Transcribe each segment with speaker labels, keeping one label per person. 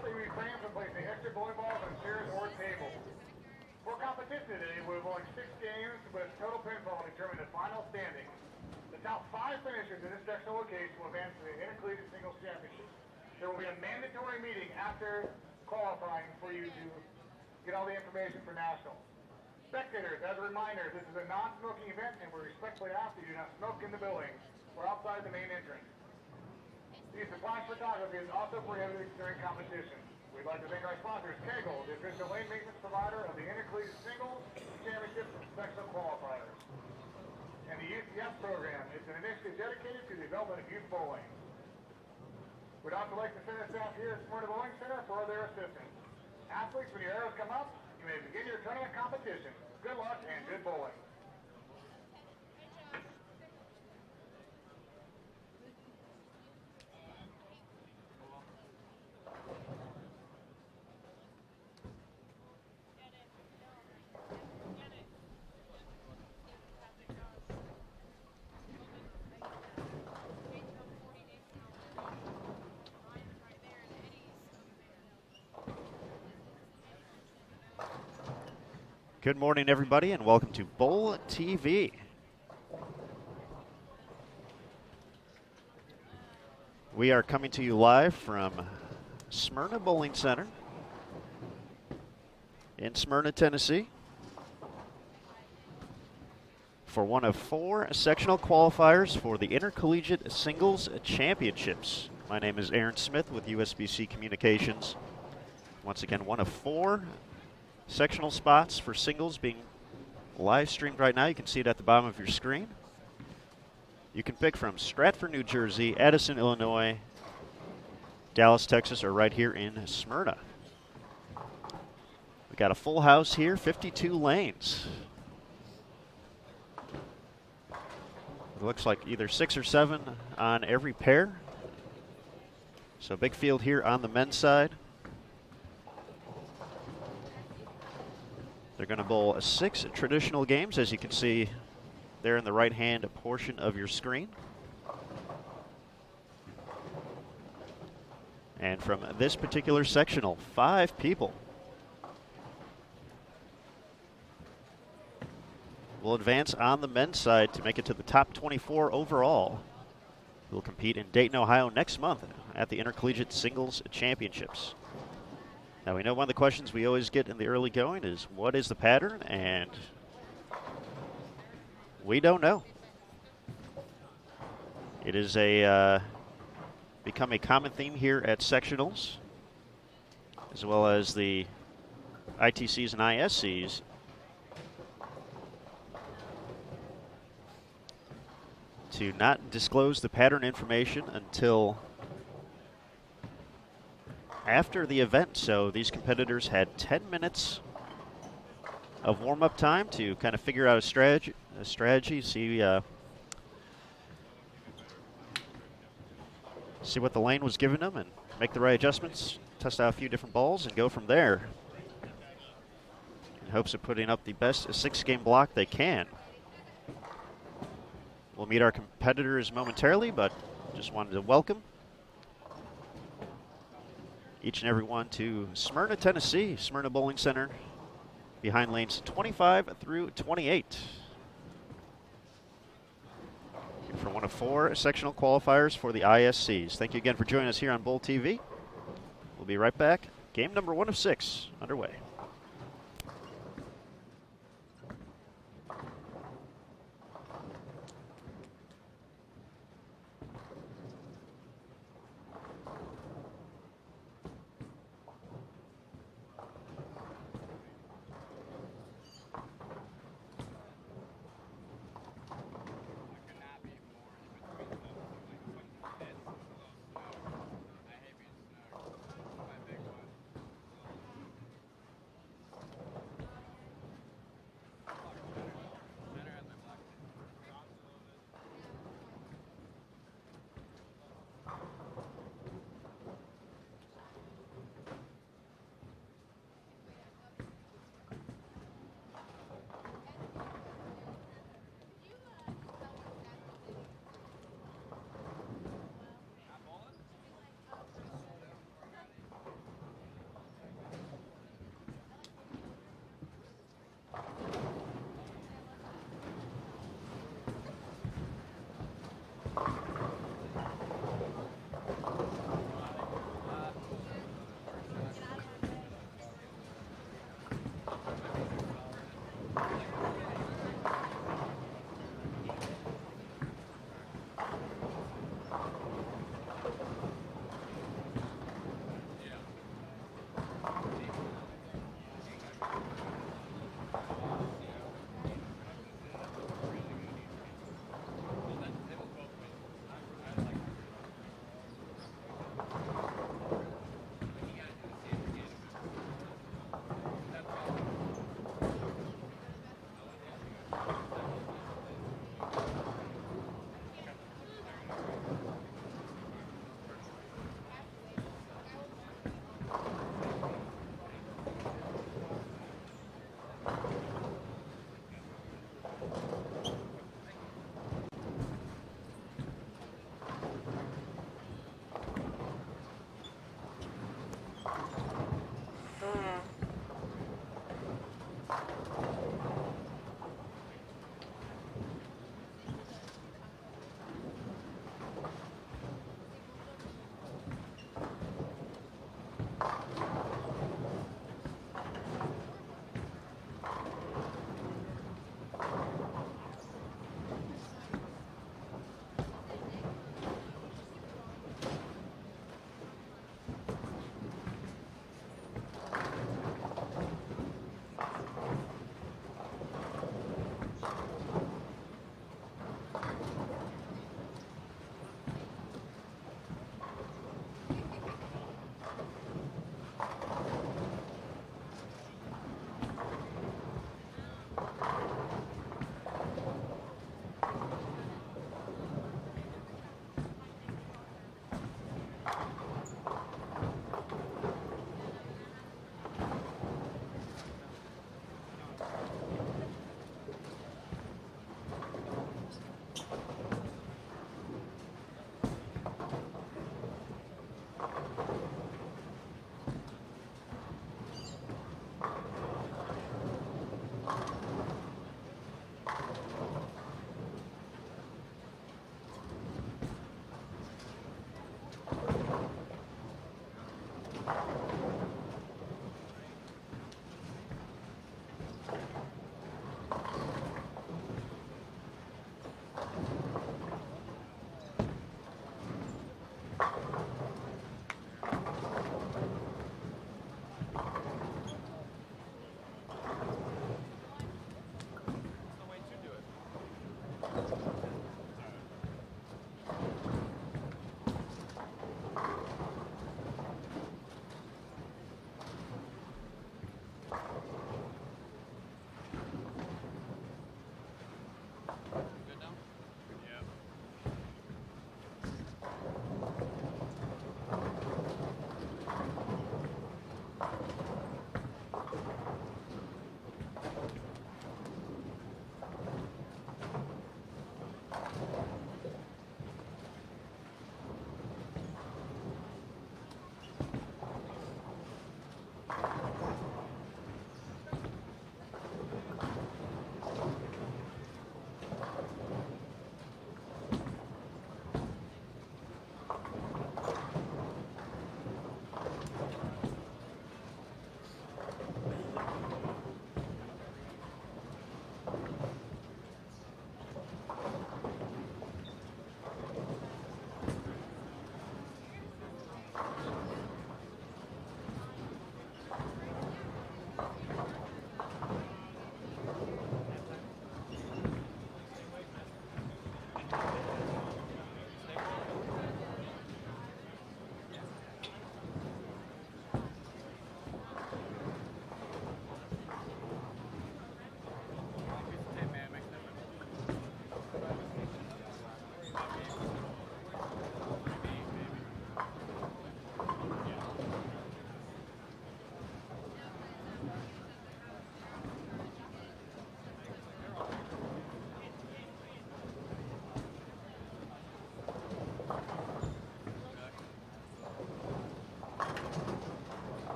Speaker 1: lastly, refrain from placing extra bowling balls on chairs or tables. For competition today, we're bowling 6 games with total pinfall to determine the final standing. The top 5 finishers in this sectional location will advance to the Intercollegiate Singles Championship. There will be a mandatory meeting after qualifying for you to get all the information for nationals. Spectators, as a reminder, this is a non-smoking event and we respectfully ask that you do not smoke in the building or outside the main entrance. The use of flash photography is also prohibited during competition. We'd like to thank our sponsors, Kegel, the official lane maintenance provider of the Intercollegiate Singles Championship Sectional Qualifiers. And the UCS program is an initiative dedicated to the development of youth bowling. We'd also like to send our staff here at Smyrna Bowling Center for their assistance. Athletes, when your arrows come up, you may begin your tournament competition. Good luck and good bowling.
Speaker 2: Good morning, everybody, and welcome to Bowl TV. We are coming to you live from Smyrna Bowling Center in Smyrna, Tennessee, for one of 4 sectional qualifiers for the Intercollegiate Singles Championships. My name is Aaron Smith with USBC Communications. Once again, one of 4 sectional spots for singles being live streamed right now. You can see it at the bottom of your screen. You can pick from Stratford, New Jersey, Edison, Illinois, Dallas, Texas, or right here in Smyrna. We got a full house here, 52 lanes. It looks like either 6 or 7 on every pair. So big field here on the men's side. They're going to bowl 6 traditional games, as you can see there in the right-hand portion of your screen. And from this particular sectional, 5 people will advance on the men's side to make it to the top 24 overall. We'll compete in Dayton, Ohio next month at the Intercollegiate Singles Championships. Now, we know one of the questions we always get in the early going is, what is the pattern? And we don't know. It is become a common theme here at sectionals, as well as the ITCs and ISCs, to not disclose the pattern information until after the event. So these competitors had 10 minutes of warm-up time to kind of figure out a strategy, see what the lane was giving them and make the right adjustments, test out a few different balls, and go from there in hopes of putting up the best 6-game block they can. We'll meet our competitors momentarily, but just wanted to welcome each and every one to Smyrna, Tennessee, Smyrna Bowling Center, behind lanes 25 through 28. For one of 4 sectional qualifiers for the ISCs. Thank you again for joining us here on Bowl TV. We'll be right back. Game number 1 of 6 underway.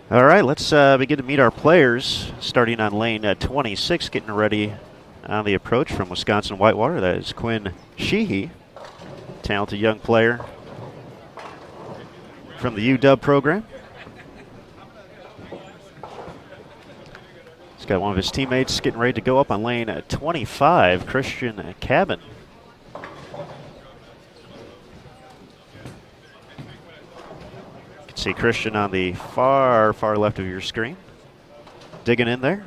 Speaker 2: All right, let's begin to meet our players. Starting on lane 26, getting ready on the approach from Wisconsin Whitewater. That is Quinn Sheehy, talented young player from the UW program. He's got one of his teammates getting ready to go up on lane 25, Christian Cabin. You can see Christian on the far left of your screen, digging in there.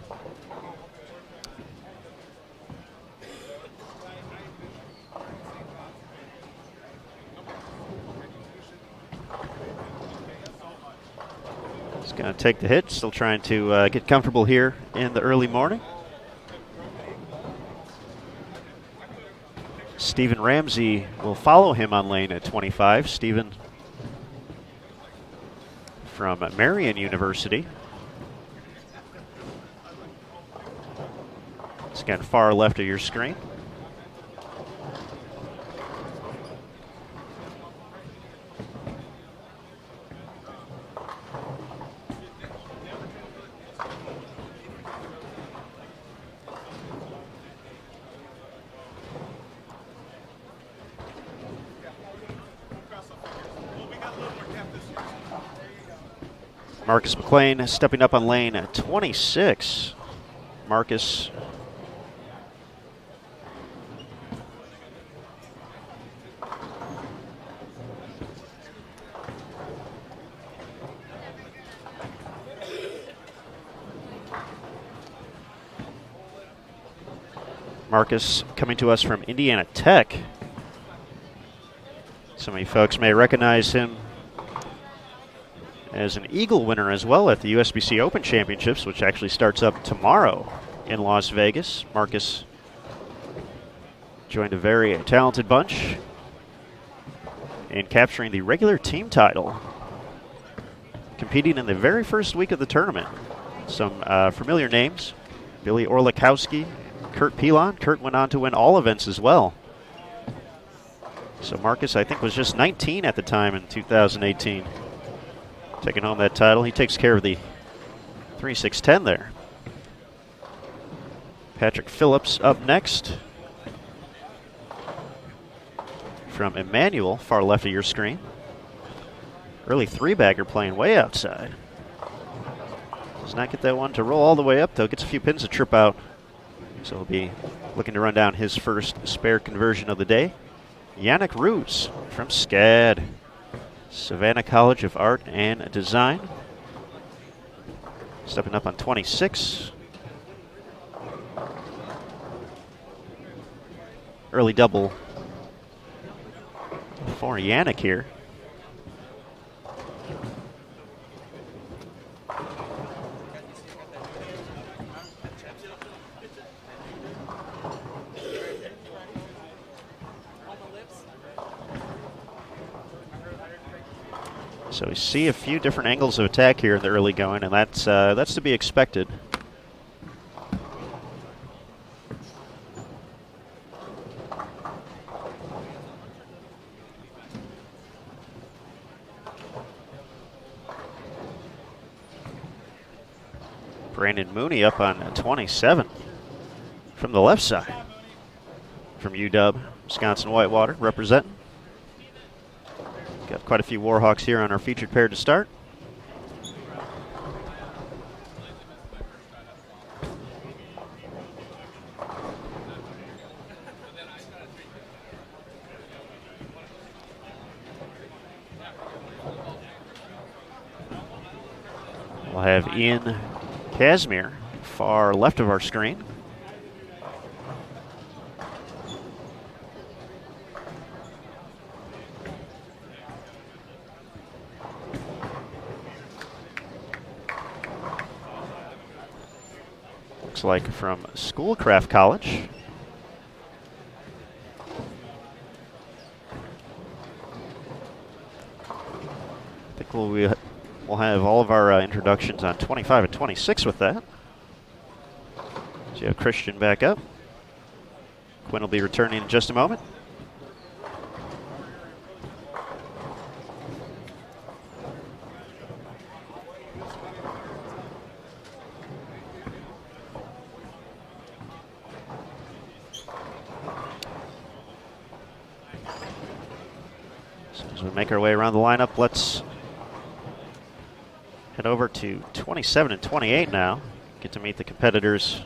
Speaker 2: He's going to take the hit, still trying to get comfortable here in the early morning. Stephen Ramsey will follow him on lane at 25. Stephen from Marian University. It's again far left of your screen. Marcus McLean stepping up on lane 26. Marcus coming to us from Indiana Tech. Some of you folks may recognize him as an Eagle winner as well at the USBC Open Championships, which actually starts up tomorrow in Las Vegas. Marcus joined a very talented bunch in capturing the regular team title, competing in the very first week of the tournament. Some familiar names: Billy Orlikowski, Kurt Pilon. Kurt went on to win all events as well. So Marcus, I think, was just 19 at the time in 2018. Taking home that title. He takes care of the 3-6-10 there. Patrick Phillips up next from Emmanuel, far left of your screen. Early three-bagger playing way outside. Does not get that one to roll all the way up, though. Gets a few pins to trip out. So he'll be looking to run down his first spare conversion of the day. Yannick Roos from SCAD. Savannah College of Art and Design. Stepping up on 26. Early double for Yannick here. So we see a few different angles of attack here in the early going, and that's to be expected. Brandon Mooney up on 27 from the left side from UW, Wisconsin Whitewater representing. Got quite a few Warhawks here on our featured pair to start. We'll have Ian Casimir, far left of our screen. Looks like from Schoolcraft College. I think we'll have all of our introductions on 25 and 26 with that. So you have Christian back up. Quinn will be returning in just a moment. As we make our way around the lineup, let's head over to 27 and 28 now. Get to meet the competitors.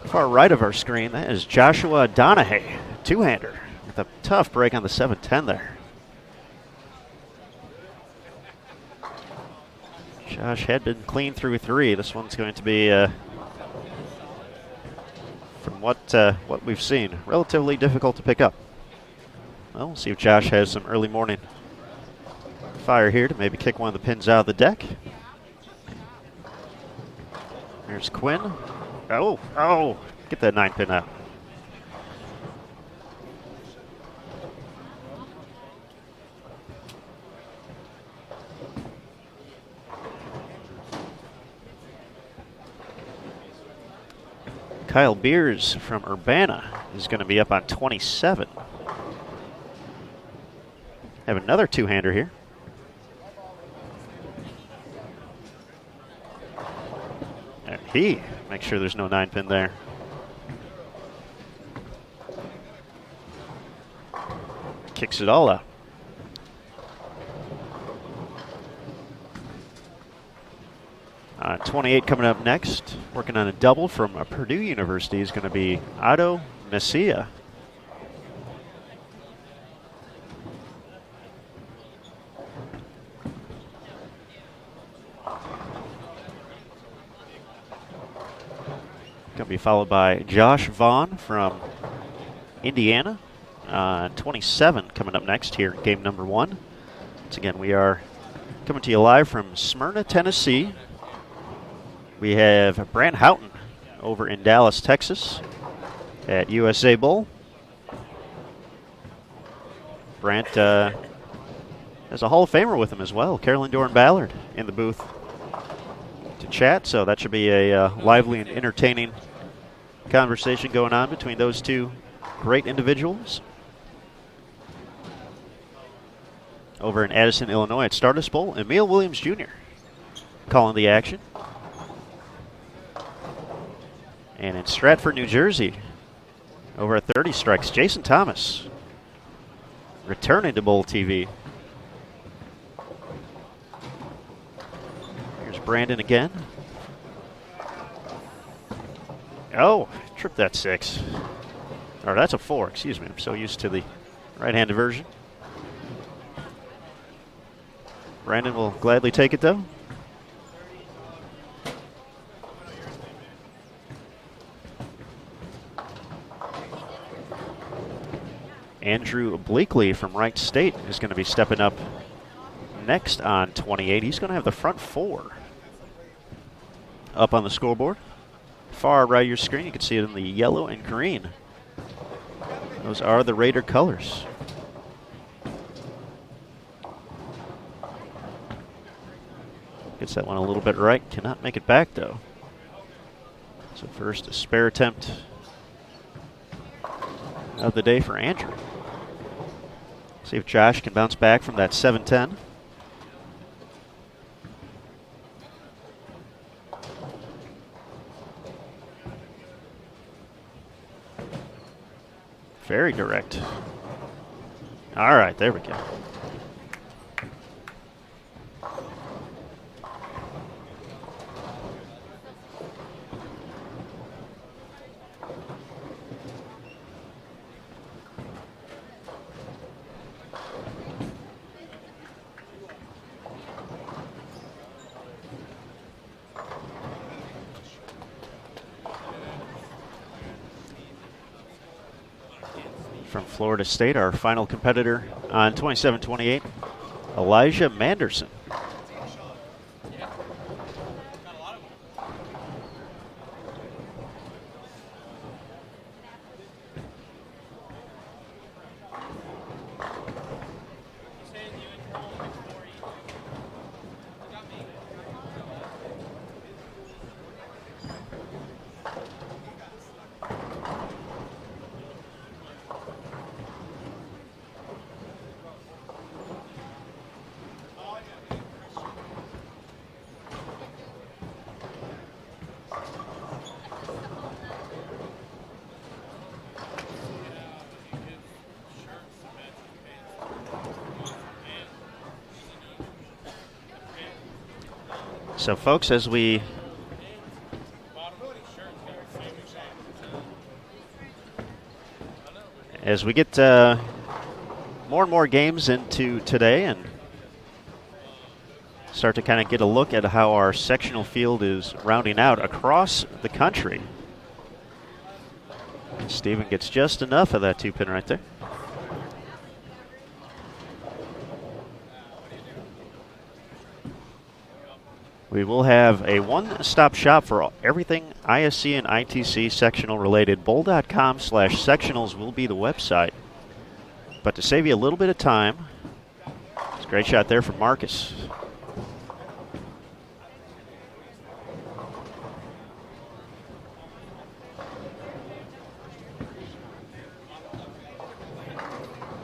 Speaker 2: Far right of our screen, that is Joshua Donahue, two-hander, with a tough break on the 710 there. Josh had been clean through 3. This one's going to be, from what we've seen, relatively difficult to pick up. Well, we'll see if Josh has some early morning fire here to maybe kick one of the pins out of the deck. There's Quinn. Oh, get that 9 pin out. Kyle Beers from Urbana is going to be up on 27. Have another two-hander here. And he makes sure there's no 9 pin there. Kicks it all out. 28 coming up next. Working on a double from Purdue University is going to be Otto Messia. Going to be followed by Josh Vaughn from Indiana. 27 coming up next here in game number 1. Once again, we are coming to you live from Smyrna, Tennessee. We have Brant Houghton over in Dallas, Texas at USA Bowl. Brant has a Hall of Famer with him as well, Carolyn Doran Ballard, in the booth to chat, so that should be a lively and entertaining conversation going on between those two great individuals. Over in Addison, Illinois at Stardust Bowl, Emil Williams Jr. calling the action. And in Stratford, New Jersey, over at 30 Strikes, Jason Thomas returning to Bowl TV. Here's Brandon again. Oh, tripped that 6. Or that's a 4, excuse me. I'm so used to the right-handed version. Brandon will gladly take it, though. Andrew Bleakley from Wright State is going to be stepping up next on 28. He's going to have the front 4 up on the scoreboard. Far right of your screen, you can see it in the yellow and green. Those are the Raider colors. Gets that one a little bit right. Cannot make it back, though. So first, a spare attempt of the day for Andrew. See if Josh can bounce back from that 710. Very direct. All right, there we go. From Florida State, our final competitor on 27-28, Elijah Manderson. So, folks, as we get more and more games into today and start to kind of get a look at how our sectional field is rounding out across the country. Steven gets just enough of that 2-pin right there. We will have a one-stop shop for everything ISC and ITC sectional related. Bowl.com/sectionals will be the website. But to save you a little bit of time, it's a great shot there from Marcus.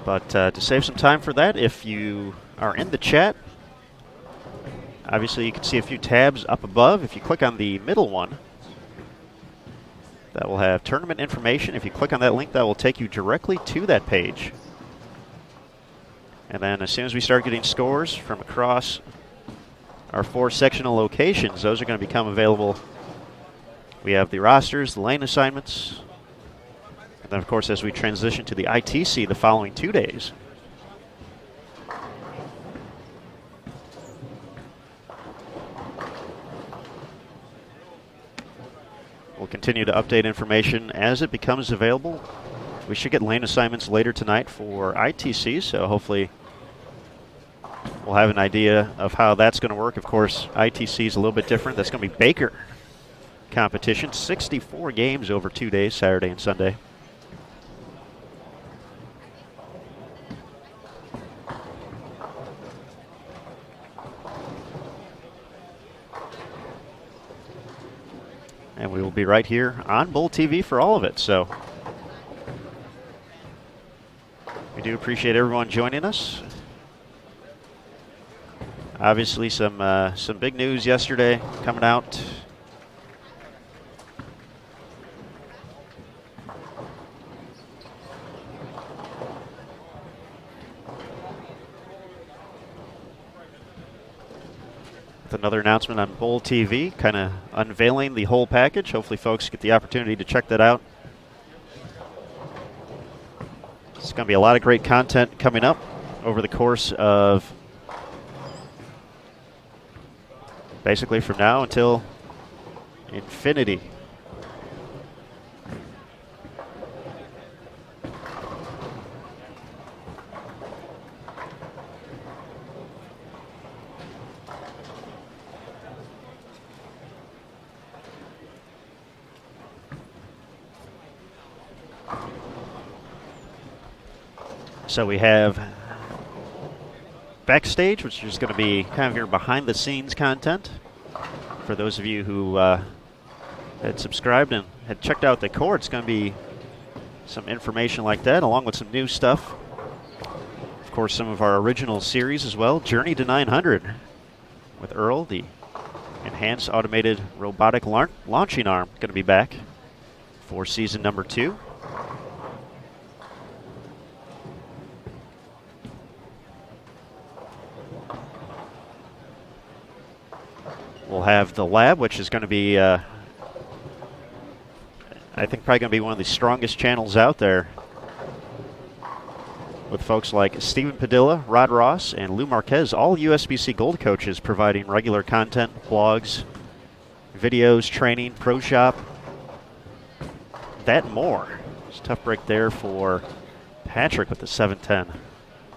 Speaker 2: But to save some time for that, if you are in the chat, obviously you can see a few tabs up above. If you click on the middle one, that will have tournament information. If you click on that link, that will take you directly to that page. And then as soon as we start getting scores from across our 4 sectional locations, those are going to become available. We have the rosters, the lane assignments, and then, of course, as we transition to the ITC the following 2 days. We'll continue to update information as it becomes available. We should get lane assignments later tonight for ITC, so hopefully we'll have an idea of how that's going to work. Of course, ITC is a little bit different. That's going to be Baker competition, 64 games over 2 days, Saturday and Sunday. And we will be right here on Bowl TV for all of it. So we do appreciate everyone joining us. Obviously, some big news yesterday coming out. With another announcement on Bowl TV, kind of unveiling the whole package. Hopefully folks get the opportunity to check that out. It's going to be a lot of great content coming up over the course of basically from now until infinity. So we have backstage, which is going to be kind of your behind-the-scenes content for those of you who had subscribed and had checked out the core. It's going to be some information like that, along with some new stuff. Of course, some of our original series as well. Journey to 900 with Earl, the enhanced automated robotic launching arm, going to be back for season number 2. We'll have the lab, which is going to be, I think, probably going to be one of the strongest channels out there, with folks like Stephen Padilla, Rod Ross, and Lou Marquez, all USBC Gold coaches providing regular content, blogs, videos, training, pro shop, that and more. It's a tough break there for Patrick with the 710.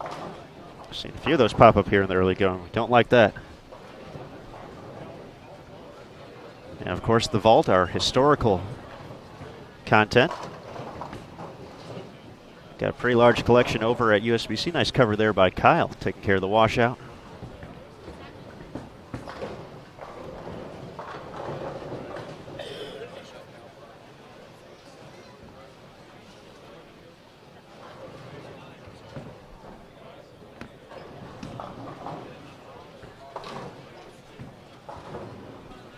Speaker 2: I've seen a few of those pop up here in the early going. We don't like that. And of course, the vault, our historical content. Got a pretty large collection over at USBC. Nice cover there by Kyle, taking care of the washout.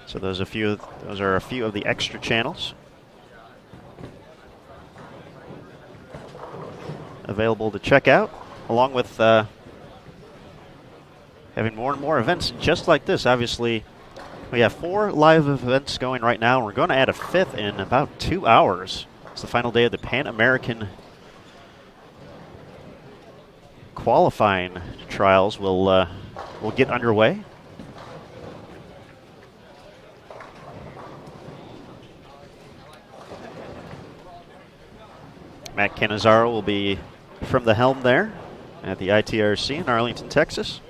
Speaker 2: So those are a few of the extra channels available to check out, along with having more and more events just like this. Obviously, We have 4 live events going right now. We're going to add a 5th in about 2 hours. It's the final day of the Pan American qualifying trials. Will get underway. Matt Cannizzaro will be from the helm there at the ITRC in Arlington, Texas.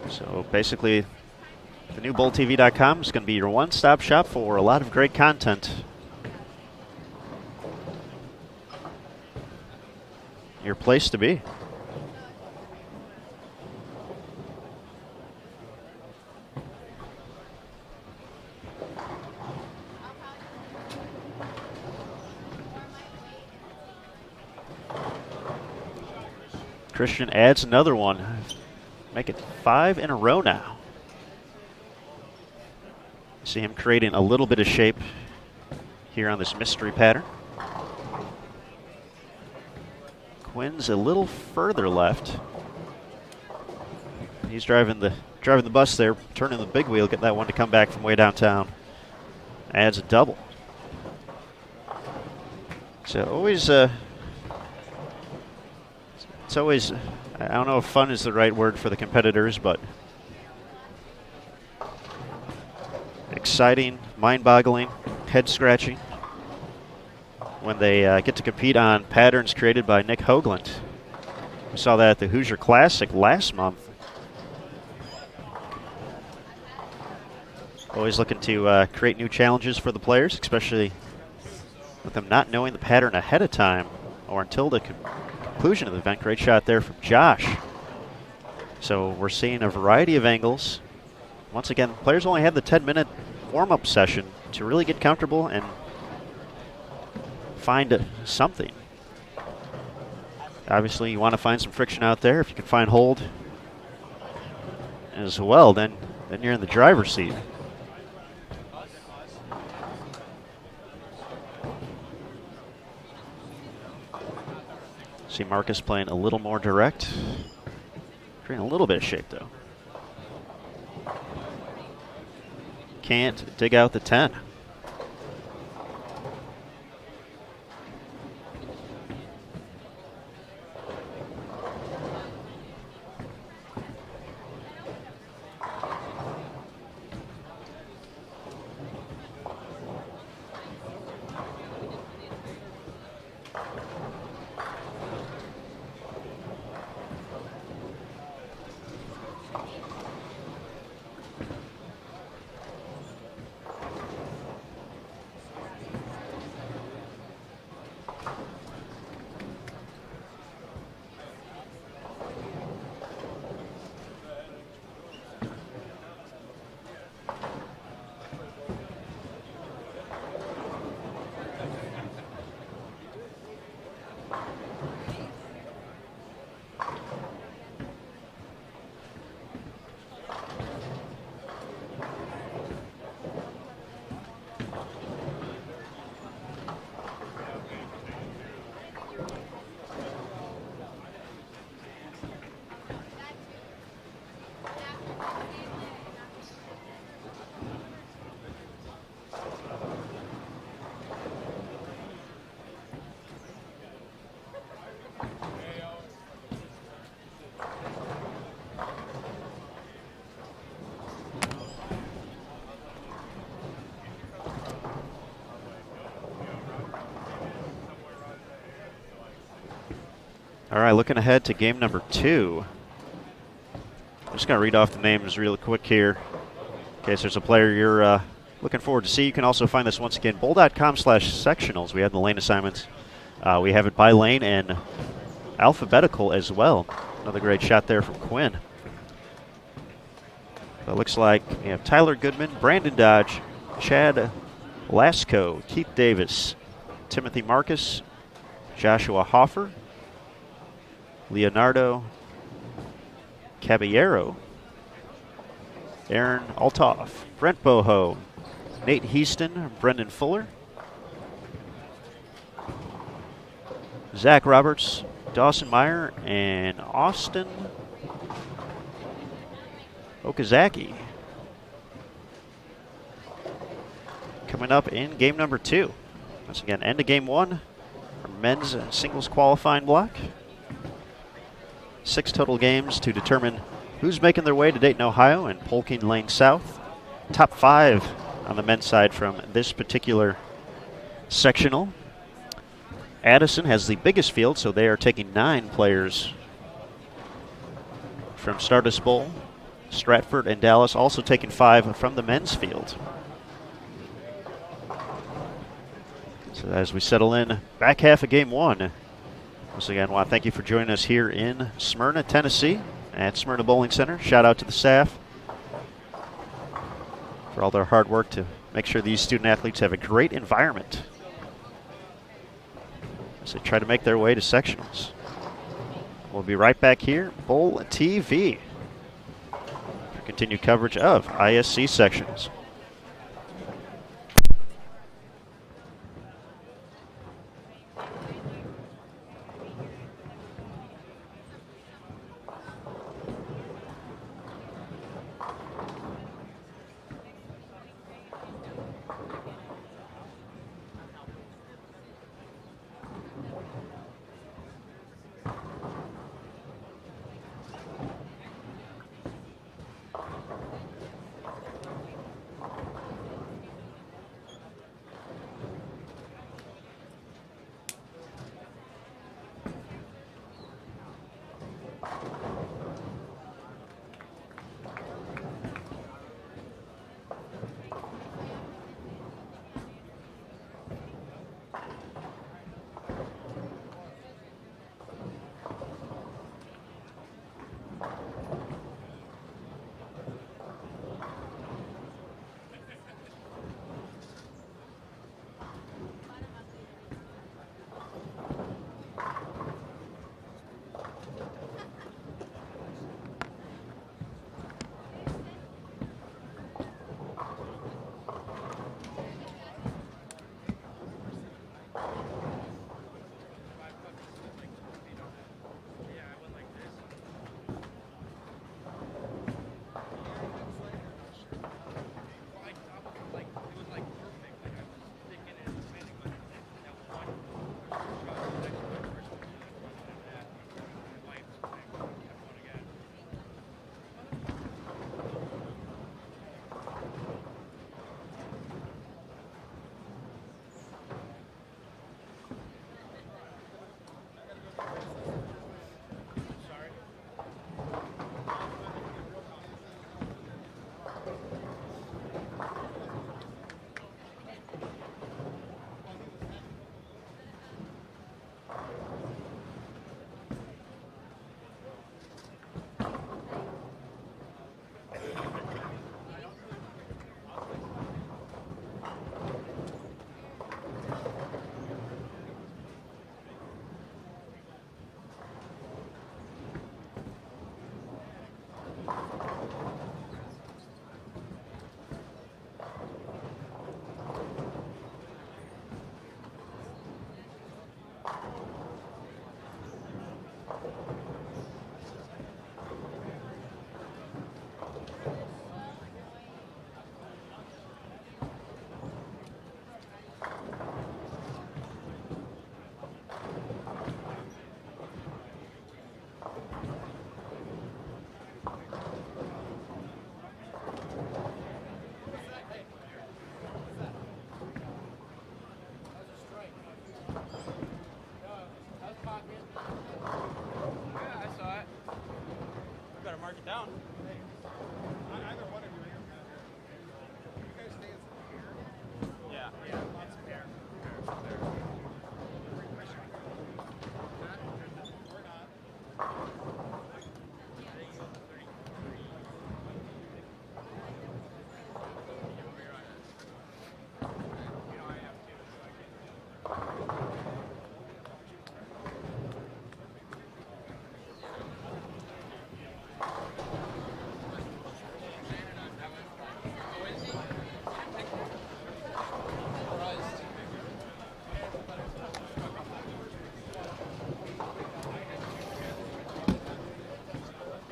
Speaker 2: So basically, the new BullTV.com is going to be your one-stop shop for a lot of great content. Your place to be. Christian adds another one. Make it 5 in a row now. See him creating a little bit of shape here on this mystery pattern. Quinn's a little further left. He's driving the bus there, turning the big wheel, get that one to come back from way downtown. Adds a double. So always it's always, I don't know if fun is the right word for the competitors, but exciting, mind-boggling, head-scratching when they get to compete on patterns created by Nick Hoagland. We saw that at the Hoosier Classic last month. Always looking to create new challenges for the players, especially with them not knowing the pattern ahead of time or until the conclusion of the event. Great shot there from Josh. So we're seeing a variety of angles. Once again, players only had the 10-minute warm-up session to really get comfortable and find something. Obviously, you want to find some friction out there. If you can find hold as well, then you're in the driver's seat. See Marcus playing a little more direct. Creating a little bit of shape, though. Can't dig out the 10. All right, looking ahead to game number 2. I'm just going to read off the names real quick here in case there's a player you're looking forward to see. You can also find this once again, bull.com/sectionals. We have the lane assignments. We have it by lane and alphabetical as well. Another great shot there from Quinn. So it looks like we have Tyler Goodman, Brandon Dodge, Chad Lasco, Keith Davis, Timothy Marcus, Joshua Hoffer, Leonardo Caballero, Aaron Altoff, Brent Boho, Nate Heaston, Brendan Fuller, Zach Roberts, Dawson Meyer, and Austin Okazaki. Coming up in game number 2. Once again, end of game 1 for men's singles qualifying block. 6 total games to determine who's making their way to Dayton, Ohio and Polking Lane South. Top 5 on the men's side from this particular sectional. Addison has the biggest field, so they are taking 9 players from Stardust Bowl. Stratford and Dallas also taking 5 from the men's field. So as we settle in, back half of game 1. Once again, I want to thank you for joining us here in Smyrna, Tennessee at Smyrna Bowling Center. Shout out to the staff for all their hard work to make sure these student athletes have a great environment as they try to make their way to sectionals. We'll be right back here, Bowl TV, for continued coverage of ISC sectionals.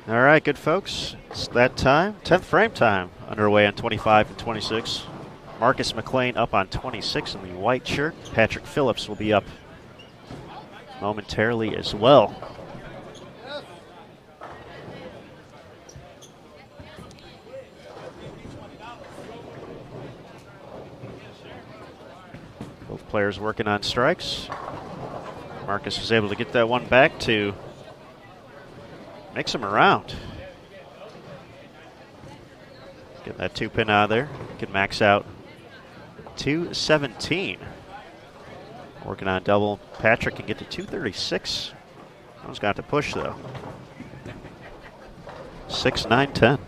Speaker 2: All right, good folks. It's that time. 10th frame time underway on 25 and 26. Marcus McLean up on 26 in the white shirt. Patrick Phillips will be up momentarily as well. Both players working on strikes. Marcus was able to get that one back to mix him around. Get that 2-pin out of there. Can max out 217. Working on double. Patrick can get to 236. That one's got to push though. 6, 9, 10.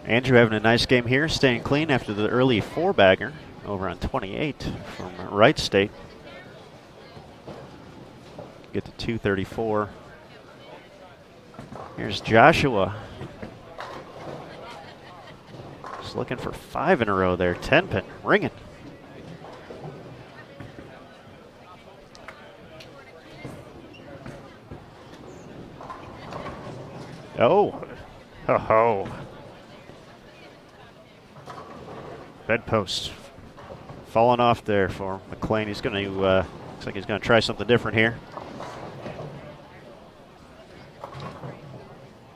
Speaker 2: Andrew having a nice game here, staying clean after the early 4-bagger over on 28 from Wright State. Get to 234. Here's Joshua. Just looking for 5 in a row there. 10-pin, ringing. Oh, ho-ho. Bedpost falling off there for McLean. He's going to, looks like he's going to try something different here.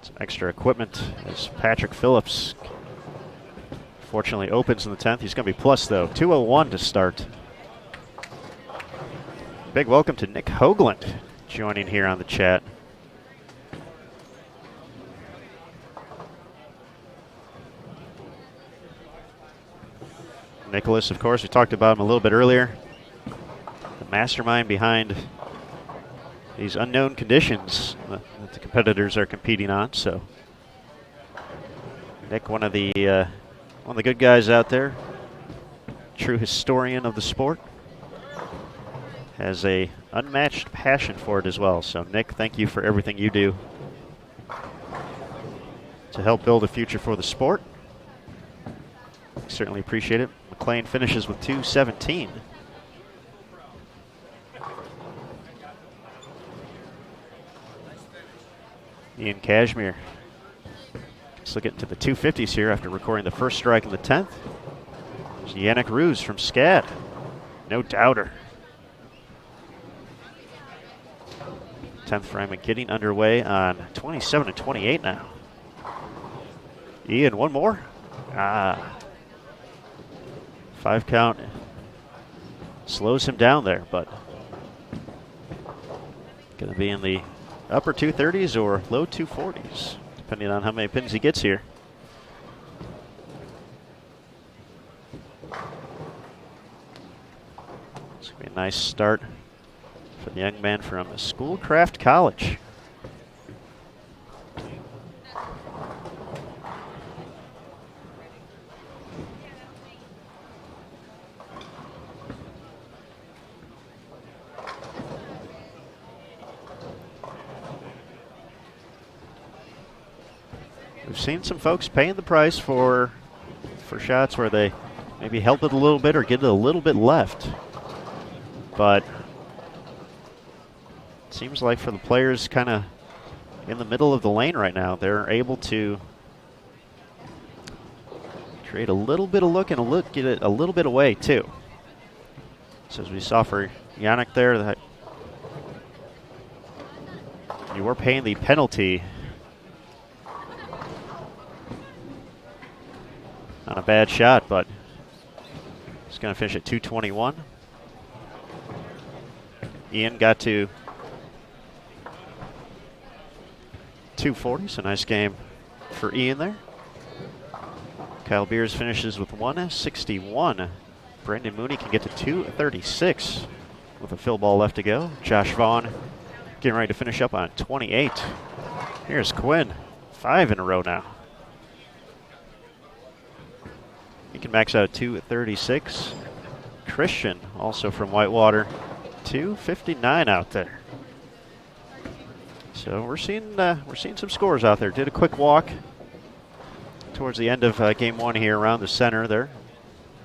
Speaker 2: Some extra equipment as Patrick Phillips fortunately opens in the 10th. He's going to be plus though. 201 to start. Big welcome to Nick Hoagland joining here on the chat. Nicholas, of course, we talked about him a little bit earlier. The mastermind behind these unknown conditions that the competitors are competing on. So, Nick, one of the good guys out there, true historian of the sport, has a unmatched passion for it as well. So, Nick, thank you for everything you do to help build a future for the sport. Certainly appreciate it. McLean finishes with 217. Ian Cashmere still getting to the 250s here after recording the first strike in the 10th. There's Yannick Ruse from SCAD. No doubter. 10th frame and getting underway on 27 and 28 now. Ian, one more. 5 count slows him down there, but going to be in the upper 230s or low 240s, depending on how many pins he gets here. It's going to be a nice start for the young man from Schoolcraft College. We've seen some folks paying the price for shots where they maybe help it a little bit or get it a little bit left. But it seems like for the players kind of in the middle of the lane right now, they're able to create a little bit of look and get it a little bit away too. So as we saw for Yannick there, that you were paying the penalty on a bad shot, but he's going to finish at 221. Ian got to 240, so nice game for Ian there. Kyle Beers finishes with 161. Brendan Mooney can get to 236 with a fill ball left to go. Josh Vaughn getting ready to finish up on 28. Here's Quinn, 5 in a row now. He can max out 236. Christian, also from Whitewater, 259 out there. So we're seeing some scores out there. Did a quick walk towards the end of game 1 here around the center there.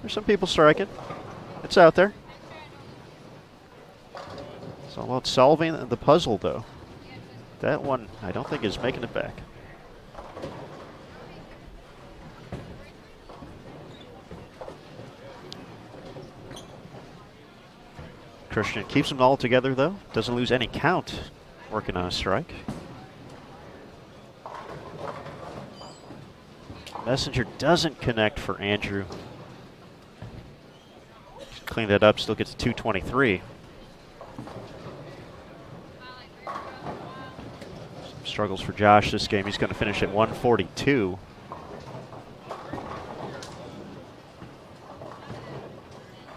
Speaker 2: There's some people striking. It's out there. It's all about solving the puzzle, though. That one, I don't think, is making it back. Christian keeps them all together, though. Doesn't lose any count working on a strike. Messenger doesn't connect for Andrew. Clean that up, still gets 223. Some struggles for Josh this game. He's going to finish at 142.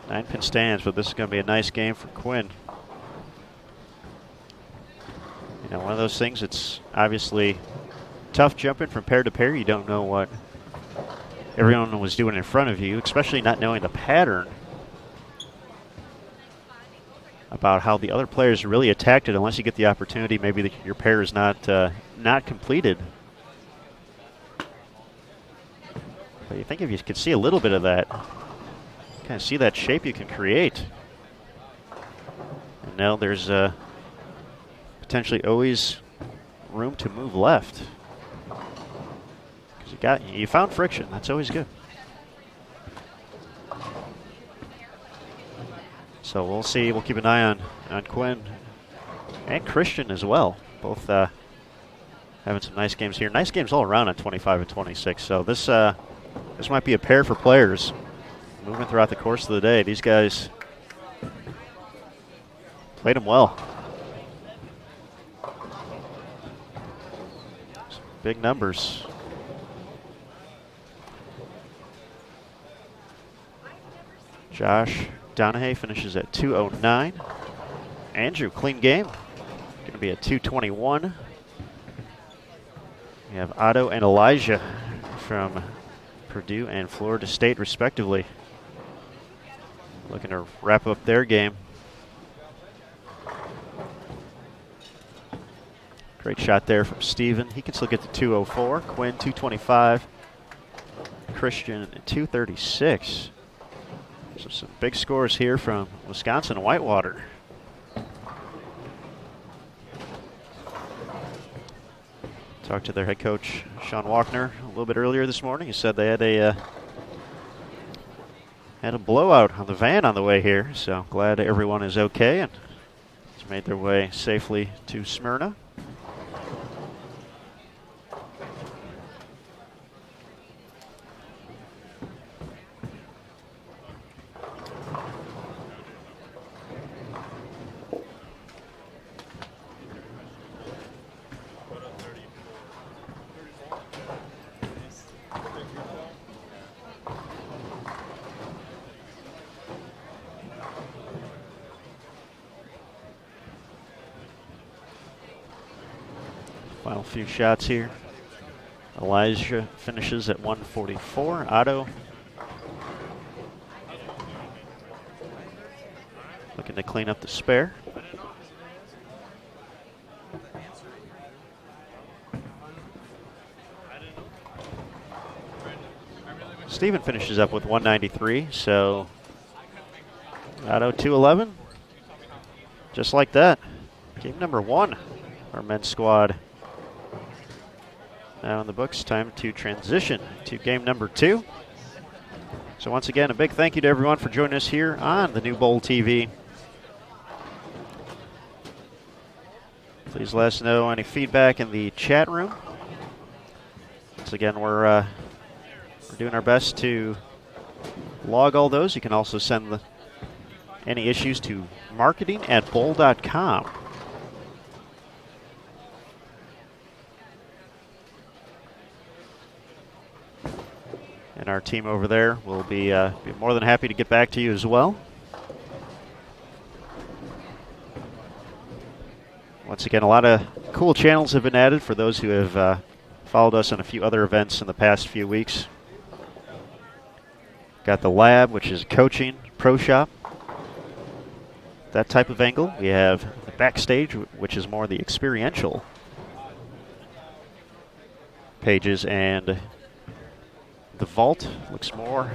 Speaker 2: Nine-pin stands, but this is going to be a nice game for Quinn. You know, one of those things, it's obviously tough jumping from pair to pair. You don't know what everyone was doing in front of you, especially not knowing the pattern about how the other players really attacked it unless you get the opportunity. Maybe your pair is not completed. But you think if you could see a little bit of that, kind of see that shape you can create. And now there's potentially always room to move left. Because you found friction. That's always good. So we'll see. We'll keep an eye on Quinn and Christian as well. Both having some nice games here. Nice games all around on 25 and 26. So this might be a pair for players moving throughout the course of the day. These guys played them well. Some big numbers. Josh Donahue finishes at 209. Andrew, clean game. Going to be at 221. We have Otto and Elijah from Purdue and Florida State, respectively, looking to wrap up their game. Great shot there from Steven. He can still get to 204. Quinn, 225. Christian, 236. So some big scores here from Wisconsin Whitewater. Talked to their head coach, Sean Walkner, a little bit earlier this morning. He said they had a blowout on the van on the way here. So glad everyone is okay and has made their way safely to Smyrna. Final few shots here. Elijah finishes at 144. Otto looking to clean up the spare. Steven finishes up with 193, so Otto 211. Just like that. Game number one, our men's squad. Now in the books, time to transition to game number two. So once again, a big thank you to everyone for joining us here on the new Bowl TV. Please let us know any feedback in the chat room. Once again, we're doing our best to log all those. You can also send any issues to marketing@bowl.com. And our team over there will be more than happy to get back to you as well. Once again, a lot of cool channels have been added for those who have followed us on a few other events in the past few weeks. Got the lab, which is coaching, pro shop, that type of angle. We have the backstage, which is more the experiential pages, and the vault looks more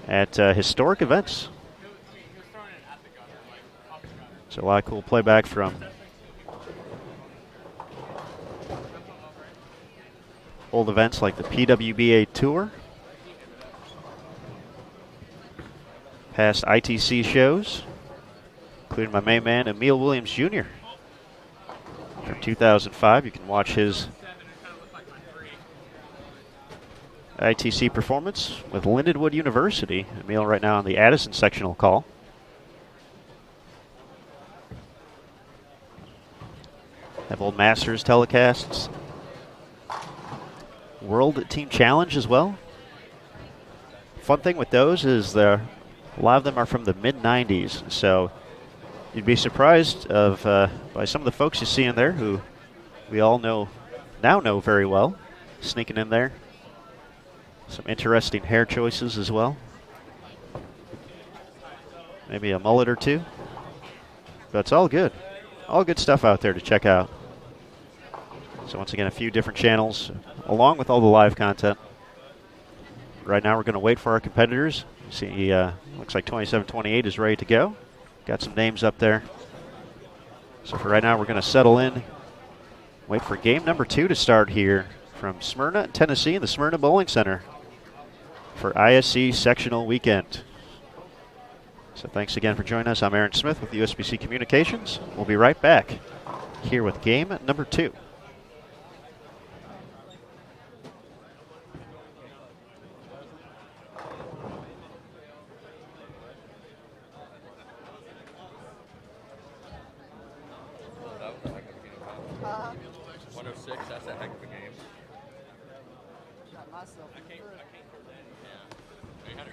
Speaker 2: at historic events. So a lot of cool playback from old events like the PWBA Tour, past ITC shows, including my main man, Emil Williams Jr. from 2005. You can watch his ITC performance with Lindenwood University. Emil right now on the Addison sectional call. Have old Masters telecasts. World Team Challenge as well. Fun thing with those is a lot of them are from the mid-90s, so you'd be surprised by some of the folks you see in there who we all know very well, sneaking in there. Some interesting hair choices as well. Maybe a mullet or two, but it's all good. All good stuff out there to check out. So once again, a few different channels along with all the live content. Right now we're going to wait for our competitors. See, looks like 27-28 is ready to go. Got some names up there. So for right now, we're going to settle in, wait for game number 2 to start here from Smyrna, Tennessee, in the Smyrna Bowling Center for ISC sectional weekend. So thanks again for joining us. I'm Aaron Smith with USBC Communications. We'll be right back here with game number 2.
Speaker 3: That's a heck of a game.
Speaker 4: Got myself.
Speaker 3: I can't yeah. They had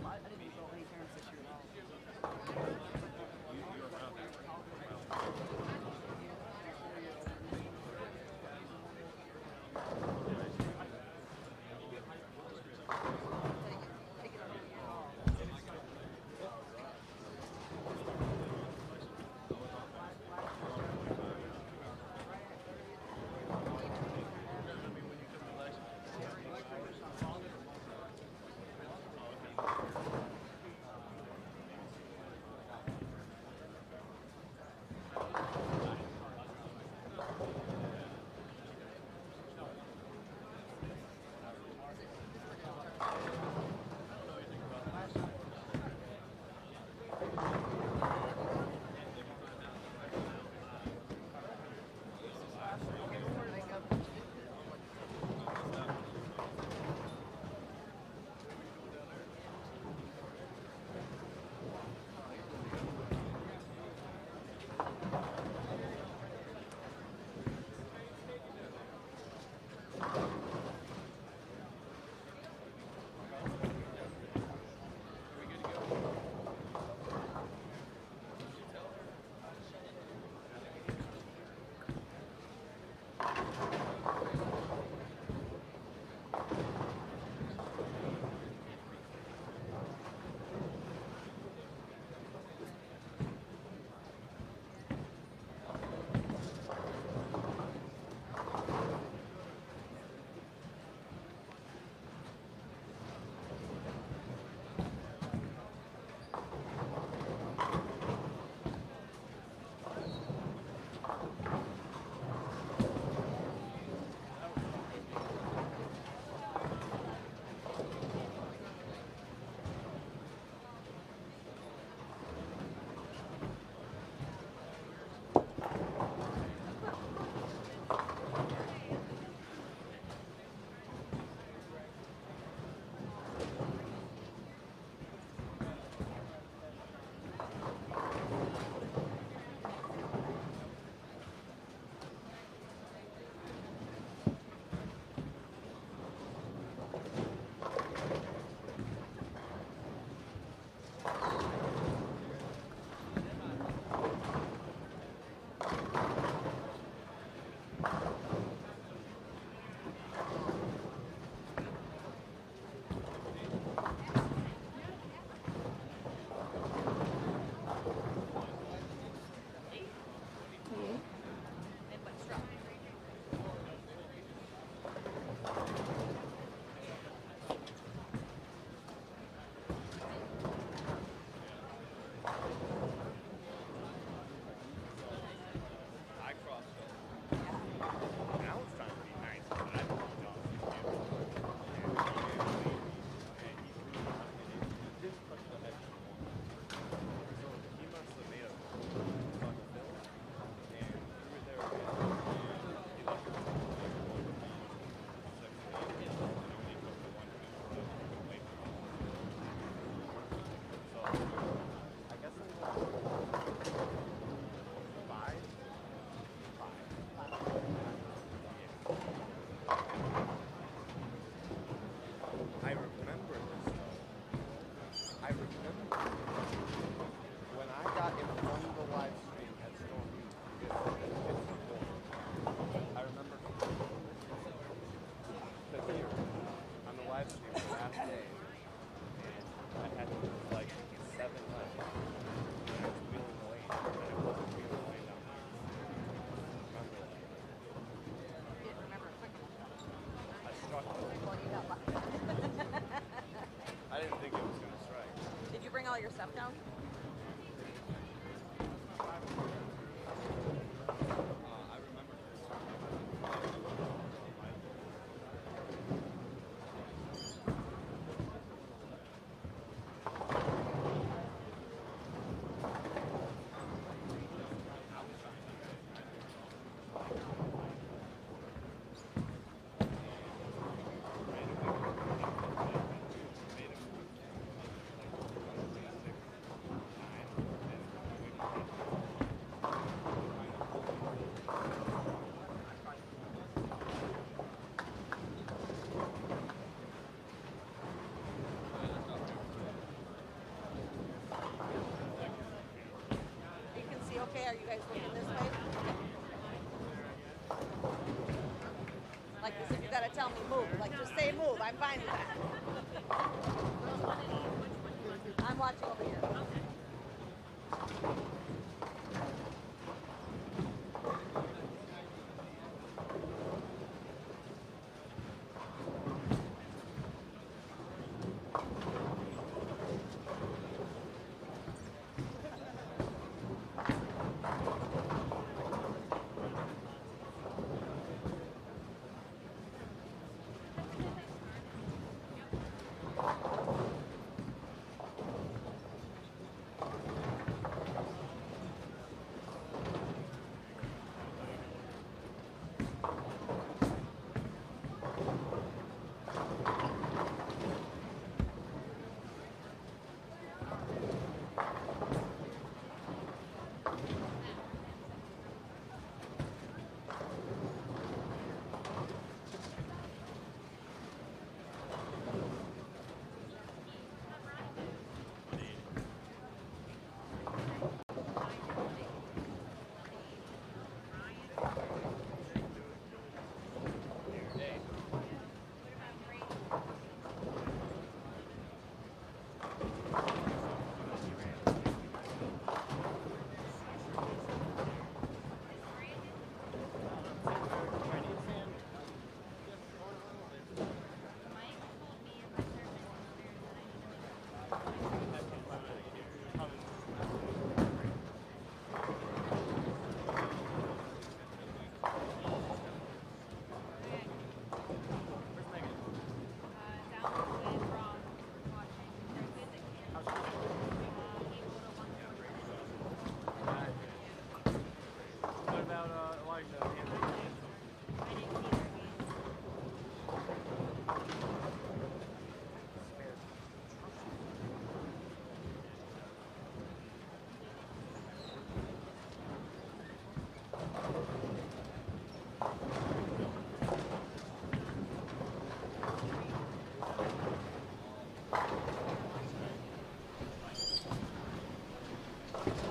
Speaker 4: I didn't go any turns this year at all.
Speaker 5: I remember this. I remember when I got in front of the live stream at Storm U. I remember because here on the live stream the last day, and I had to do like 7 left. And I was wheeling away, and it wasn't wheeling away down there. Remember that?
Speaker 4: Didn't remember quick enough.
Speaker 5: I struck it.
Speaker 4: Well, you got lucky.
Speaker 5: I didn't think it was going to strike.
Speaker 4: Did you bring all your stuff down?
Speaker 5: I remember this.
Speaker 4: You can see okay. Are you guys looking this way? Like as if you gotta tell me move. Like just say move. I'm fine with that. I'm watching over here.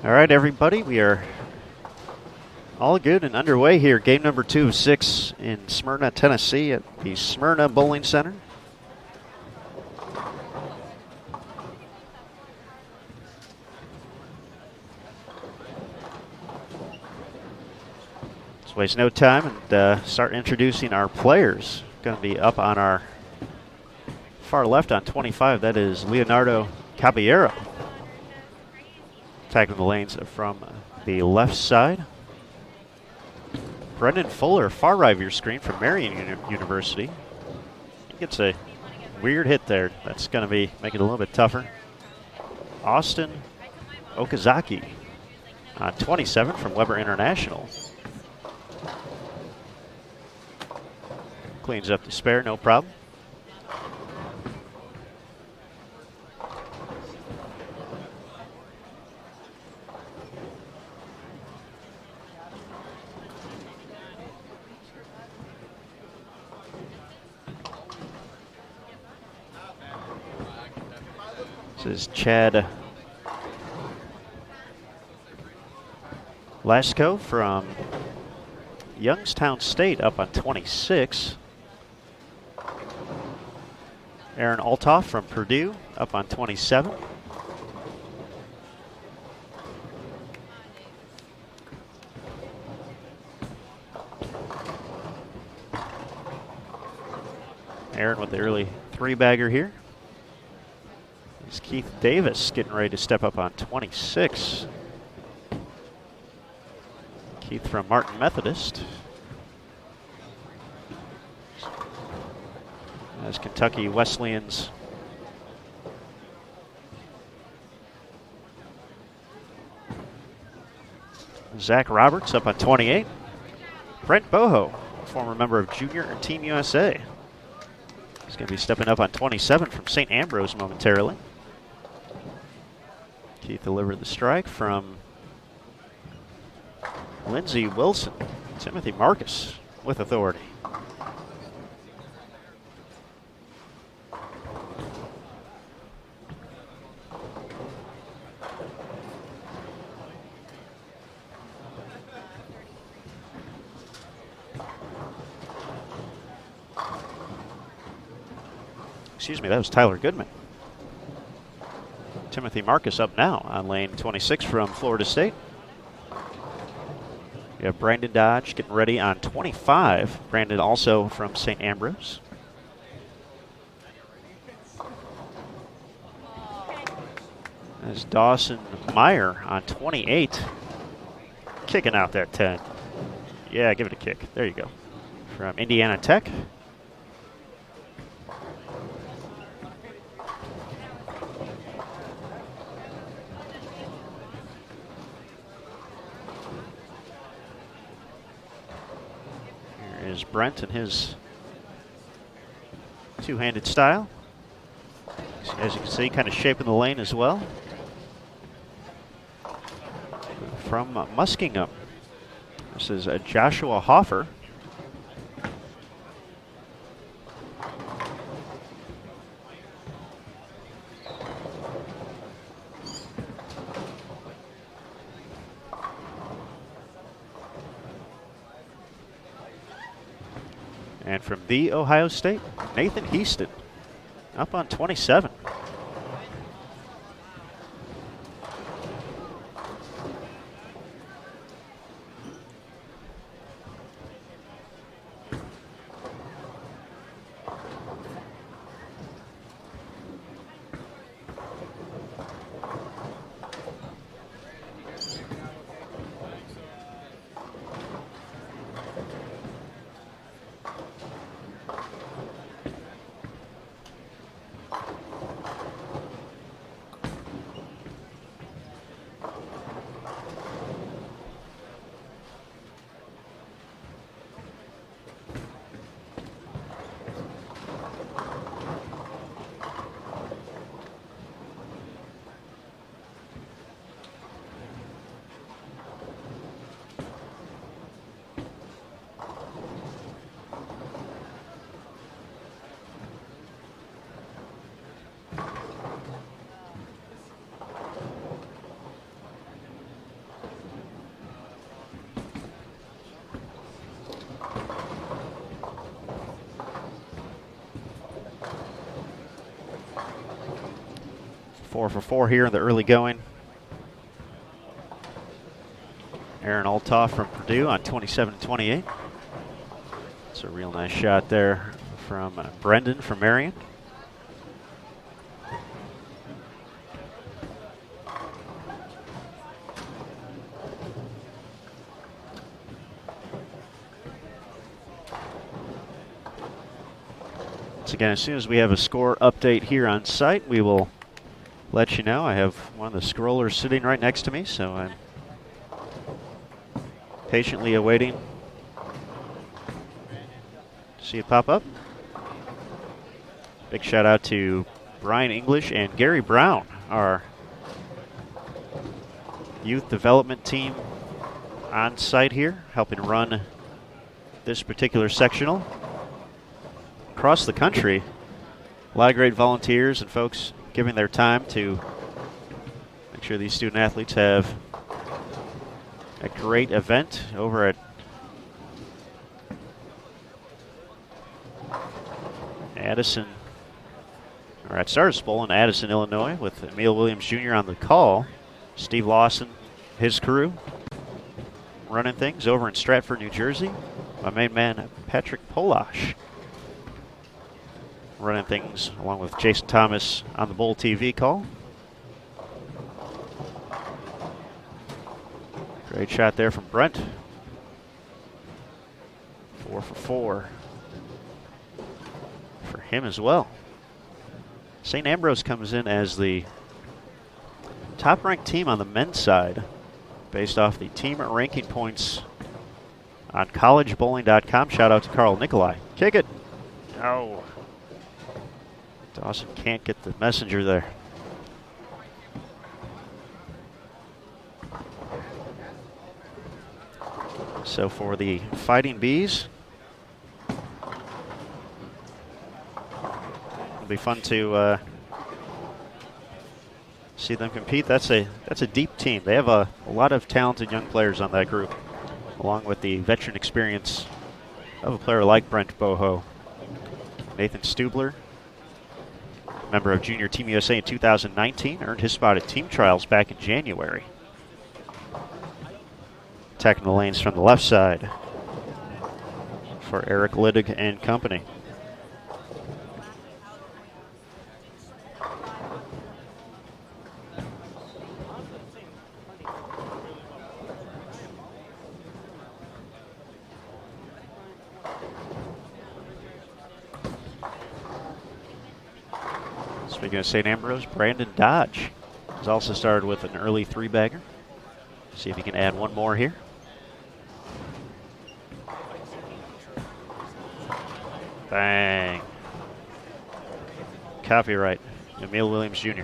Speaker 2: All right, everybody, we are all good and underway here. Game number 2 of 6 in Smyrna, Tennessee at the Smyrna Bowling Center. Let's waste no time and start introducing our players. Going to be up on our far left on 25. That is Leonardo Caballero. Tagging the lanes from the left side. Brendan Fuller, far right of your screen from Marion University. He gets a weird hit there. That's going to be making it a little bit tougher. Austin Okazaki on 27 from Weber International. Cleans up the spare, no problem. This is Chad Lasko from Youngstown State up on 26. Aaron Altoff from Purdue up on 27. Aaron with the early three-bagger here. It's Keith Davis getting ready to step up on 26. Keith from Martin Methodist. As Kentucky Wesleyan's Zach Roberts up on 28. Brent Boho, former member of Junior Team USA. He's going to be stepping up on 27 from St. Ambrose momentarily. Keith delivered the strike from Lindsey Wilson. Timothy Marcus with authority. Excuse me, that was Tyler Goodman. Timothy Marcus up now on lane 26 from Florida State. You have Brandon Dodge getting ready on 25. Brandon also from St. Ambrose. There's Dawson Meyer on 28. Kicking out that 10. Yeah, give it a kick. There you go. From Indiana Tech. Is Brent and his two-handed style. As you can see, kind of shaping the lane as well. From Muskingum, this is Joshua Hoffer. And from the Ohio State, Nathan Heaston, up on 27. Four for four here in the early going. Aaron Altoff from Purdue on 27-28. It's a real nice shot there from Brendan from Marion. Once again, as soon as we have a score update here on site, we will let you know. I have one of the scrollers sitting right next to me, so I'm patiently awaiting to see it pop up. Big shout out to Brian English and Gary Brown, our youth development team on site here, helping run this particular sectional. Across the country, a lot of great volunteers and folks giving their time to make sure these student athletes have a great event over at Addison, or at Stars Bowl in Addison, Illinois, with Emil Williams Jr. on the call. Steve Lawson, his crew, running things over in Stratford, New Jersey. My main man, Patrick Polash, running things along with Jason Thomas on the Bowl TV call. Great shot there from Brent. 4 for 4 for him as well. St. Ambrose comes in as the top-ranked team on the men's side based off the team ranking points on collegebowling.com. Shout out to Carl Nikolai. Kick it. No. Dawson can't get the messenger there. So for the Fighting Bees, it'll be fun to see them compete. That's a deep team. They have a lot of talented young players on that group, along with the veteran experience of a player like Brent Boho. Nathan Stubler, member of Junior Team USA in 2019, earned his spot at team trials back in January. Attacking the lanes from the left side for Eric Liddig and company. Speaking of St. Ambrose, Brandon Dodge has also started with an early three-bagger. See if he can add one more here. Bang. Copyright, Emil Williams Jr.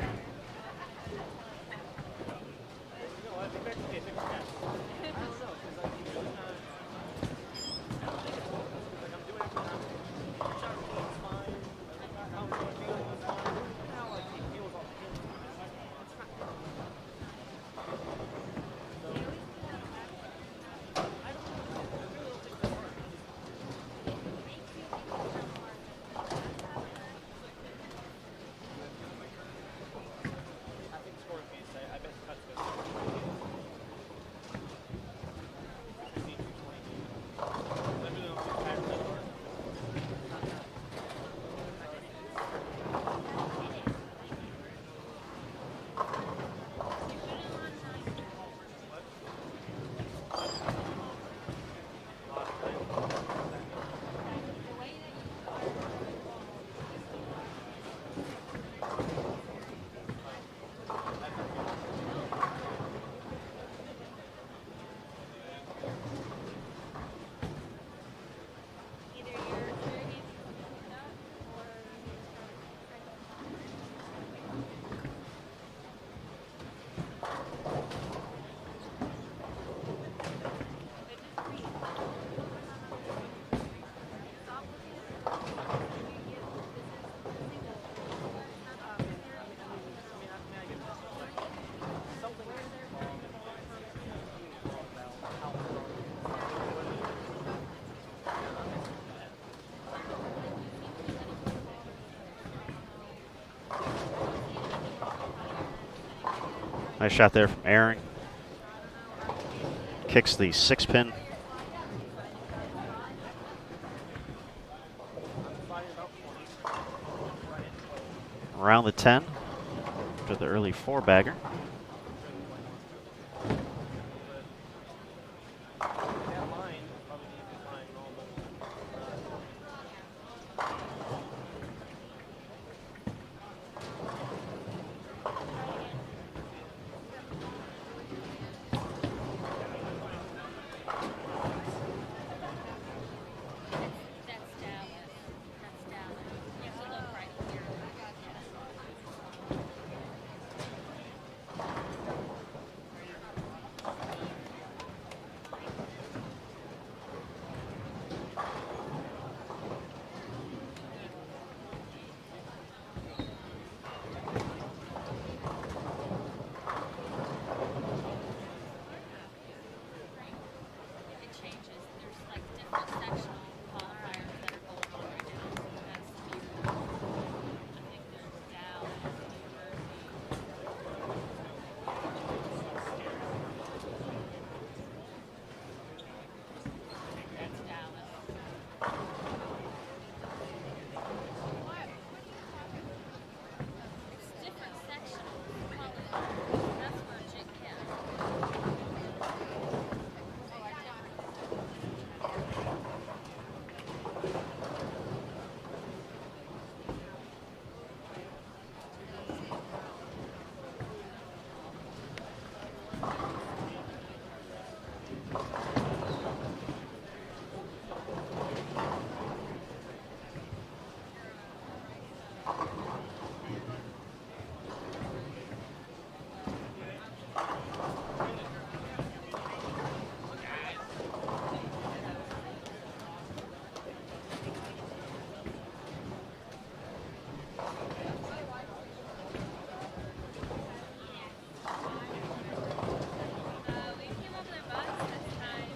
Speaker 2: Nice shot there from Aaron. Kicks the 6-pin. Around the 10 for the early 4-bagger.
Speaker 6: We came over the bus this time.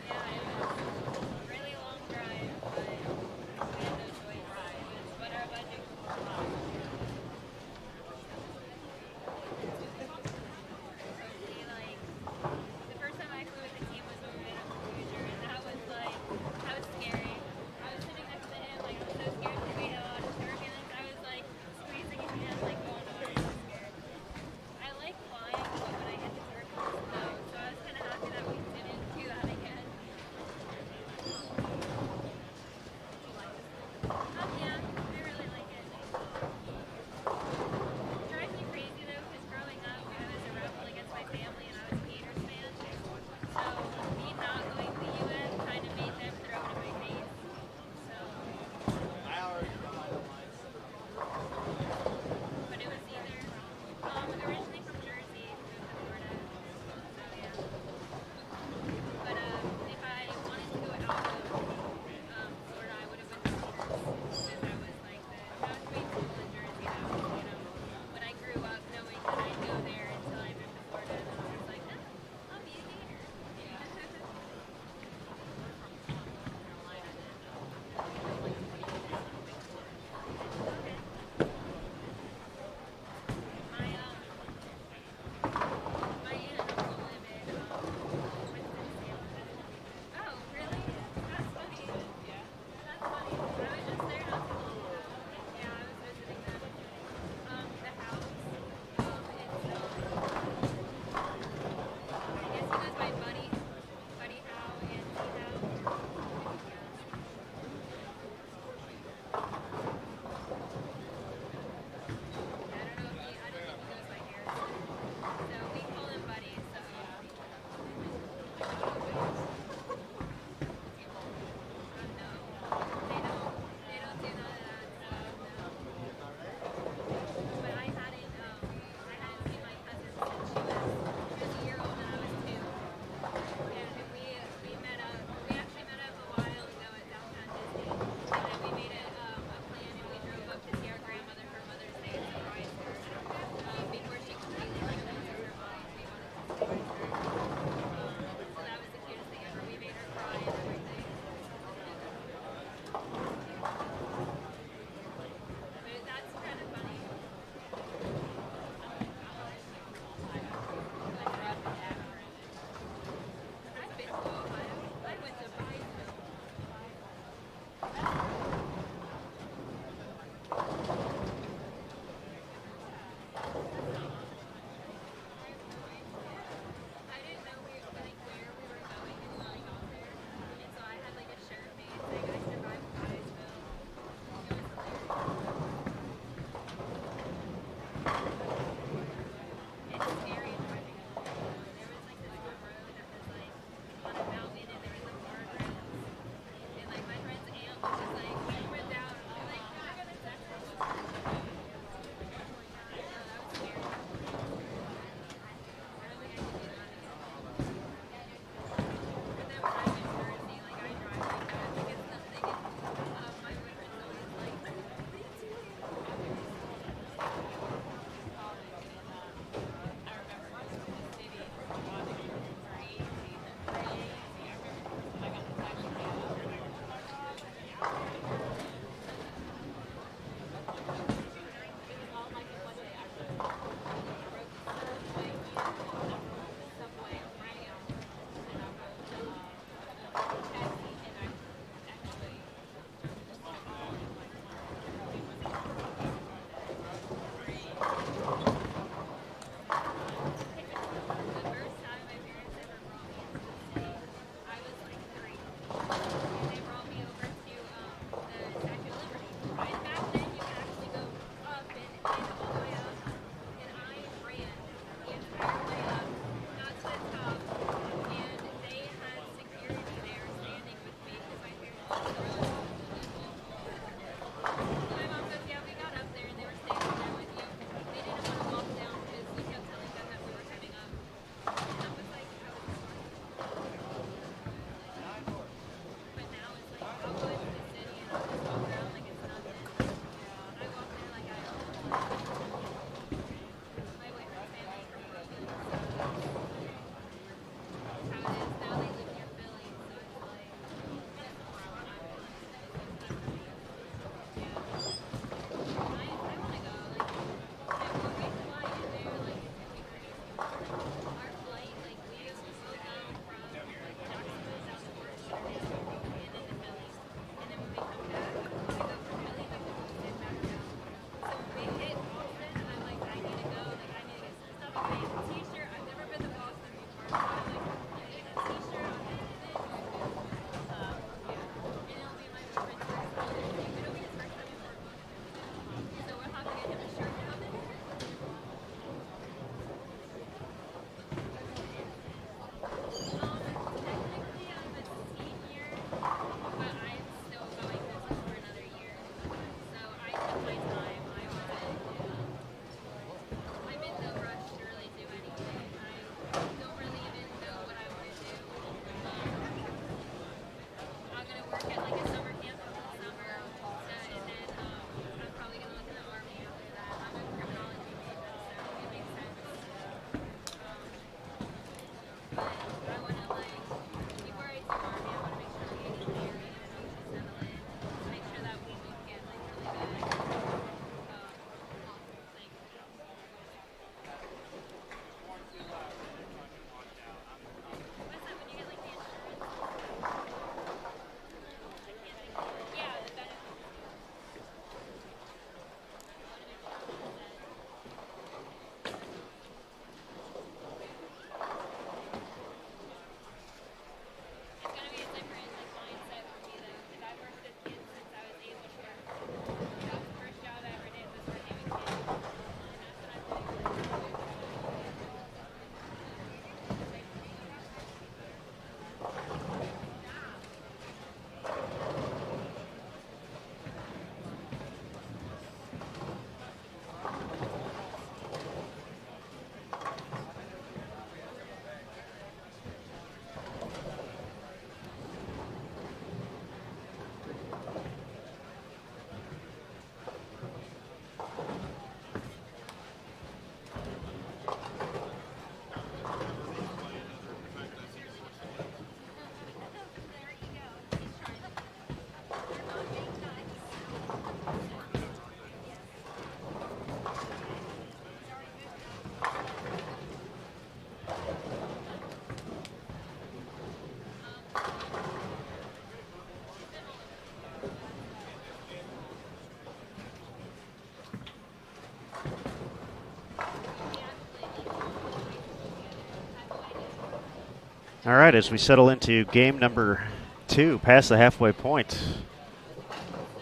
Speaker 2: All right, as we settle into game number 2, past the halfway point,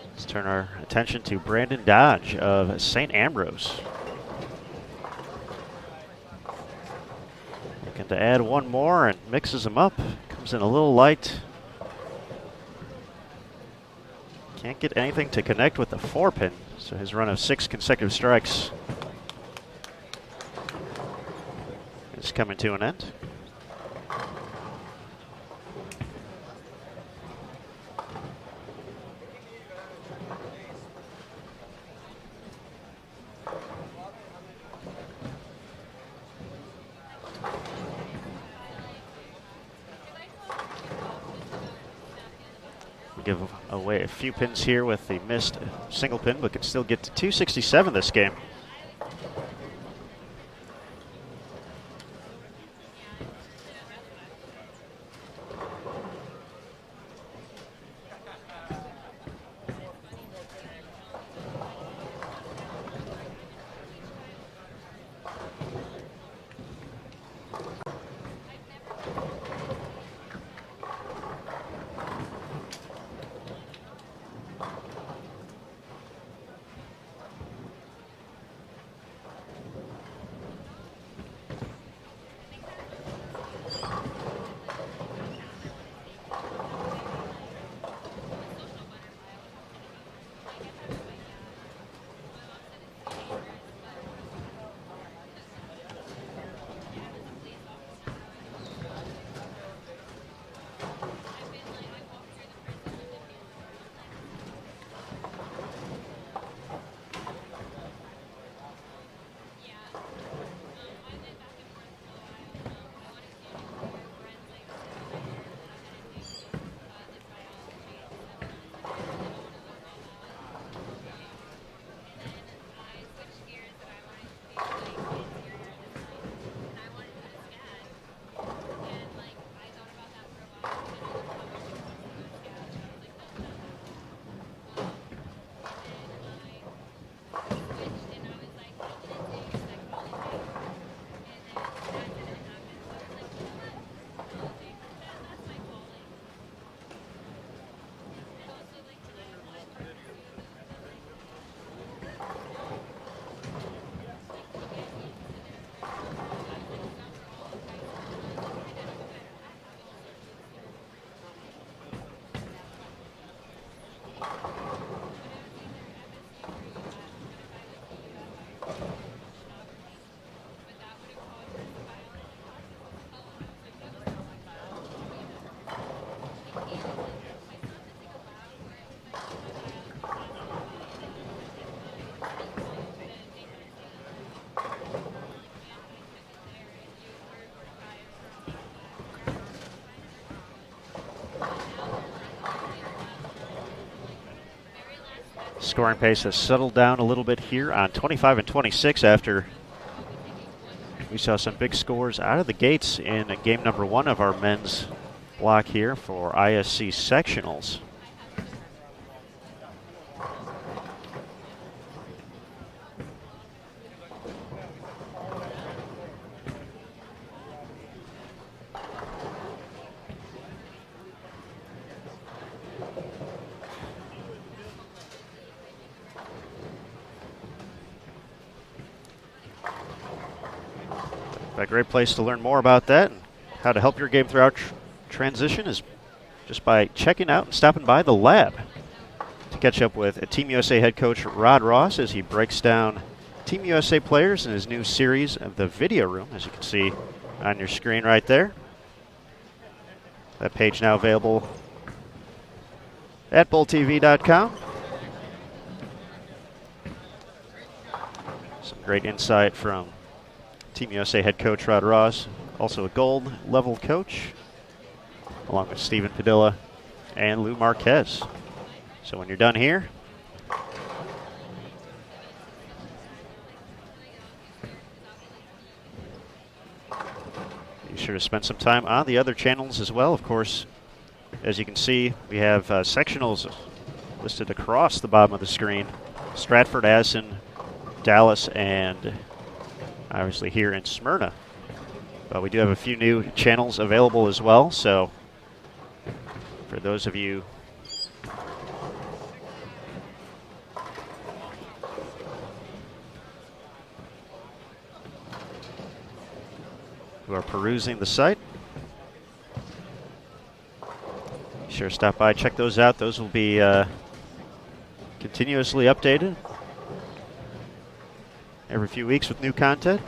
Speaker 2: let's turn our attention to Brandon Dodge of St. Ambrose. Looking to add one more and mixes them up. Comes in a little light. Can't get anything to connect with the 4-pin, so his run of 6 consecutive strikes is coming to an end. Give away a few pins here with the missed single pin, but can still get to 267 this game. Scoring pace has settled down a little bit here on 25 and 26 after we saw some big scores out of the gates in game number 1 of our men's block here for ISC Sectionals. A great place to learn more about that and how to help your game throughout transition is just by checking out and stopping by the lab to catch up with Team USA head coach Rod Ross as he breaks down Team USA players in his new series of the video room, as you can see on your screen right there. That page now available at bulltv.com. Some great insight from Team USA head coach Rod Ross, also a gold level coach, along with Steven Padilla and Lou Marquez. So when you're done here, be sure to spend some time on the other channels as well. Of course, as you can see, we have sectionals listed across the bottom of the screen. Stratford, Addison, Dallas, and obviously here in Smyrna. But we do have a few new channels available as well, so for those of you who are perusing the site, be sure to stop by, check those out. Those will be continuously updated every few weeks with new content.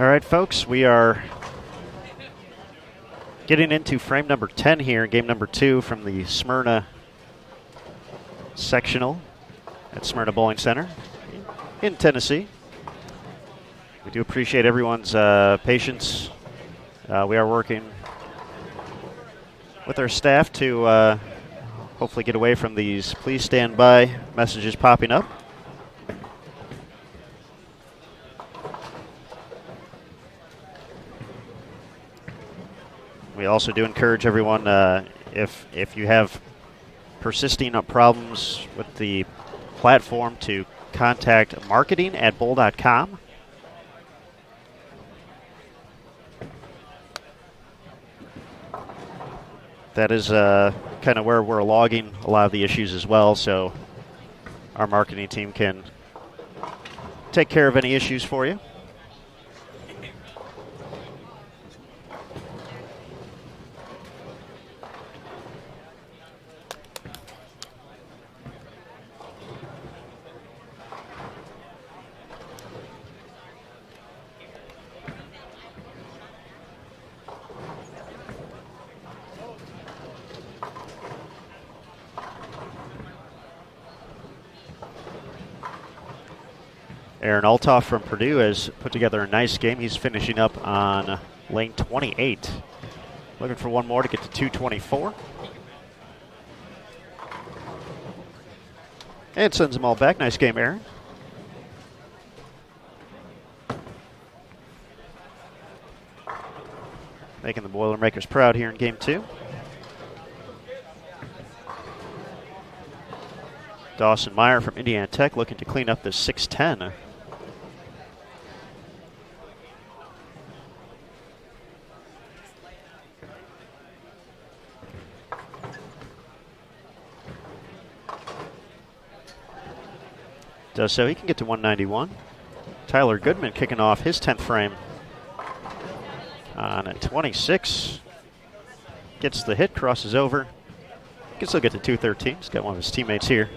Speaker 2: All right, folks, we are getting into frame number 10 here in game number 2 from the Smyrna sectional at Smyrna Bowling Center in Tennessee. We do appreciate everyone's patience. We are working with our staff to hopefully get away from these please stand by messages popping up. We also do encourage everyone, if you have persisting problems with the platform, to contact marketing@bowl.com. That is kind of where we're logging a lot of the issues as well, so our marketing team can take care of any issues for you. Aaron Altoff from Purdue has put together a nice game. He's finishing up on lane 28. Looking for one more to get to 224. And sends them all back. Nice game, Aaron. Making the Boilermakers proud here in game 2. Dawson Meyer from Indiana Tech looking to clean up the 610. Does so. He can get to 191. Tyler Goodman kicking off his 10th frame on a 26. Gets the hit, crosses over. Can still get to 213. He's got one of his teammates here.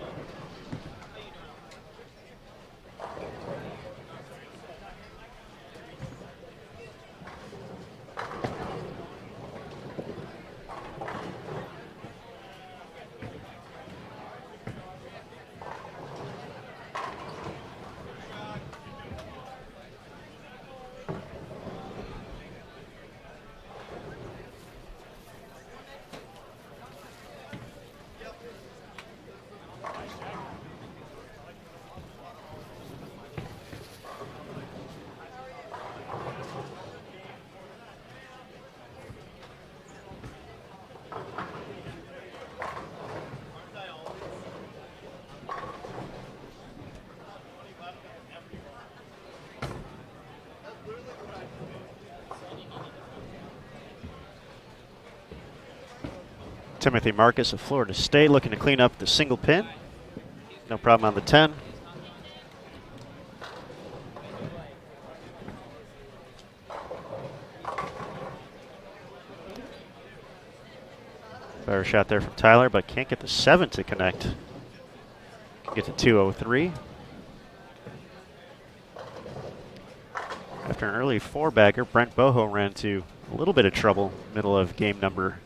Speaker 2: Timothy Marcus of Florida State looking to clean up the single pin. No problem on the 10. Better shot there from Tyler, but can't get the 7 to connect. Can get to 203. After an early 4-bagger, Brent Boho ran into a little bit of trouble middle of game number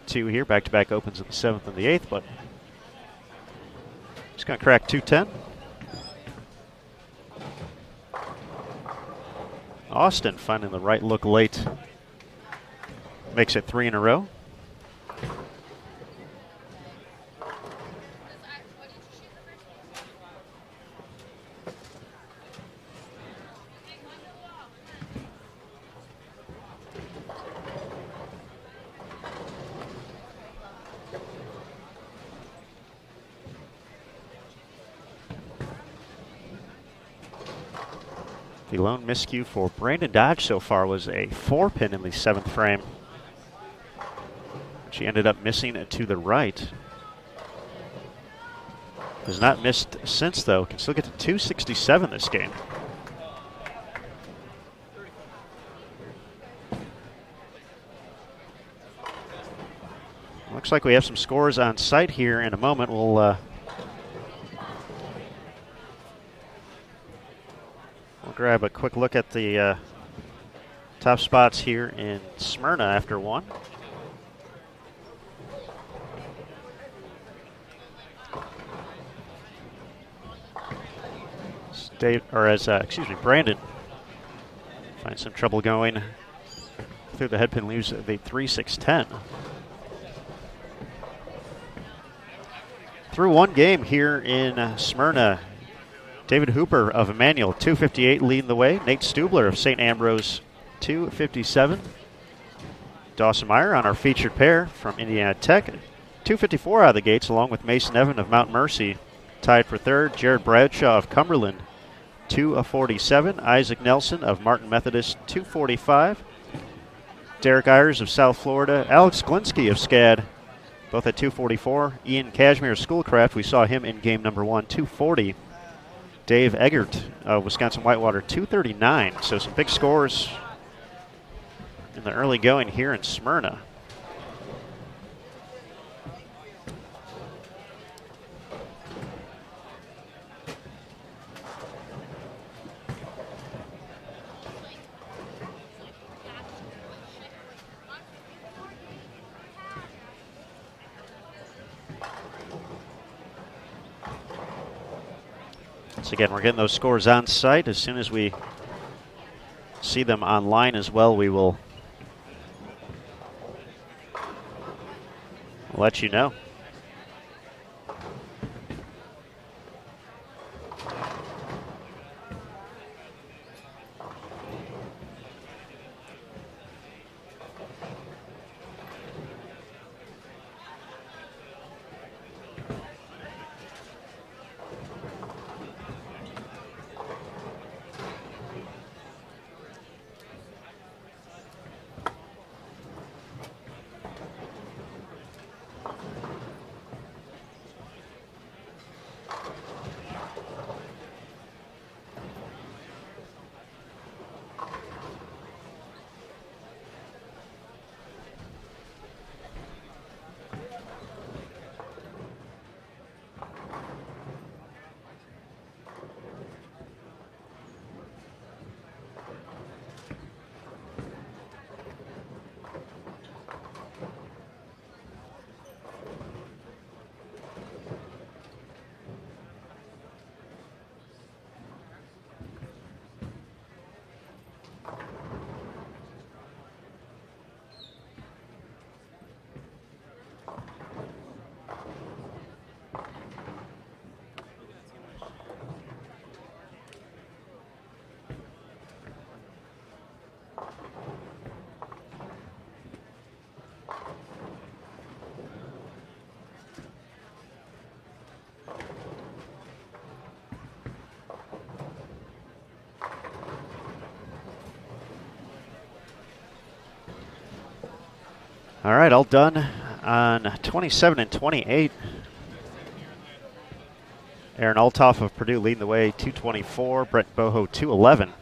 Speaker 2: 2 here. Back-to-back opens in the 7th and the 8th, but just going to crack 210. Austin finding the right look late. Makes it 3 in a row. The lone miscue for Brandon Dodge so far was a 4-pin in the 7th frame. She ended up missing to the right. Has not missed since, though. Can still get to 267 this game. Looks like we have some scores on site here in a moment. We'll grab a quick look at the Top spots here in Smyrna after one. Brandon finds some trouble going through the headpin, leaves the 3-6-10. Through one game here in Smyrna, David Hooper of Emmanuel, 258 leading the way. Nate Stubler of St. Ambrose, 257. Dawson Meyer on our featured pair from Indiana Tech, 254 out of the gates, along with Mason Evan of Mount Mercy. Tied for third, Jared Bradshaw of Cumberland, 247. Isaac Nelson of Martin Methodist, 245. Derek Ayers of South Florida, Alex Glinsky of SCAD, both at 244. Ian Cashmere of Schoolcraft, we saw him in game number 1, 240. Dave Eggert of Wisconsin Whitewater, 239. So some big scores in the early going here in Smyrna. Once again, we're getting those scores on site. As soon as we see them online as well, we will let you know. All right, all done on 27 and 28. Aaron Altoff of Purdue leading the way, 224. Brett Boho, 211.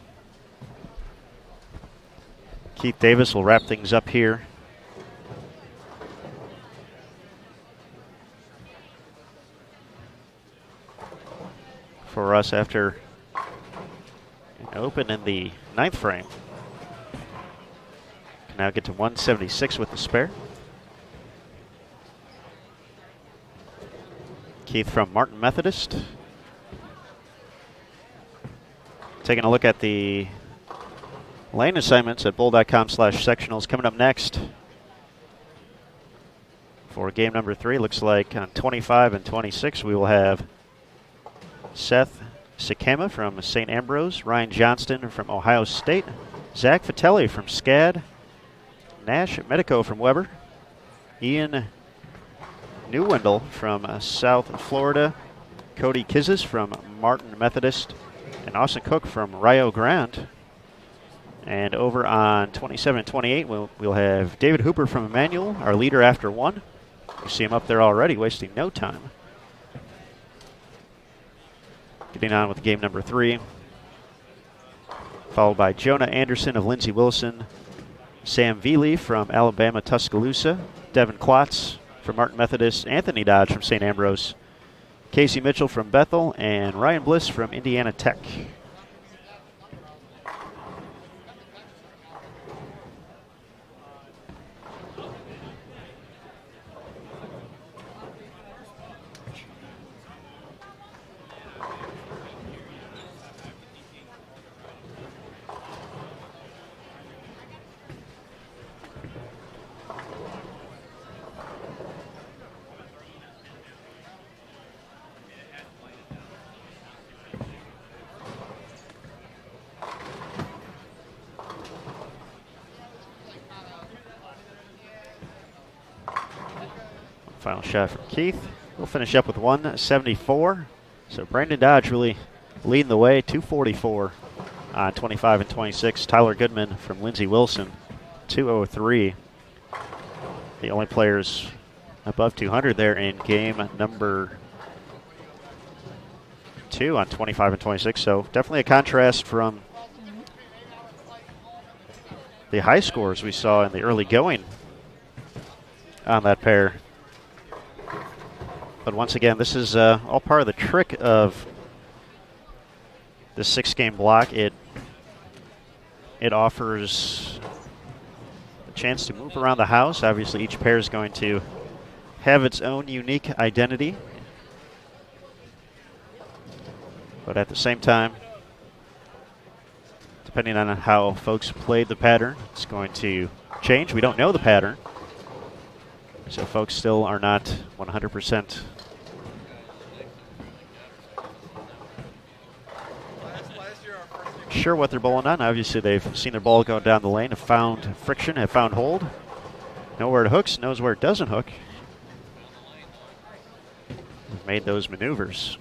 Speaker 2: Keith Davis will wrap things up here. For us after an open in the 9th frame. Can now get to 176 with the spare. Keith from Martin Methodist. Taking a look at the lane assignments at bowl.com/sectionals. Coming up next for game number 3, looks like on 25 and 26 we will have Seth Sikema from St. Ambrose, Ryan Johnston from Ohio State, Zach Vitelli from SCAD, Nash Medico from Weber, Ian Newwendel from South Florida, Cody Kizis from Martin Methodist, and Austin Cook from Rio Grande. And over on 27 and 28, we'll have David Hooper from Emmanuel, our leader after one. You see him up there already, wasting no time. Getting on with game number 3. Followed by Jonah Anderson of Lindsey Wilson, Sam Veely from Alabama Tuscaloosa, Devin Klotz from Martin Methodist, Anthony Dodge from St. Ambrose, Casey Mitchell from Bethel, and Ryan Bliss from Indiana Tech. Final shot from Keith. We'll finish up with 174. So Brandon Dodge really leading the way, 244 on 25 and 26. Tyler Goodman from Lindsey Wilson, 203. The only players above 200 there in game number 2 on 25 and 26. So definitely a contrast from the high scores we saw in the early going on that pair. But once again, this is all part of the trick of this 6-game block. It offers a chance to move around the house. Obviously, each pair is going to have its own unique identity. But at the same time, depending on how folks played the pattern, it's going to change. We don't know the pattern, so folks still are not 100% sure what they're bowling on. Obviously, they've seen their ball go down the lane, have found friction, have found hold, know where it hooks, knows where it doesn't hook. They've made those maneuvers.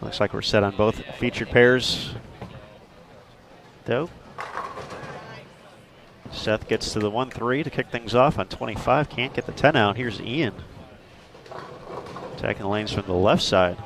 Speaker 2: Looks like we're set on both featured pairs, though. Seth gets to the 1-3 to kick things off on 25. Can't get the 10 out. Here's Ian. Attacking the lanes from the left side.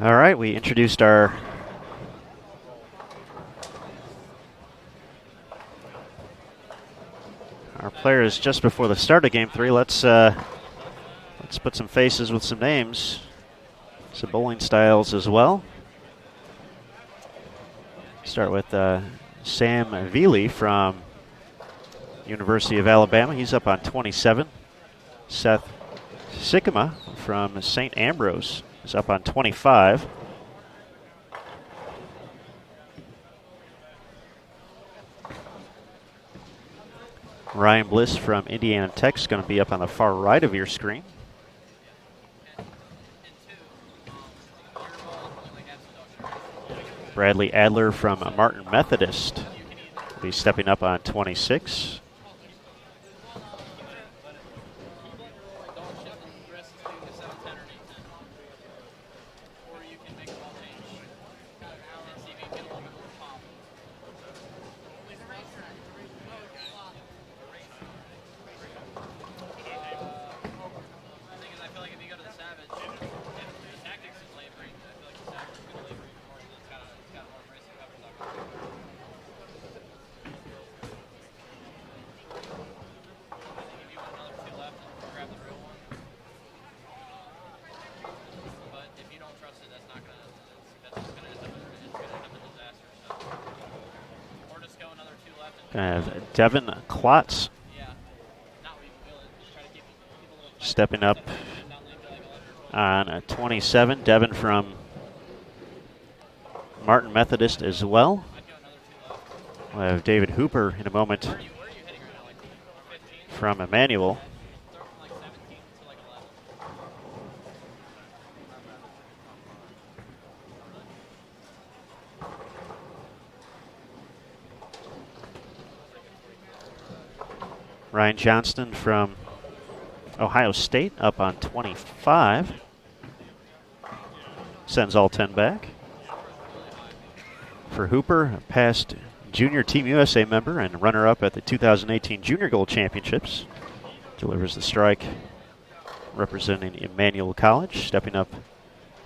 Speaker 2: All right, we introduced our players just before the start of Game 3. Let's put some faces with some names, some bowling styles as well. Start with Sam Veely from University of Alabama. He's up on 27. Seth Sikkema from St. Ambrose is up on 25. Ryan Bliss from Indiana Tech is going to be up on the far right of your screen. Bradley Adler from Martin Methodist will be stepping up on 26. Devin Klotz stepping up on 27. Devin from Martin Methodist as well. We'll have David Hooper in a moment from Emmanuel. Ryan Johnston from Ohio State up on 25. Sends all 10 back. For Hooper, a past junior Team USA member and runner-up at the 2018 Junior Gold Championships. Delivers the strike representing Emmanuel College. Stepping up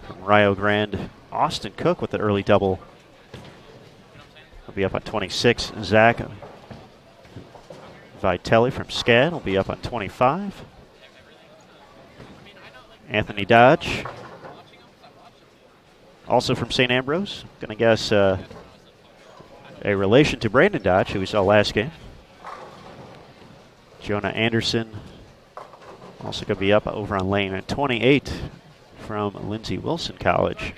Speaker 2: from Rio Grande, Austin Cook with the early double. He'll be up on 26. Zach Vitelli from SCAD will be up on 25. Anthony Dodge, also from St. Ambrose. Going to guess a relation to Brandon Dodge, who we saw last game. Jonah Anderson also going to be up over on lane 28 from Lindsey Wilson College.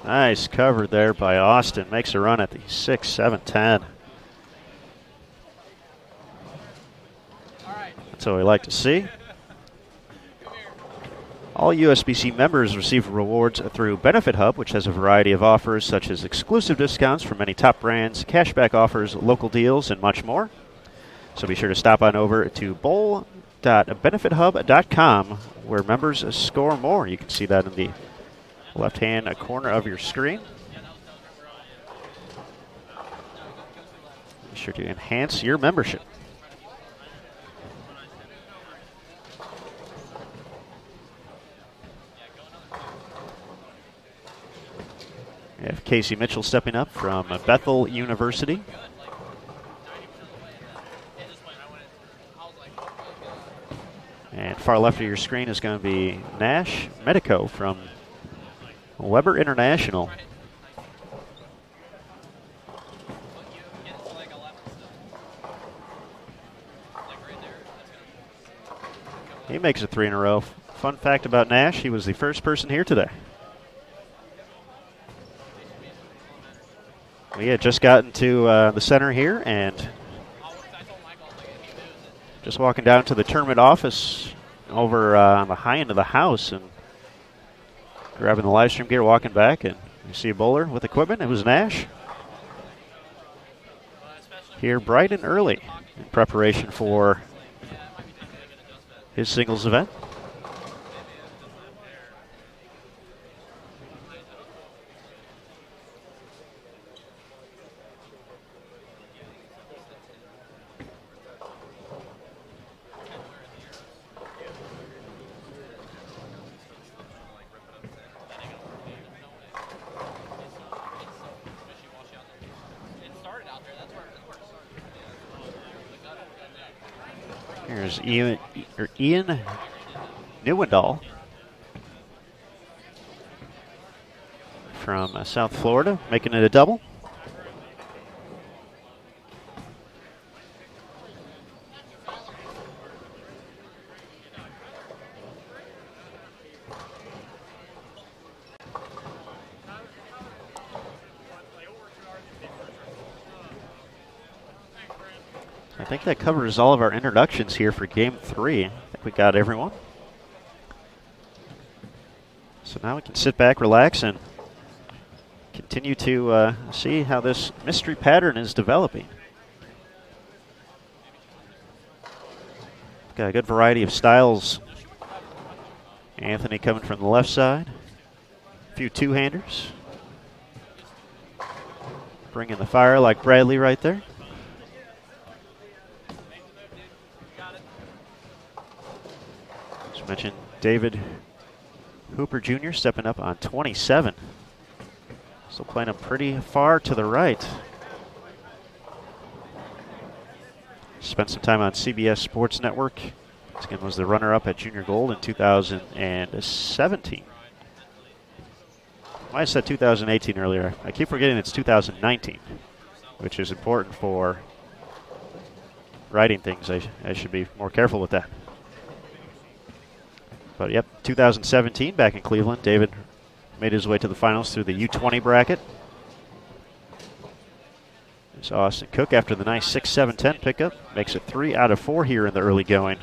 Speaker 2: Nice cover there by Austin. Makes a run at the 6, 7, 10. That's what we like to see. All USBC members receive rewards through Benefit Hub, which has a variety of offers such as exclusive discounts from many top brands, cashback offers, local deals, and much more. So be sure to stop on over to bowl.benefithub.com where members score more. You can see that in the left-hand corner of your screen. Be sure to enhance your membership. We have Casey Mitchell stepping up from Bethel University. And far left of your screen is going to be Nash Medico from Weber International. He makes it 3 in a row. Fun fact about Nash, he was the first person here today. We had just gotten to the center here and just walking down to the tournament office over on the high end of the house, and Grabbing the live stream gear, walking back, and you see a bowler with equipment. It was Nash. Here bright and early in preparation for his singles event. Here's Ian Newendall from South Florida, making it a double. I think that covers all of our introductions here for Game 3. I think we got everyone. So now we can sit back, relax, and continue to see how this mystery pattern is developing. Got a good variety of styles. Anthony coming from the left side. A few two-handers. Bringing the fire like Bradley right there. As mentioned, David Hooper Jr. stepping up on 27. Still playing him pretty far to the right. Spent some time on CBS Sports Network. This again was the runner-up at Junior Gold in 2017. I might have said 2018 earlier. I keep forgetting it's 2019, which is important for writing things. I should be more careful with that. But yep, 2017 back in Cleveland. David made his way to the finals through the U20 bracket. There's Austin Cook after the nice 6-7-10 pickup. Makes it 3 out of 4 here in the early going.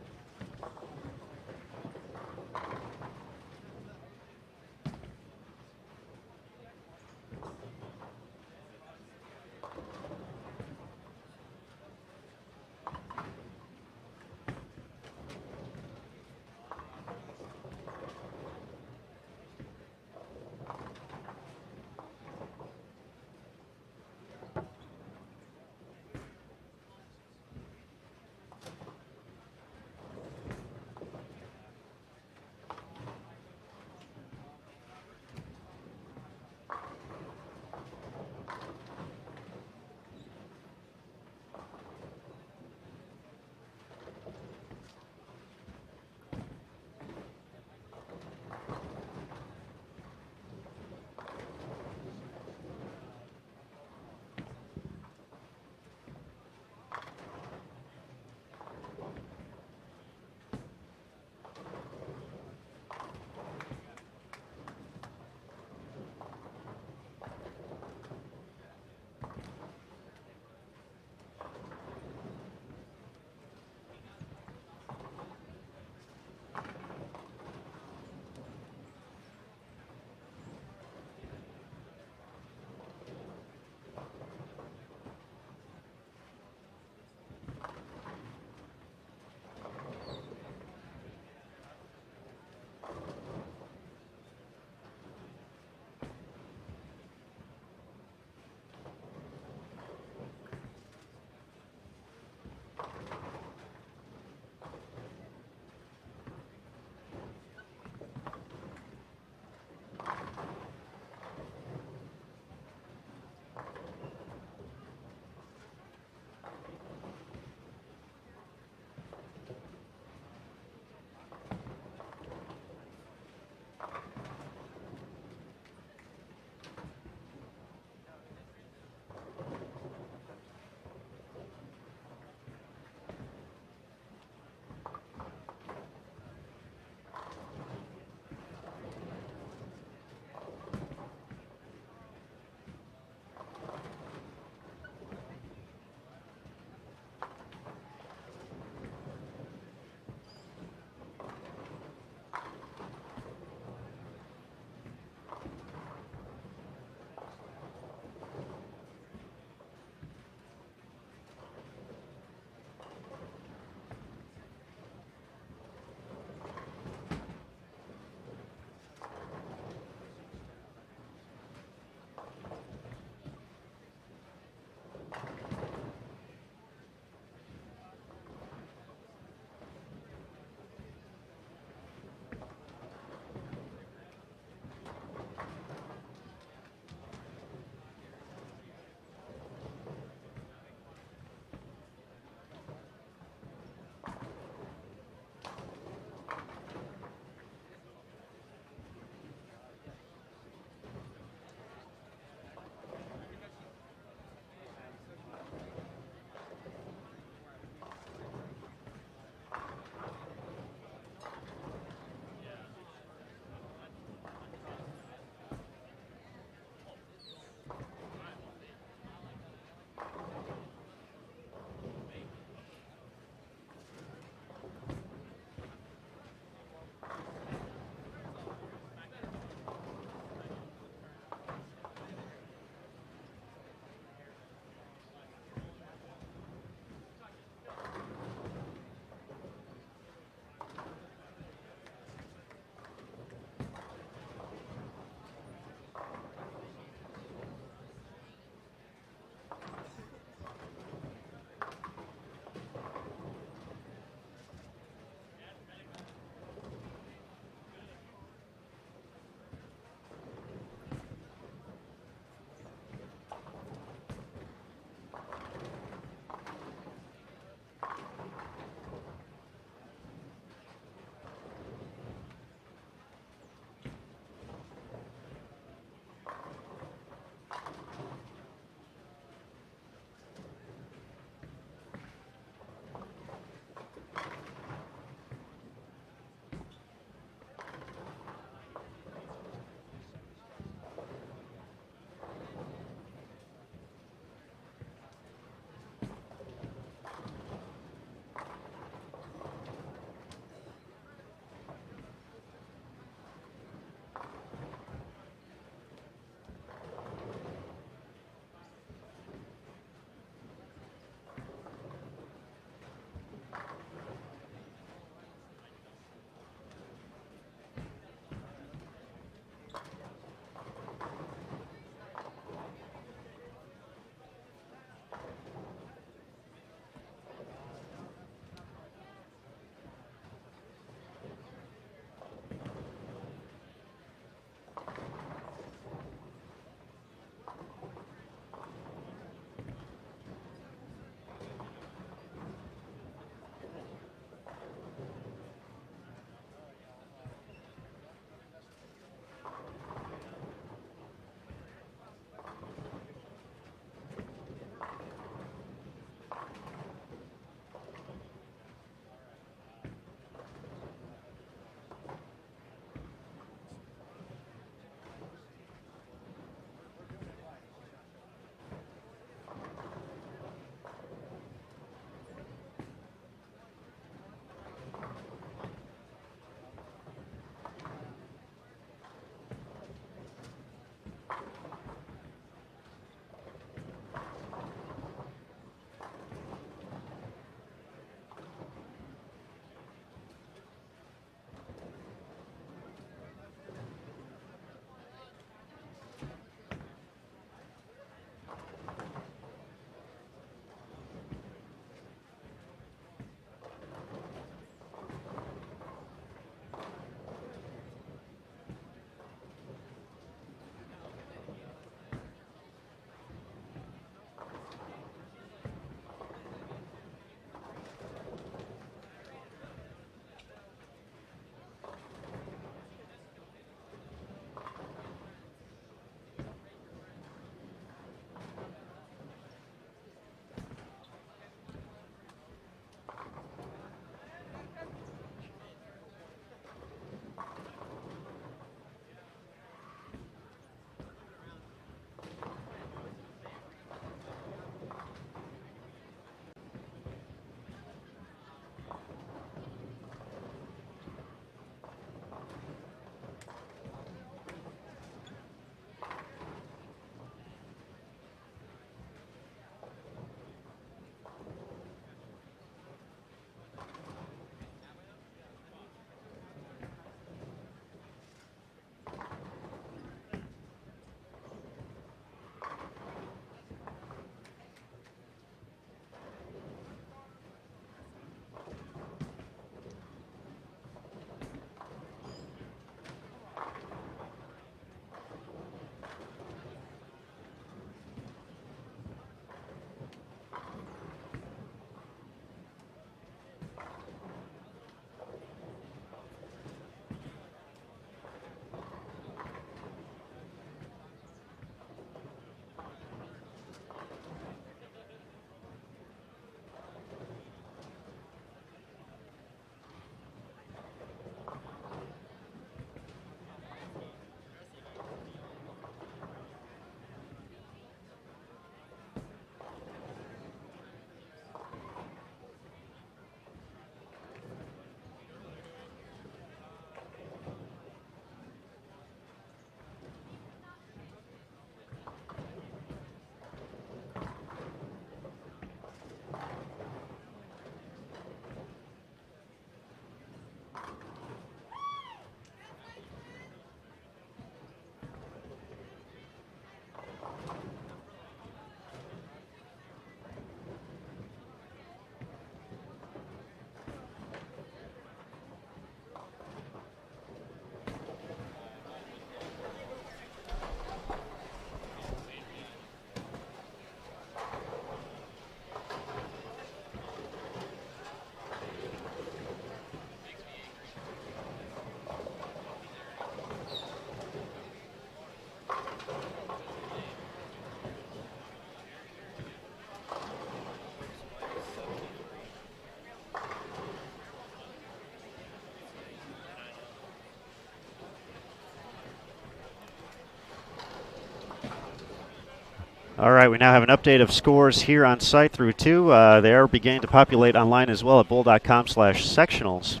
Speaker 2: All right, we now have an update of scores here on site through 2. They are beginning to populate online as well at bull.com/sectionals.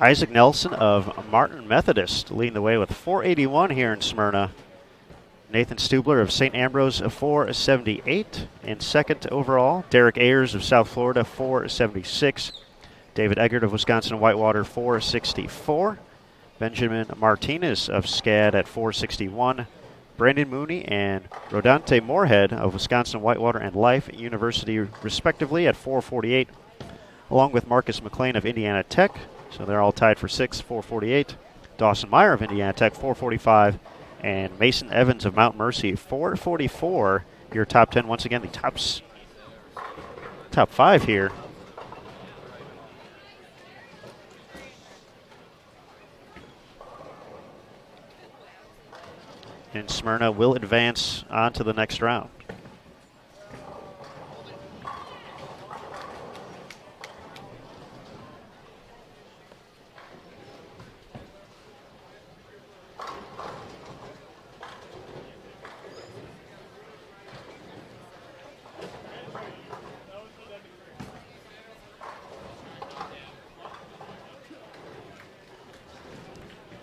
Speaker 2: Isaac Nelson of Martin Methodist leading the way with 481 here in Smyrna. Nathan Stubler of St. Ambrose 478 in second overall. Derek Ayers of South Florida 476. David Eggert of Wisconsin Whitewater 464. Benjamin Martinez of SCAD at 461. Brandon Mooney and Rodante Moorhead of Wisconsin Whitewater and Life University respectively at 448, along with Marcus McLean of Indiana Tech. So they're all tied for 6th, 448. Dawson Meyer of Indiana Tech 445. And Mason Evans of Mount Mercy 444. Your top 10 once again, the top 5 here. And Smyrna will advance on to the next round.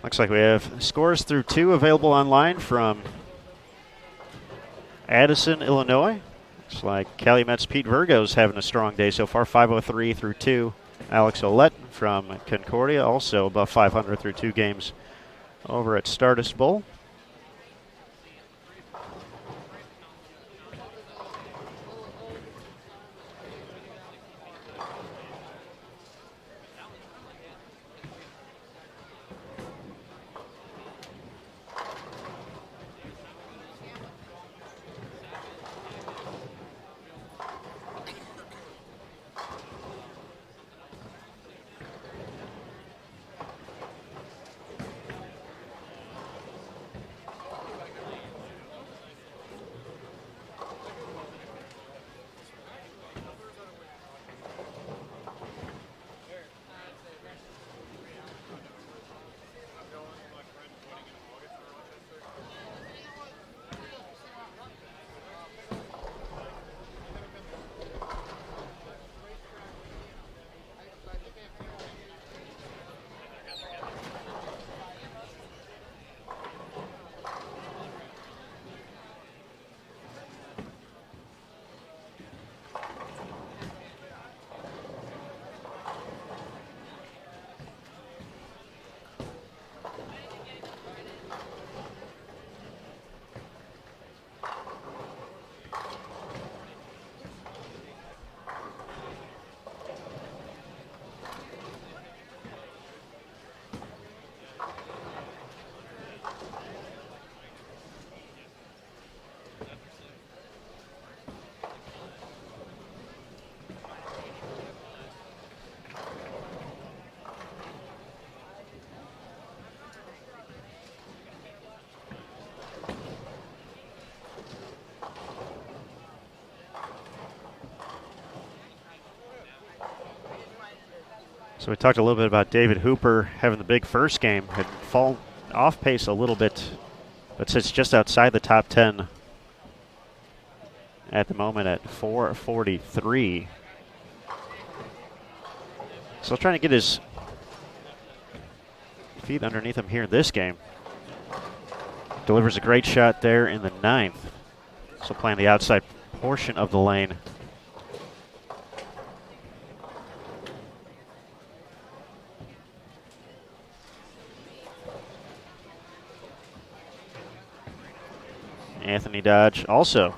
Speaker 2: Looks like we have scores through 2 available online from Addison, Illinois. Looks like Calumet's Pete Virgo's having a strong day so far, 503 through 2. Alex Olette from Concordia also above 500 through 2 games over at Stardust Bowl. So we talked a little bit about David Hooper having the big first game. Had fallen off pace a little bit, but sits just outside the top 10 at the moment at 443. So trying to get his feet underneath him here in this game. Delivers a great shot there in the 9th. So playing the outside portion of the lane. Anthony Dodge also.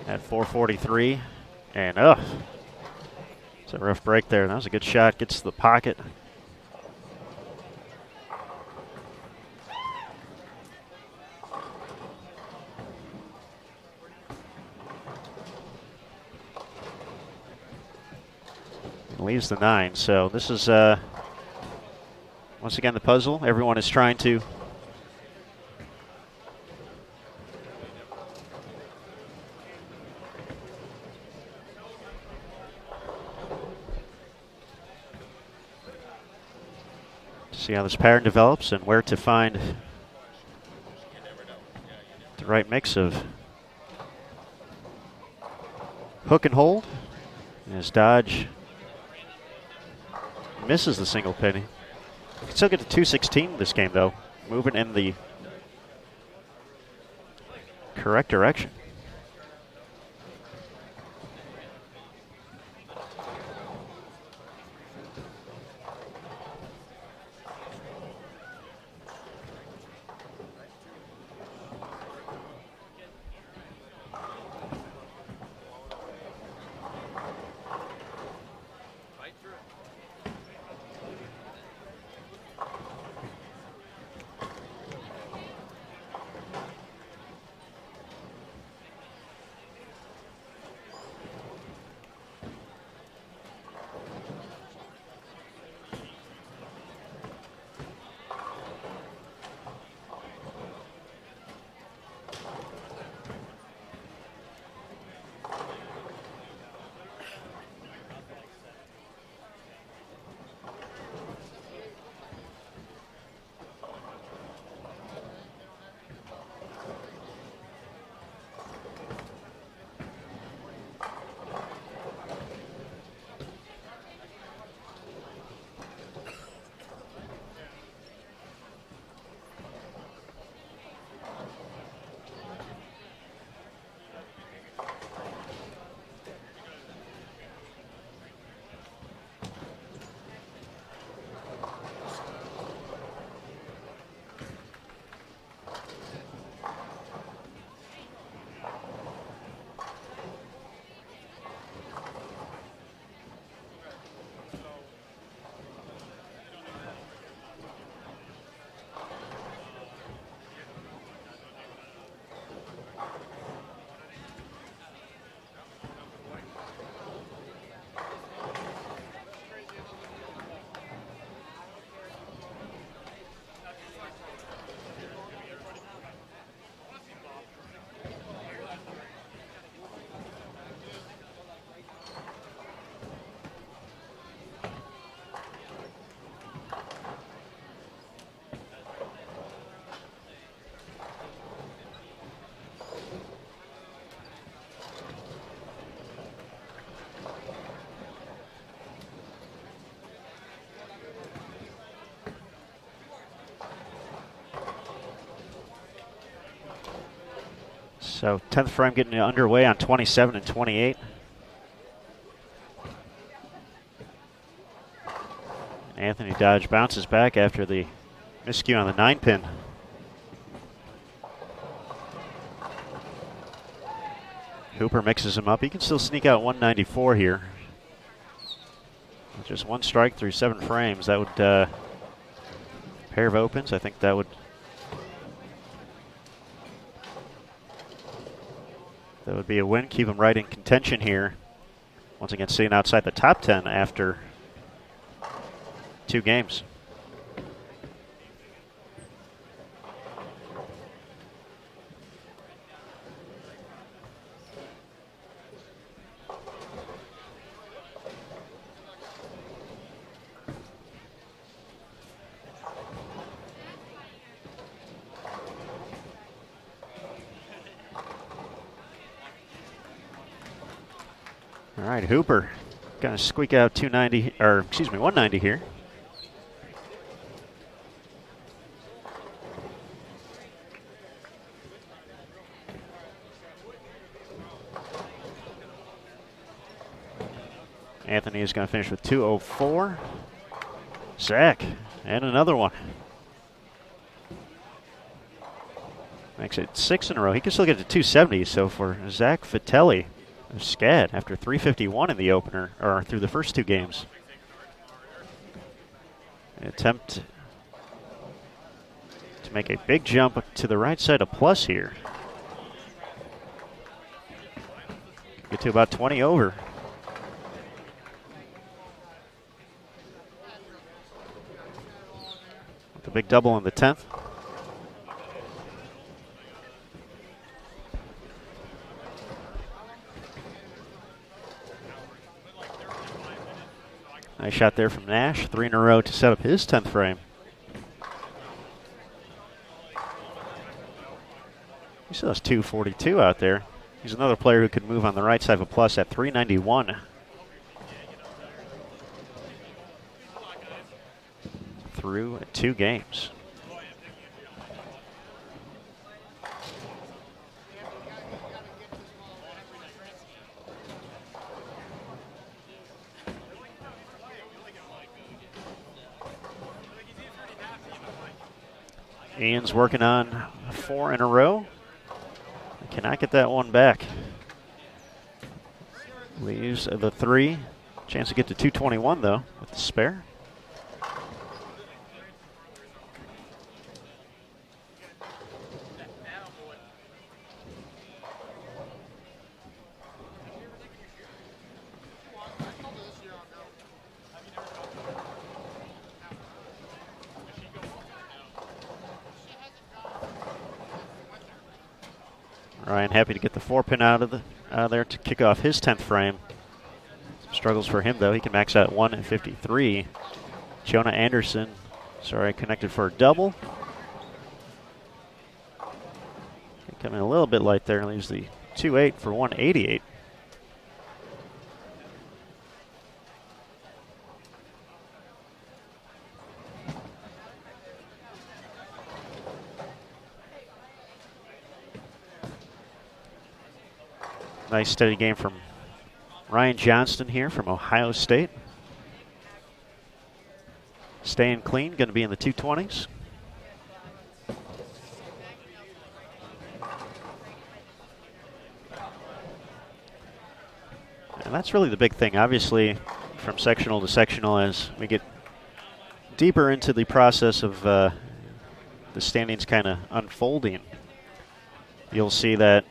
Speaker 2: At 443. And it's a rough break there. That was a good shot. Gets to the pocket. Leaves the 9. So this is once again the puzzle. Everyone is trying to See how this pattern develops and where to find the right mix of hook and hold. As Dodge misses the single penny. Can still get to 216 this game, though. Moving in the correct direction. So 10th frame getting underway on 27 and 28. Anthony Dodge bounces back after the miscue on the 9-pin. Hooper mixes him up. He can still sneak out 194 here. Just one strike through 7 frames. That would pair of opens. I think that would be a win. Keep him right in contention here. Once again, sitting outside the top 10 after 2 games. All right, Hooper gonna squeak out 190 here. Anthony is gonna finish with 204. Zach, and another one. Makes it 6 in a row. He can still get to 270, so for Zach Vitelli, SCAD after 351 in the opener, or through the first 2 games. An attempt to make a big jump to the right side of plus here. Get to about 20 over. With a big double in the 10th. Nice shot there from Nash. 3 in a row to set up his 10th frame. He still has 242 out there. He's another player who could move on the right side of a plus at 391. Through 2 games. Ian's working on 4 in a row. Cannot get that one back. Leaves the 3. Chance to get to 221 though with the spare. Ryan happy to get the 4-pin out of there to kick off his 10th frame. Some struggles for him though. He can max out 153. Jonah Anderson, connected for a double. Coming a little bit light there, leaves the 2-8 for 188. Nice steady game from Ryan Johnston here from Ohio State. Staying clean, going to be in the 220s. And that's really the big thing, obviously, from sectional to sectional as we get deeper into the process of the standings kind of unfolding. You'll see that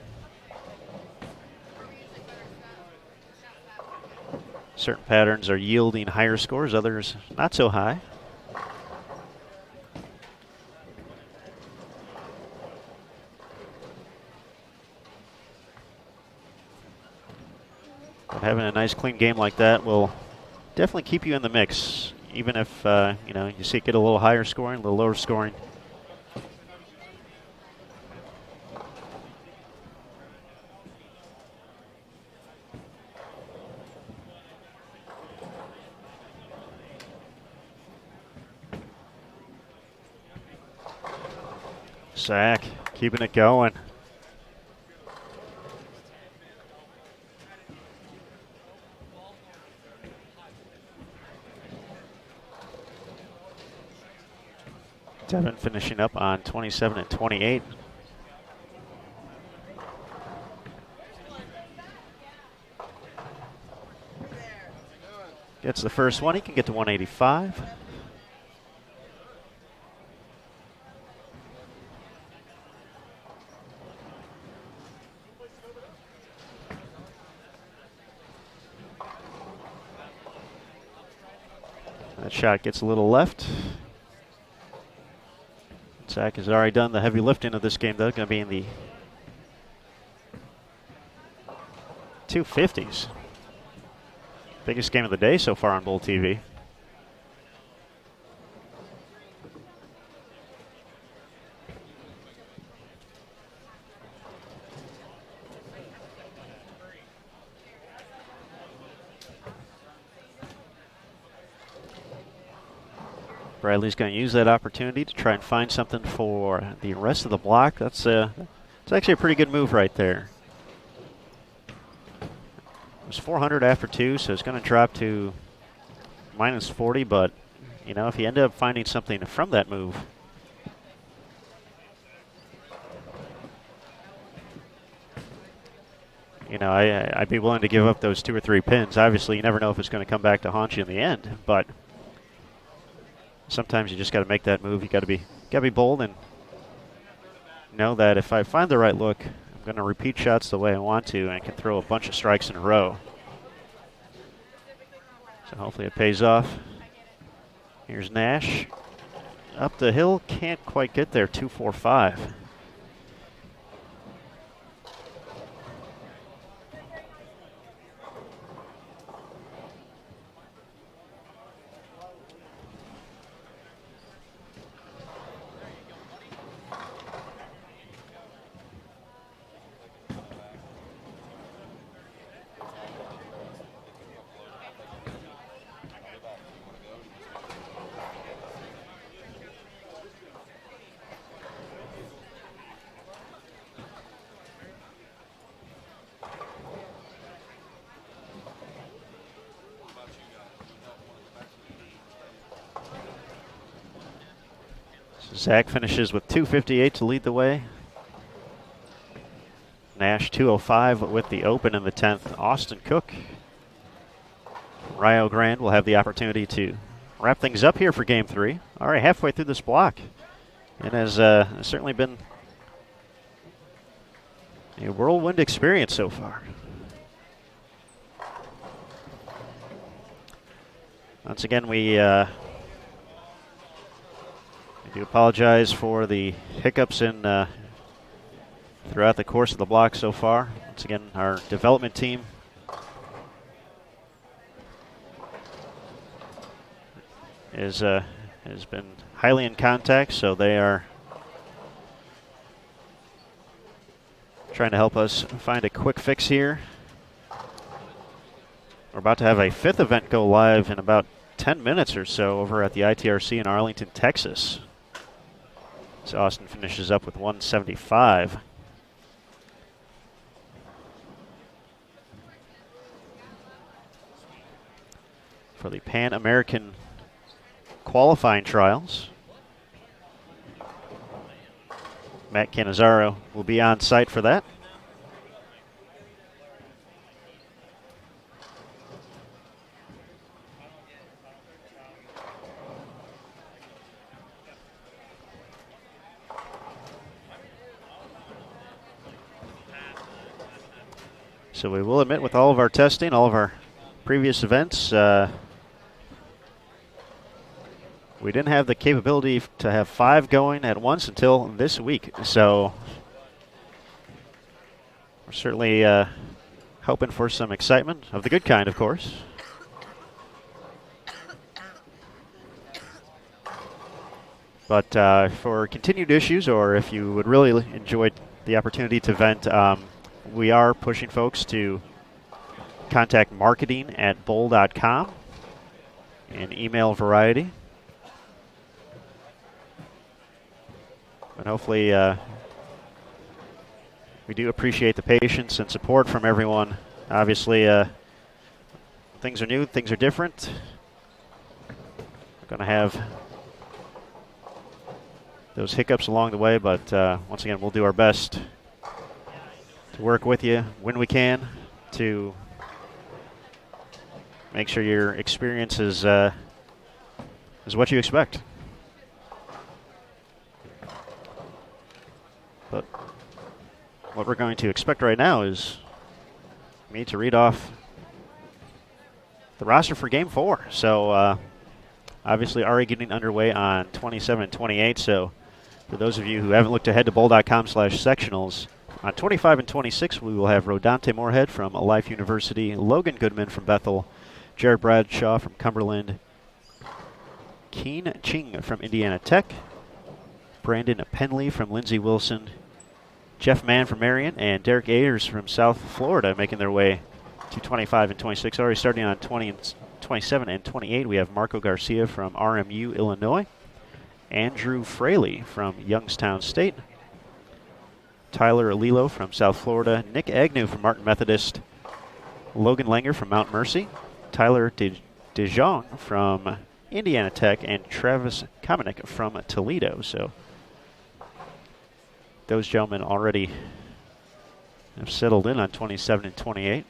Speaker 2: certain patterns are yielding higher scores, others not so high. But having a nice clean game like that will definitely keep you in the mix, even if you see it get a little higher scoring, a little lower scoring. Sack, keeping it going. Devin finishing up on 27 and 28. Gets the first one, he can get to 185. That shot gets a little left. Zach has already done the heavy lifting of this game, though. Going to be in the 250s. Biggest game of the day so far on Bull TV. Bradley's going to use that opportunity to try and find something for the rest of the block. It's actually a pretty good move right there. It was 400 after 2, so it's going to drop to minus 40, but, if you end up finding something from that move, I'd be willing to give up those 2 or 3 pins. Obviously, you never know if it's going to come back to haunt you in the end, but sometimes you just got to make that move. You got to be bold and know that if I find the right look, I'm going to repeat shots the way I want to and can throw a bunch of strikes in a row. So hopefully it pays off. Here's Nash. Up the hill, can't quite get there, 245. So Zach finishes with 2:58 to lead the way. Nash 2:05 with the open in the 10th. Austin Cook, Rio Grande will have the opportunity to wrap things up here for Game 3. All right, halfway through this block. It has certainly been a whirlwind experience so far. Once again, we do apologize for the hiccups in throughout the course of the block so far. Once again, our development team has been highly in contact, so they are trying to help us find a quick fix here. We're about to have a 5th event go live in about 10 minutes or so over at the ITRC in Arlington, Texas. So Austin finishes up with 175. For the Pan American qualifying trials, Matt Cannizzaro will be on site for that. So we will admit, with all of our testing, all of our previous events, we didn't have the capability to have 5 going at once until this week. So we're certainly hoping for some excitement, of the good kind, of course. But for continued issues, or if you would really enjoy the opportunity to vent, we are pushing folks to contact marketing@bowl.com and email variety. And hopefully we do appreciate the patience and support from everyone. Obviously, things are new, things are different. We're going to have those hiccups along the way, but once again, we'll do our best to work with you when we can to make sure your experience is what you expect. But what we're going to expect right now is me to read off the roster for Game 4. So obviously already getting underway on 27 and 28. So for those of you who haven't looked ahead to bowl.com/sectionals, on 25 and 26, we will have Rodante Moorhead from Life University, Logan Goodman from Bethel, Jared Bradshaw from Cumberland, Keen Ching from Indiana Tech, Brandon Penley from Lindsey Wilson, Jeff Mann from Marion, and Derek Ayers from South Florida making their way to 25 and 26. Already starting on 27 and 28, we have Marco Garcia from RMU, Illinois, Andrew Fraley from Youngstown State, Tyler Alilo from South Florida, Nick Agnew from Martin Methodist, Logan Langer from Mount Mercy, Tyler DeJong from Indiana Tech, and Travis Kamenik from Toledo. So those gentlemen already have settled in on 27 and 28.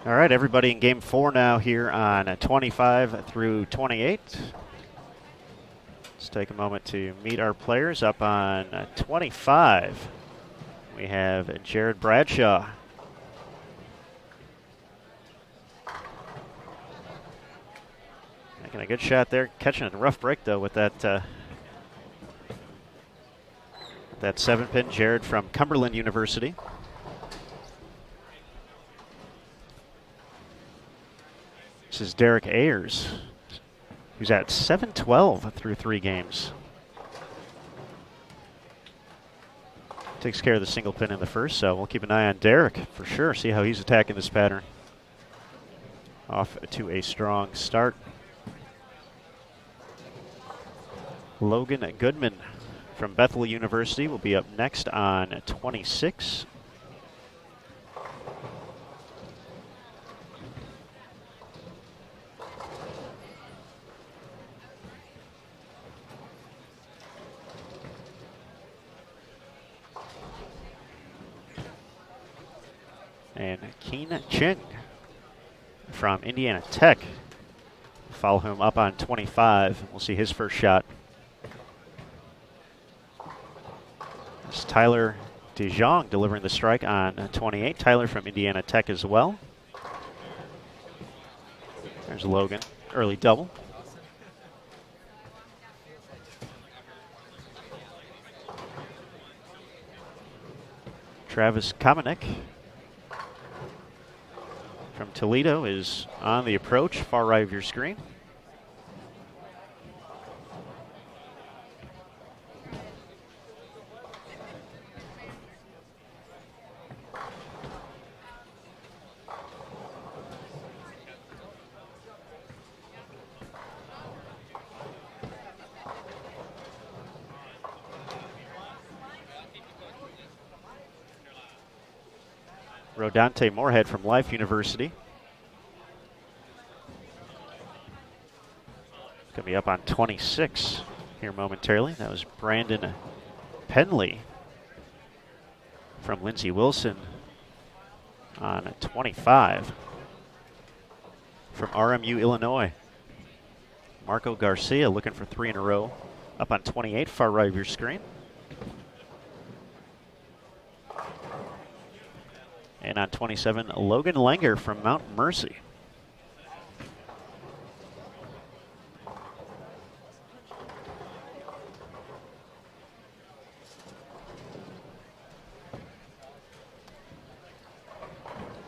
Speaker 2: All right, everybody in game 4 now here on 25 through 28. Let's take a moment to meet our players. Up on 25, we have Jared Bradshaw. Making a good shot there, catching a rough break though with that 7-pin. Jared from Cumberland University. This is Derek Ayers, who's at 7-12 through 3 games. Takes care of the single pin in the first, so we'll keep an eye on Derek for sure, see how he's attacking this pattern. Off to a strong start. Logan Goodman from Bethel University will be up next on 26. And Keen Ching from Indiana Tech. Follow him up on 25. We'll see his first shot. It's Tyler DeJong delivering the strike on 28. Tyler from Indiana Tech as well. There's Logan. Early double. Travis Kamenek from Toledo is on the approach, far right of your screen. Rodante Moorhead from Life University. Going to be up on 26 here momentarily. That was Brandon Penley from Lindsey Wilson on 25. From RMU, Illinois, Marco Garcia looking for 3 in a row. Up on 28, far right of your screen. And on 27, Logan Langer from Mount Mercy.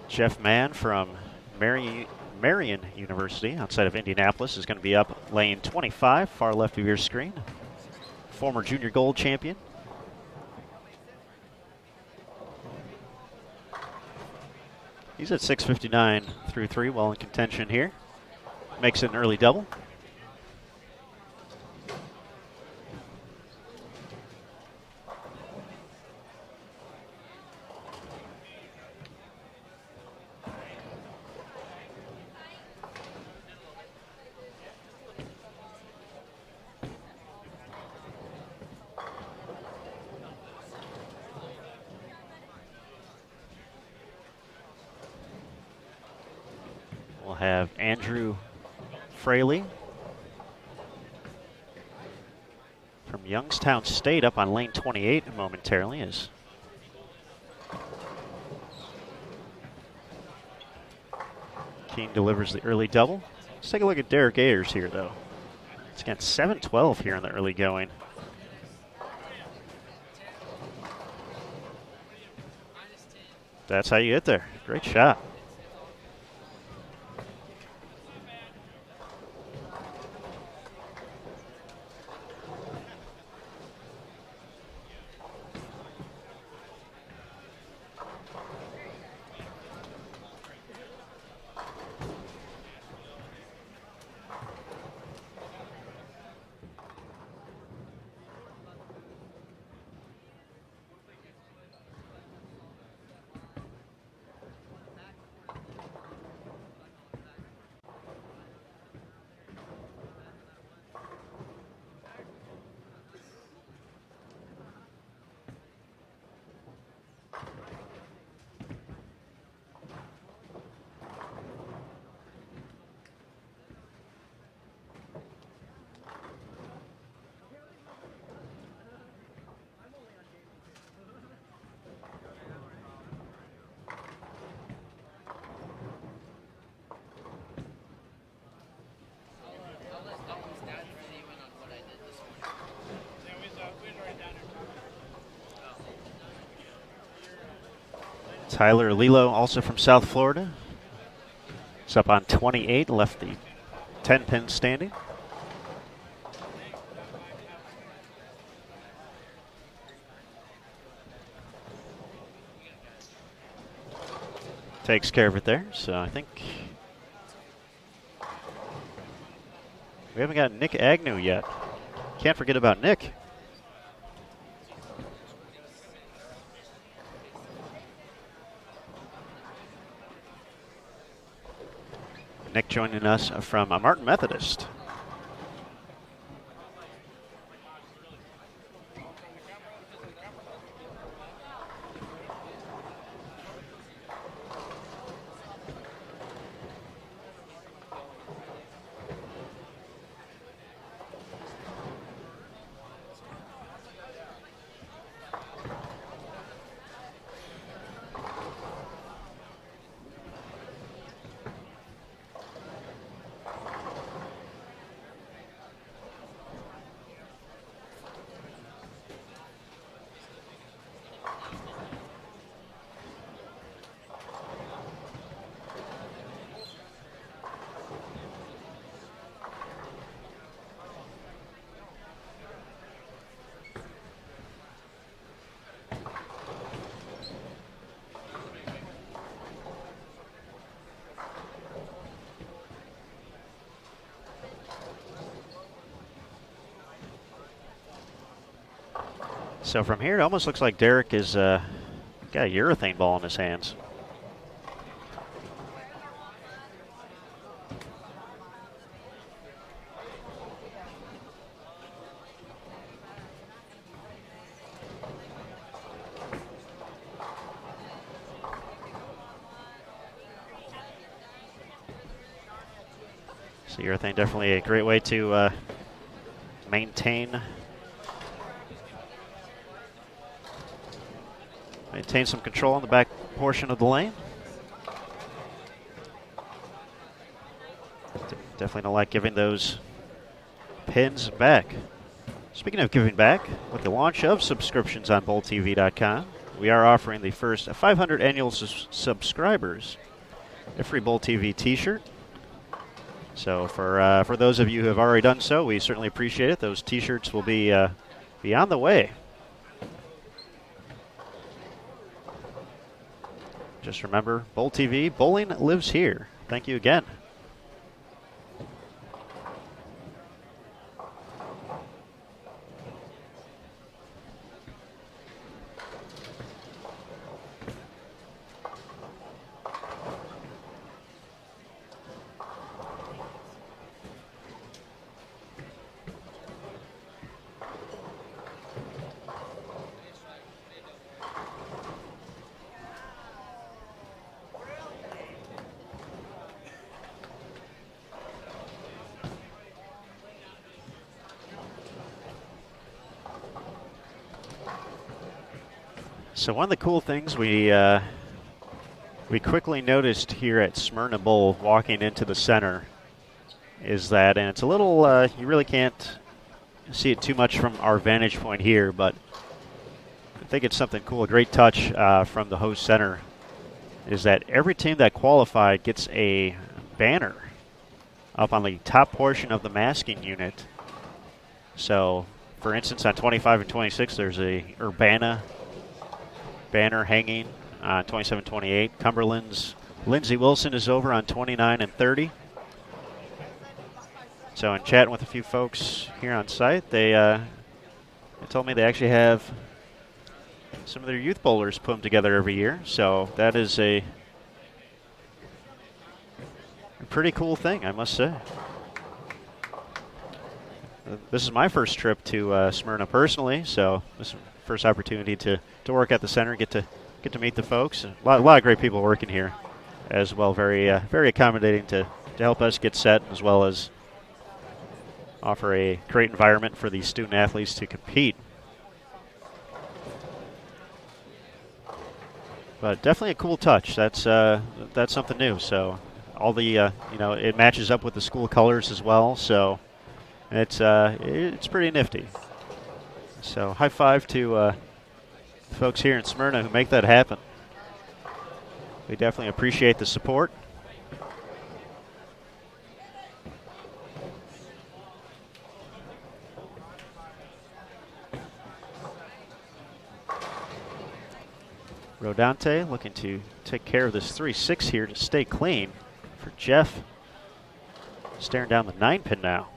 Speaker 2: Jeff Mann from Marion University outside of Indianapolis is going to be up lane 25, far left of your screen. Former junior gold champion. He's at 6:59 through 3, well in contention here. Makes it an early double. We'll have Andrew Fraley from Youngstown State up on lane 28 momentarily as Keene delivers the early double. Let's take a look at Derek Ayers here, though. It's got 7-12 here in the early going. That's how you get there. Great shot. Tyler Lilo, also from South Florida. It's up on 28, left the 10-pin standing. Takes care of it there, so I think we haven't got Nick Agnew yet. Can't forget about Nick. Nick joining us from Martin Methodist. So from here, it almost looks like Derek is got a urethane ball in his hands. So urethane definitely a great way to maintain some control on the back portion of the lane. Definitely don't like giving those pins back. Speaking of giving back, with the launch of subscriptions on BowlTV.com, we are offering the first 500 annual subscribers a free Bowl TV t-shirt. So for those of you who have already done so, we certainly appreciate it. Those t-shirts will be on the way. Just remember, Bowl TV, bowling lives here. Thank you again. So one of the cool things we quickly noticed here at Smyrna Bowl walking into the center is that, and it's a little, you really can't see it too much from our vantage point here, but I think it's something cool, a great touch from the host center, is that every team that qualified gets a banner up on the top portion of the masking unit. So, for instance, on 25 and 26, there's a Urbana banner hanging on 27-28. Cumberland's Lindsey Wilson is over on 29 and 30. So in chatting with a few folks here on site, they told me they actually have some of their youth bowlers put them together every year. So that is a pretty cool thing, I must say. This is my first trip to Smyrna personally, so this is the first opportunity to work at the center, get to meet the folks. A lot of great people working here as well, very accommodating to help us get set, as well as offer a great environment for the student athletes to compete. But definitely a cool touch. That's something new. So all the it matches up with the school colors as well. So it's pretty nifty. So high five to folks here in Smyrna who make that happen. We definitely appreciate the support. Rodante looking to take care of this 3-6 here to stay clean for Jeff. Staring down the 9-pin now.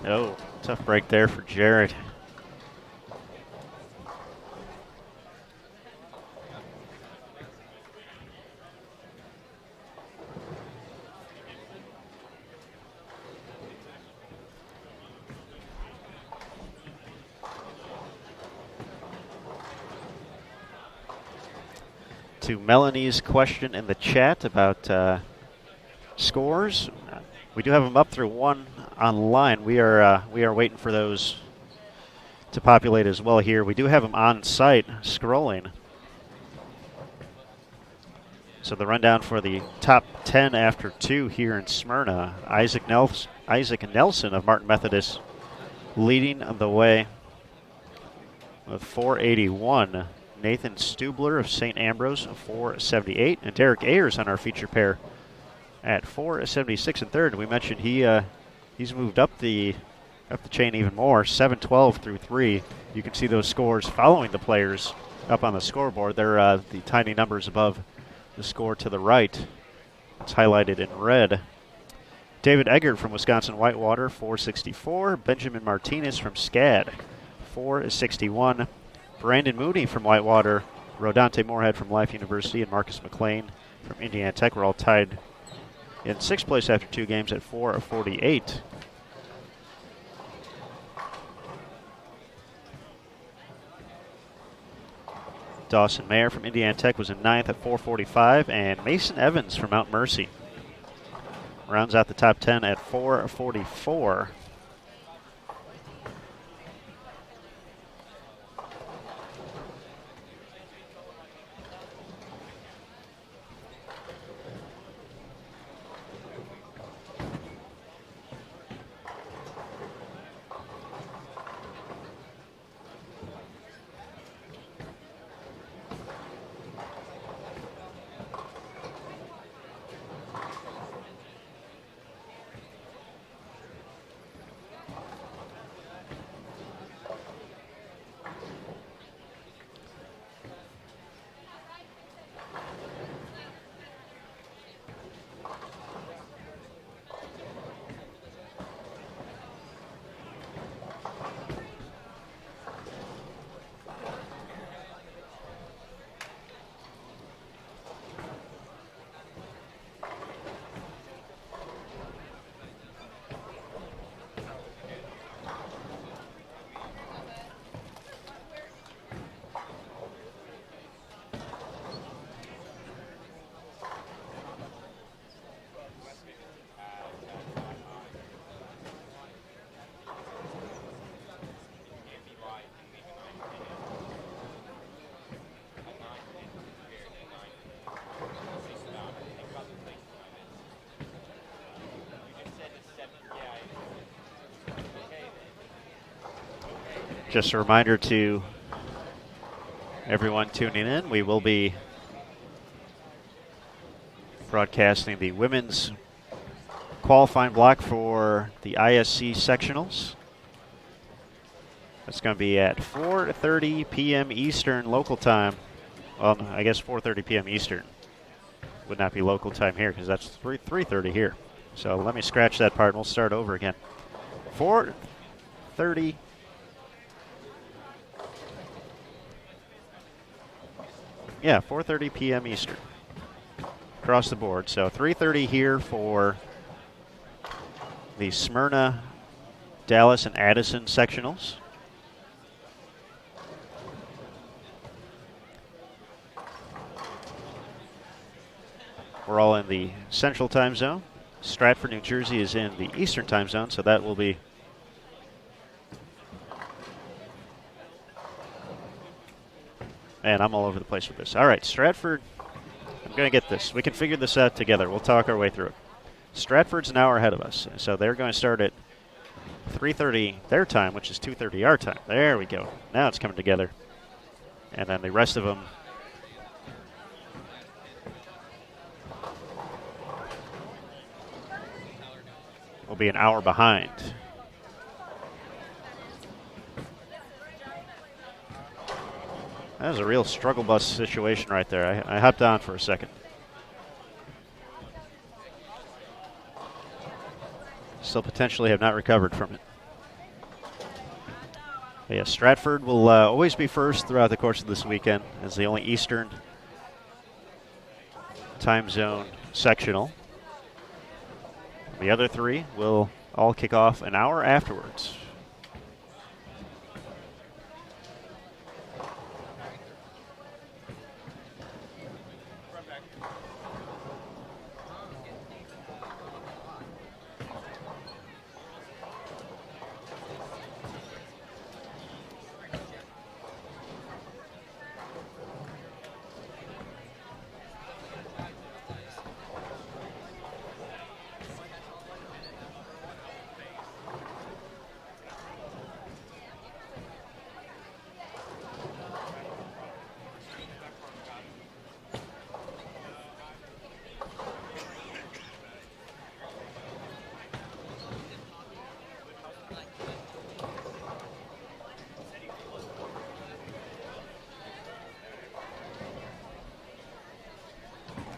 Speaker 2: Oh, tough break there for Jared. To Melanie's question in the chat about scores, we do have them up through 1 online. We are waiting for those to populate as well here. We do have them on site scrolling. So the rundown for the top 10 after 2 here in Smyrna. Isaac Nelson of Martin Methodist leading the way with 481. Nathan Stubler of St. Ambrose, 478. And Derek Ayers on our feature pair at 476 and third. We mentioned he's moved up the chain even more, 712 through 3. You can see those scores following the players up on the scoreboard. They're the tiny numbers above the score to the right. It's highlighted in red. David Eggert from Wisconsin Whitewater, 464. Benjamin Martinez from SCAD, 461. Brandon Mooney from Whitewater, Rodante Moorhead from Life University, and Marcus McLean from Indiana Tech were all tied in 6th place after 2 games at 448. Dawson Mayer from Indiana Tech was in 9th at 445, and Mason Evans from Mount Mercy rounds out the top 10 at 444. Just a reminder to everyone tuning in, we will be broadcasting the women's qualifying block for the ISC sectionals. That's going to be at 4:30 p.m. Eastern local time. Well, I guess 4:30 p.m. Eastern would not be local time here because that's 3:30 here. So let me scratch that part and we'll start over again. 4:30. Yeah, 4:30 p.m. Eastern across the board. So 3:30 here for the Smyrna, Dallas, and Addison sectionals. We're all in the Central Time Zone, Stratford, New Jersey is in the Eastern time zone, so that will be man, I'm all over the place with this. All right, Stratford, I'm going to get this. We can figure this out together. We'll talk our way through it. Stratford's an hour ahead of us, so they're going to start at 3:30 their time, which is 2:30 our time. There we go. Now it's coming together. And then the rest of them will be an hour behind. That was a real struggle bus situation right there. I hopped on for a second. Still potentially have not recovered from it. But yeah, Stratford will always be first throughout the course of this weekend as the only Eastern time zone sectional. The other three will all kick off an hour afterwards.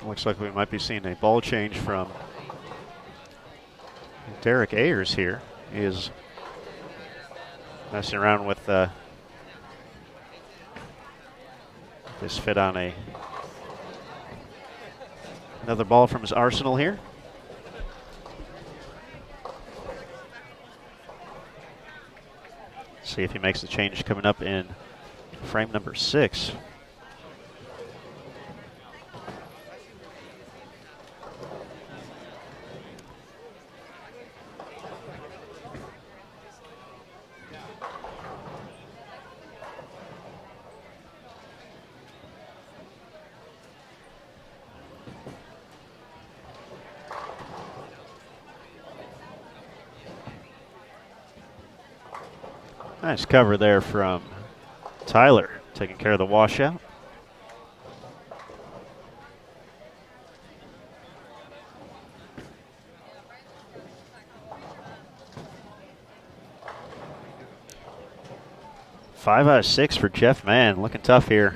Speaker 2: Looks like we might be seeing a ball change from Derek Ayers here. He is messing around with this fit on another ball from his arsenal here. See if he makes the change coming up in frame number 6. Nice cover there from Tyler, taking care of the washout. Five out of 6 for Jeff Mann, looking tough here.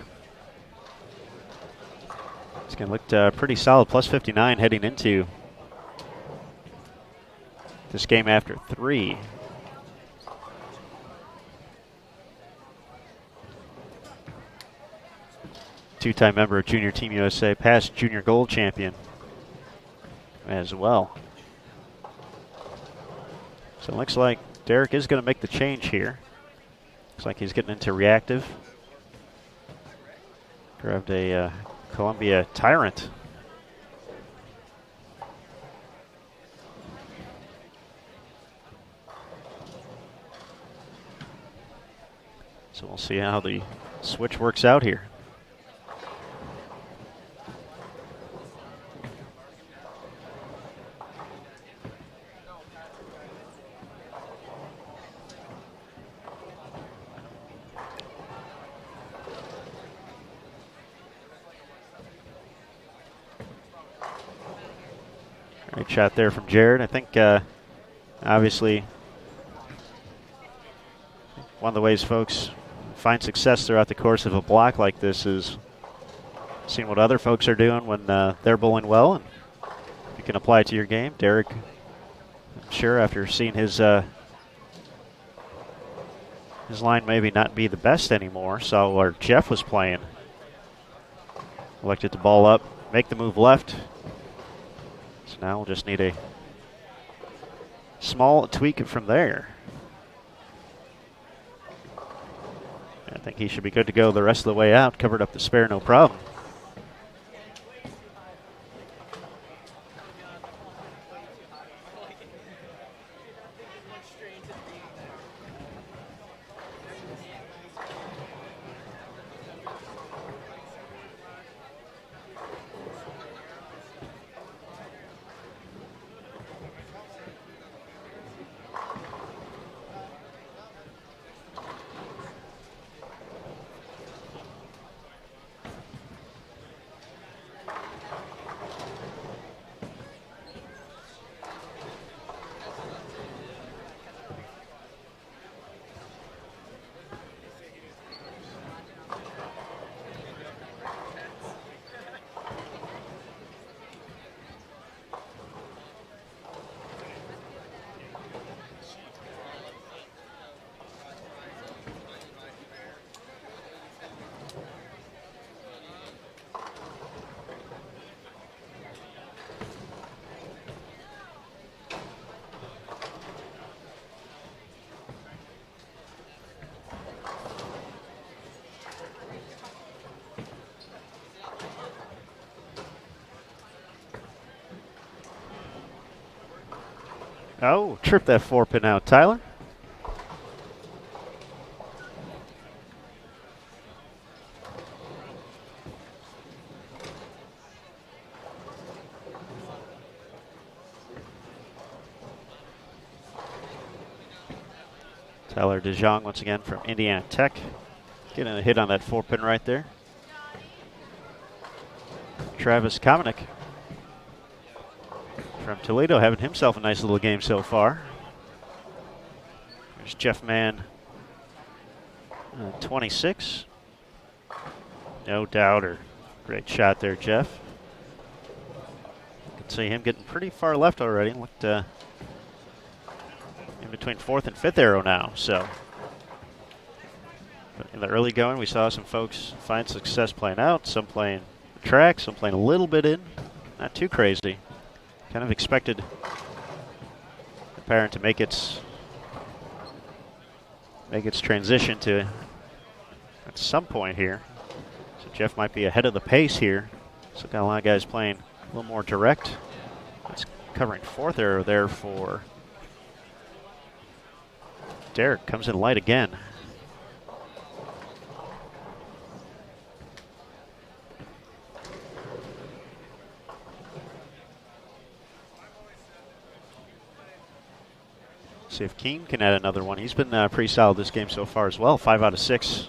Speaker 2: It's going to look pretty solid, plus 59 heading into this game after 3. Two-time member of Junior Team USA, past junior gold champion as well. So it looks like Derek is going to make the change here. Looks like he's getting into reactive. Grabbed a Columbia Tyrant. So we'll see how the switch works out here. Great shot there from Jared. I think obviously one of the ways folks find success throughout the course of a block like this is seeing what other folks are doing when they're bowling well, and you can apply it to your game. Derek, I'm sure after seeing his line maybe not be the best anymore, so where Jeff was playing, elected to ball up, make the move left. So now we'll just need a small tweak from there. I think he should be good to go the rest of the way out. Covered up the spare, no problem. Oh, trip that 4-pin out, Tyler. Tyler DeJong once again from Indiana Tech. Getting a hit on that 4-pin right there. Travis Kamenick from Toledo having himself a nice little game so far. There's Jeff Mann, 26. No doubter. Great shot there, Jeff. You can see him getting pretty far left already. Looked in between 4th and 5th arrow now. So but in the early going, we saw some folks find success playing out, some playing track, some playing a little bit in. Not too crazy. Kind of expected the parent to make its transition to at some point here. So Jeff might be ahead of the pace here. So got a lot of guys playing a little more direct. That's covering 4th arrow there for Derek. Comes in light again. See if Keene can add another one. He's been pretty solid this game so far as well. 5 out of 6.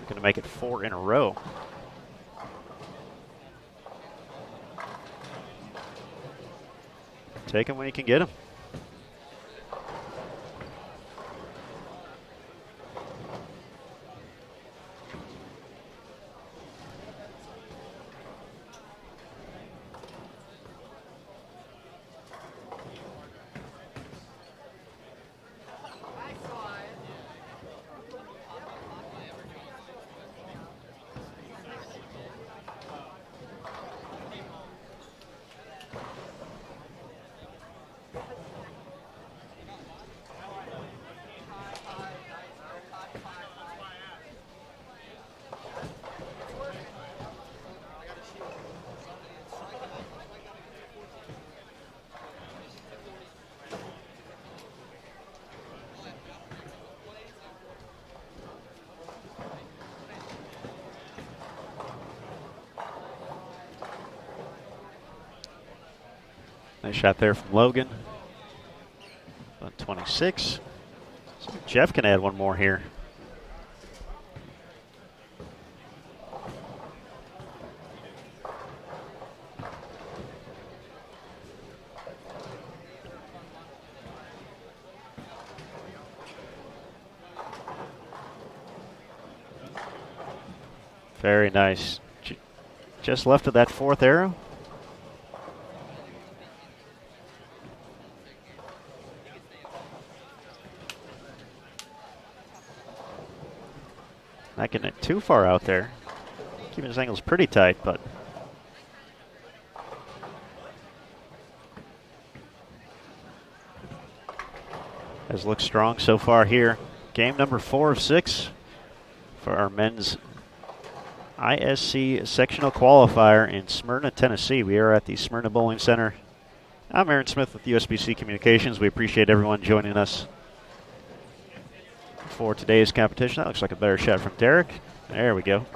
Speaker 2: Going to make it 4 in a row. Take him when you can get him. Nice shot there from Logan. 26. So Jeff can add one more here. Very nice. Just left of that 4th arrow. Not getting it too far out there. Keeping his angles pretty tight, but has looked strong so far here. Game number 4 of 6 for our men's ISC sectional qualifier in Smyrna, Tennessee. We are at the Smyrna Bowling Center. I'm Aaron Smith with USBC Communications. We appreciate everyone joining us for today's competition. That looks like a better shot from Derek. There we go.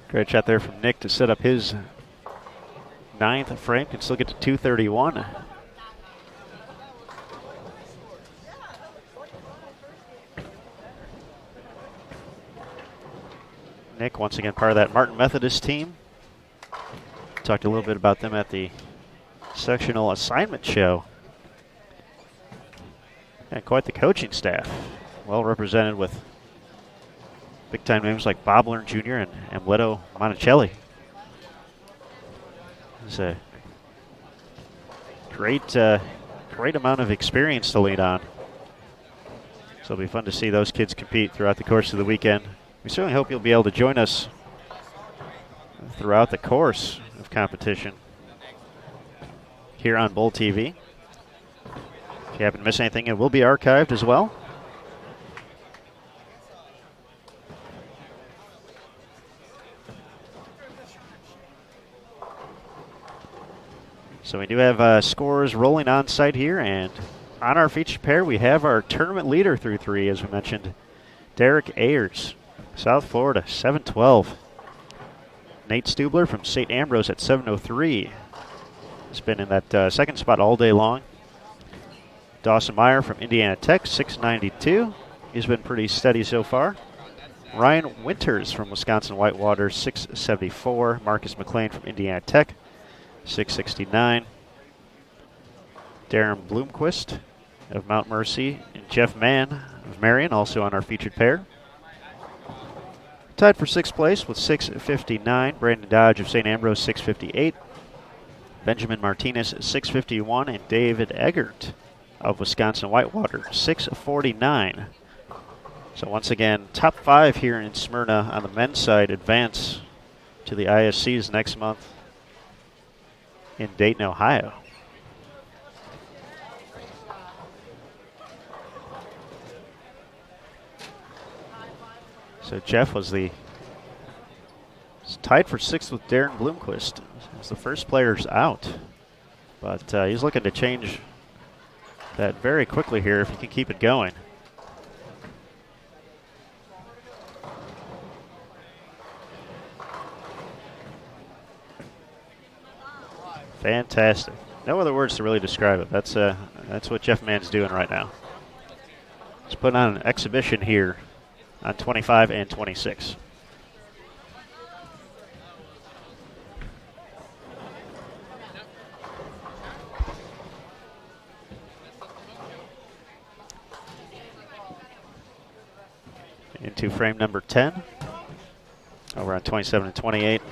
Speaker 2: Great shot there from Nick to set up his 9th frame. Can still get to 231. Nick, once again, part of that Martin Methodist team. Talked a little bit about them at the sectional assignment show. And quite the coaching staff. Well represented with Big-time names like Bob Learn Jr. and Amleto Monticelli. It's a great amount of experience to lean on. So it'll be fun to see those kids compete throughout the course of the weekend. We certainly hope you'll be able to join us throughout the course of competition here on Bull TV. If you happen to miss anything, it will be archived as well. So we do have scores rolling on site here, and on our featured pair, we have our tournament leader through 3, as we mentioned, Derek Ayers, South Florida, 712. Nate Stubler from St. Ambrose at 703. Has been in that second spot all day long. Dawson Meyer from Indiana Tech, 692. He's been pretty steady so far. Ryan Winters from Wisconsin Whitewater, 674. Marcus McLean from Indiana Tech, 669. Darren Bloomquist of Mount Mercy and Jeff Mann of Marion, also on our featured pair. Tied for 6th place with 659. Brandon Dodge of St. Ambrose, 658. Benjamin Martinez, 651. And David Eggert of Wisconsin Whitewater, 649. So once again, top 5 here in Smyrna on the men's side advance to the ISCs next month in Dayton, Ohio. So Jeff was tied for 6th with Darren Bloomquist as the first player's out. But he's looking to change that very quickly here if he can keep it going. Fantastic. No other words to really describe it. That's what Jeff Mann's doing right now. He's putting on an exhibition here on 25 and 26. Into frame number 10. Over on 27 and 28.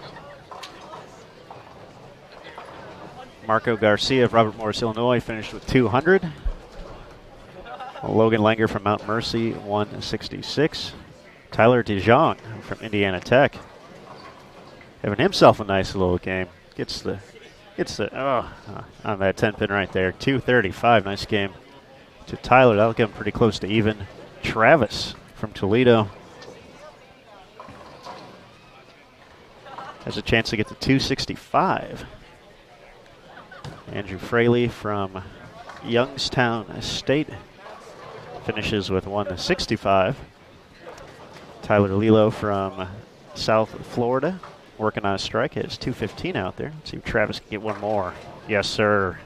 Speaker 2: Marco Garcia of Robert Morris, Illinois, finished with 200. Logan Langer from Mount Mercy, 166. Tyler DeJong from Indiana Tech, having himself a nice little game. Gets the on that 10-pin right there, 235. Nice game to Tyler. That'll get him pretty close to even. Travis from Toledo has a chance to get to 265. Andrew Fraley from Youngstown State finishes with 165. Tyler Lilo from South Florida working on a strike. Has 215 out there. Let's see if Travis can get one more. Yes, sir.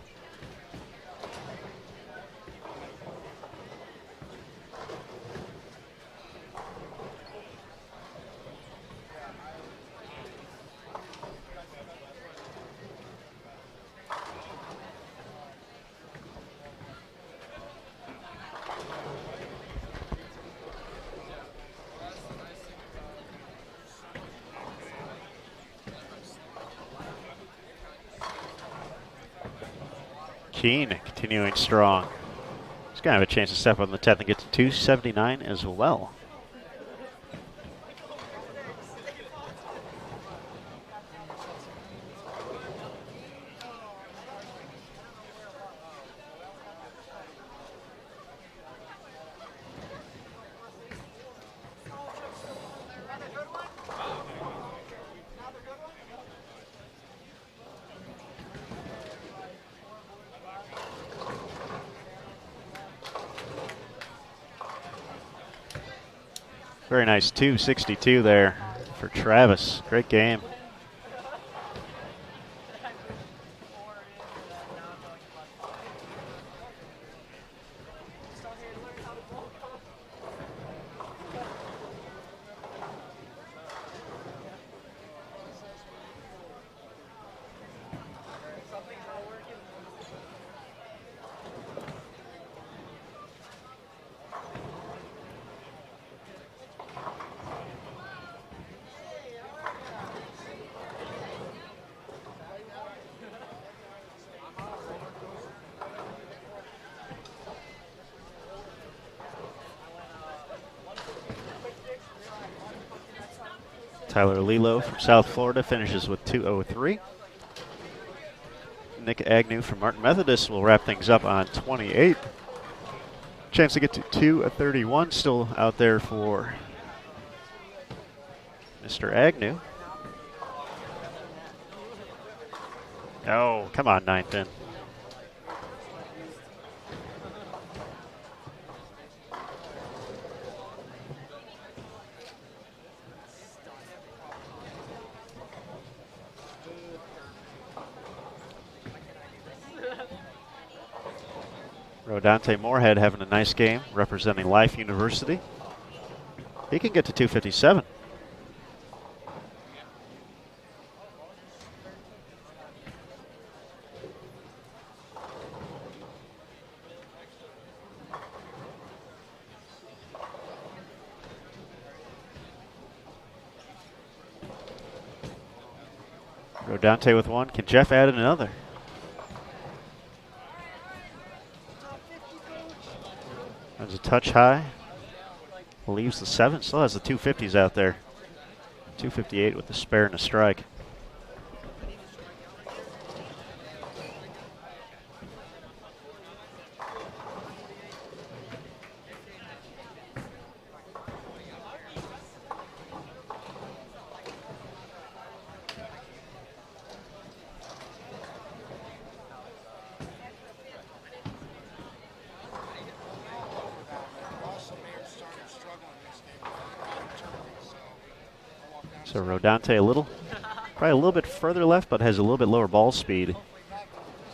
Speaker 2: Keene continuing strong. He's going to have a chance to step on the 10th and get to 279 as well. Very nice 262 there for Travis. Great game. Tyler Lilo from South Florida finishes with 2:03. Nick Agnew from Martin Methodist will wrap things up on 28. Chance to get to 2:31 still out there for Mr. Agnew. Oh, come on, 9th in. Rodante Moorhead having a nice game representing Life University. He can get to 257. Rodante with one. Can Jeff add another? There's a touch high. Leaves the 7. Still has the 250s out there. 258 with the spare and a strike. So Rodante probably a little bit further left, but has a little bit lower ball speed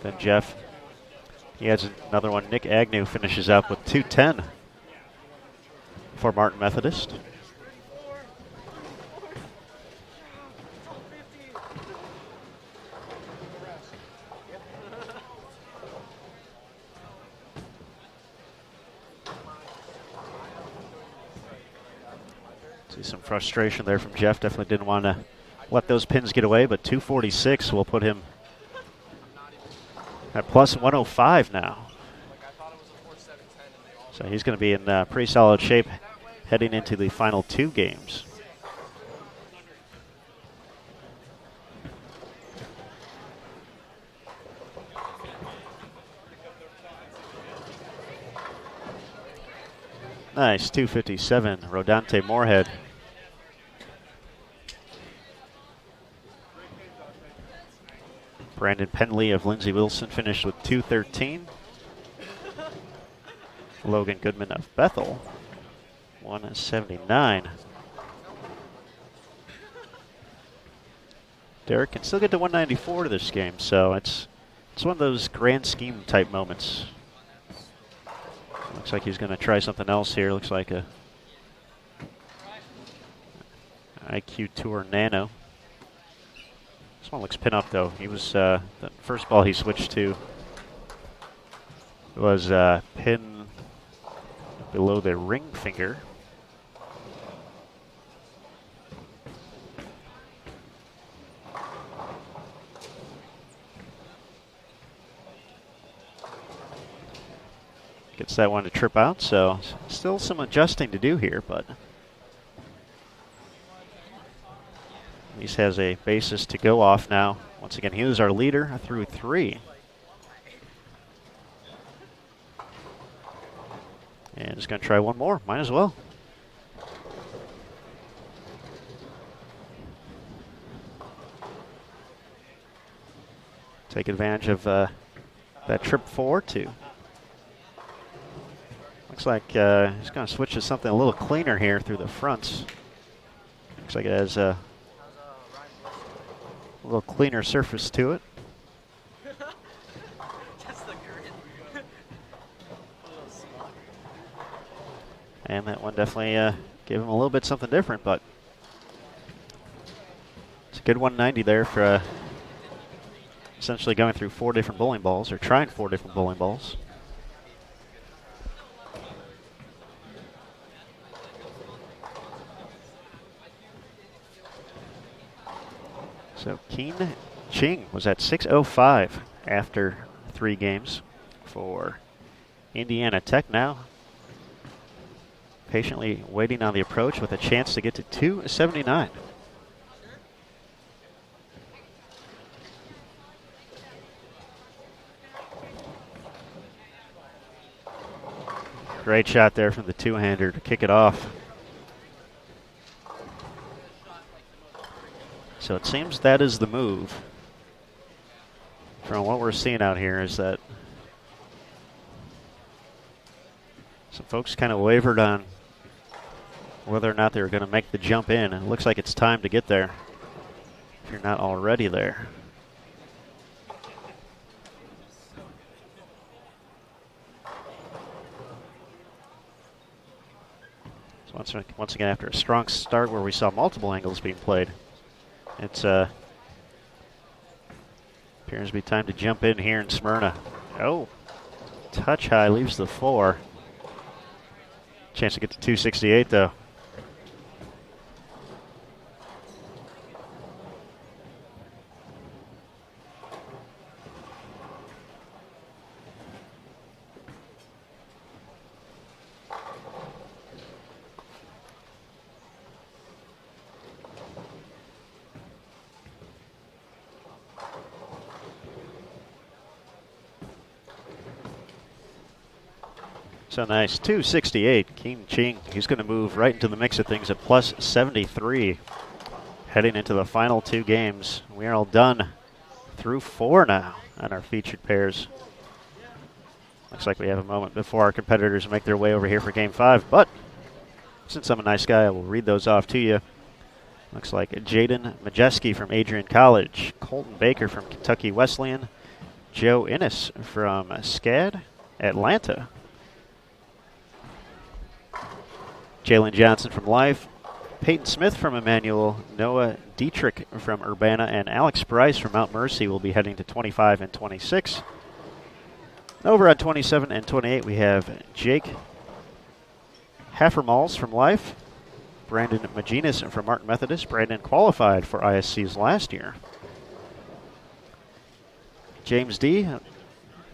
Speaker 2: than Jeff. He adds another one. Nick Agnew finishes up with 210 for Martin Methodist. See some frustration there from Jeff. Definitely didn't want to let those pins get away, but 246 will put him at plus 105 now. So he's going to be in pretty solid shape heading into the final 2 games. Nice, 257, Rodante Moorhead. Brandon Penley of Lindsey Wilson finished with 213. Logan Goodman of Bethel, 179. Derek can still get to 194 to this game, so it's one of those grand scheme type moments. Looks like he's going to try something else here. Looks like a IQ Tour Nano. This one looks pin up though. He was the first ball he switched to was pin below the ring finger. Gets that one to trip out, so still some adjusting to do here, but at least has a basis to go off now. Once again, he was our leader through 3. And just going to try one more. Might as well. Take advantage of that trip 4 too. Looks like he's going to switch to something a little cleaner here through the fronts. Looks like it has a little cleaner surface to it. And that one definitely gave him a little bit something different, but it's a good 190 there for essentially going through 4 different bowling balls, or trying 4 different bowling balls. So Keen Ching was at 605 after 3 games for Indiana Tech now. Patiently waiting on the approach with a chance to get to 279. Great shot there from the two-hander to kick it off. So it seems that is the move. From what we're seeing out here is that some folks kind of wavered on whether or not they were going to make the jump in. And it looks like it's time to get there if you're not already there. So once again, after a strong start where we saw multiple angles being played, it's appears to be time to jump in here in Smyrna. Oh, touch high, leaves the 4. Chance to get to 268 though. So nice, 268. Keen Ching, he's going to move right into the mix of things at plus 73. Heading into the final 2 games. We are all done through 4 now on our featured pairs. Looks like we have a moment before our competitors make their way over here for game 5. But since I'm a nice guy, I will read those off to you. Looks like Jaden Majeski from Adrian College, Colton Baker from Kentucky Wesleyan, Joe Innes from SCAD, Atlanta, Jalen Johnson from Life, Peyton Smith from Emmanuel, Noah Dietrich from Urbana, and Alex Bryce from Mount Mercy will be heading to 25 and 26. Over on 27 and 28, we have Jake Haffermals from Life, Brandon Maginas from Martin Methodist. Brandon qualified for ISC's last year. James D.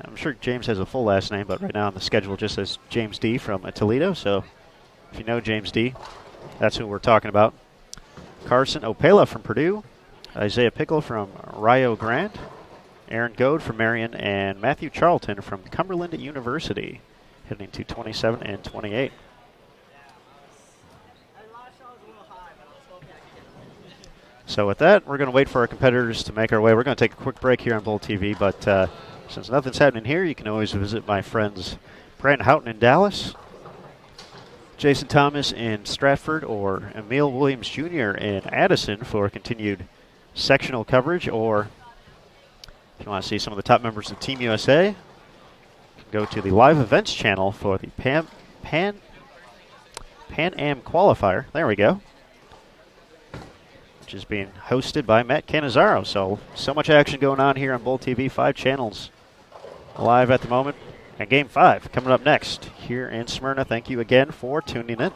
Speaker 2: I'm sure James has a full last name, but right now on the schedule it just says James D. from Toledo, so if you know James D., that's who we're talking about. Carson Opela from Purdue, Isaiah Pickle from Rio Grande, Aaron Goad from Marion, and Matthew Charlton from Cumberland University, heading to 27 and 28. So with that, we're going to wait for our competitors to make our way. We're going to take a quick break here on Bowl TV, but since nothing's happening here, you can always visit my friends Brandon Houghton in Dallas, Jason Thomas in Stratford, or Emil Williams Jr. in Addison for continued sectional coverage. Or if you want to see some of the top members of Team USA, go to the live events channel for the Pan Am qualifier. There we go. Which is being hosted by Matt Cannizzaro. So much action going on here on Bowl TV. 5 channels live at the moment. And Game 5 coming up next here in Smyrna. Thank you again for tuning in.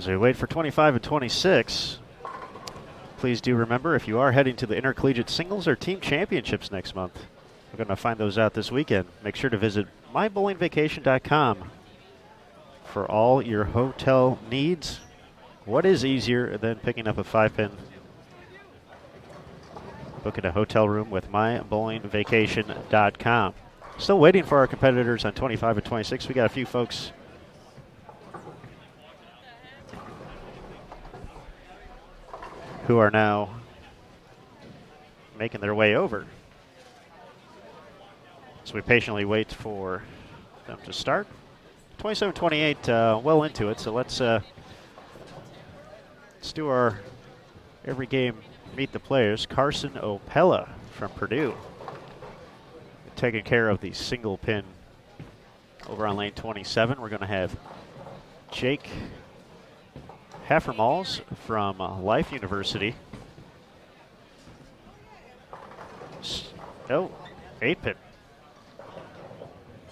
Speaker 2: As we wait for 25 and 26, please do remember, if you are heading to the Intercollegiate Singles or Team Championships next month, we're going to find those out this weekend. Make sure to visit mybowlingvacation.com for all your hotel needs. What is easier than picking up a 5-pin? Booking a hotel room with mybowlingvacation.com. Still waiting for our competitors on 25 and 26. We got a few folks who are now making their way over. So we patiently wait for them to start. 27-28, well into it. So let's do our every game meet the players. Carson Opella from Purdue, taking care of the single pin over on lane 27. We're going to have Jake Heffermals from Life University. Oh, 8-pin.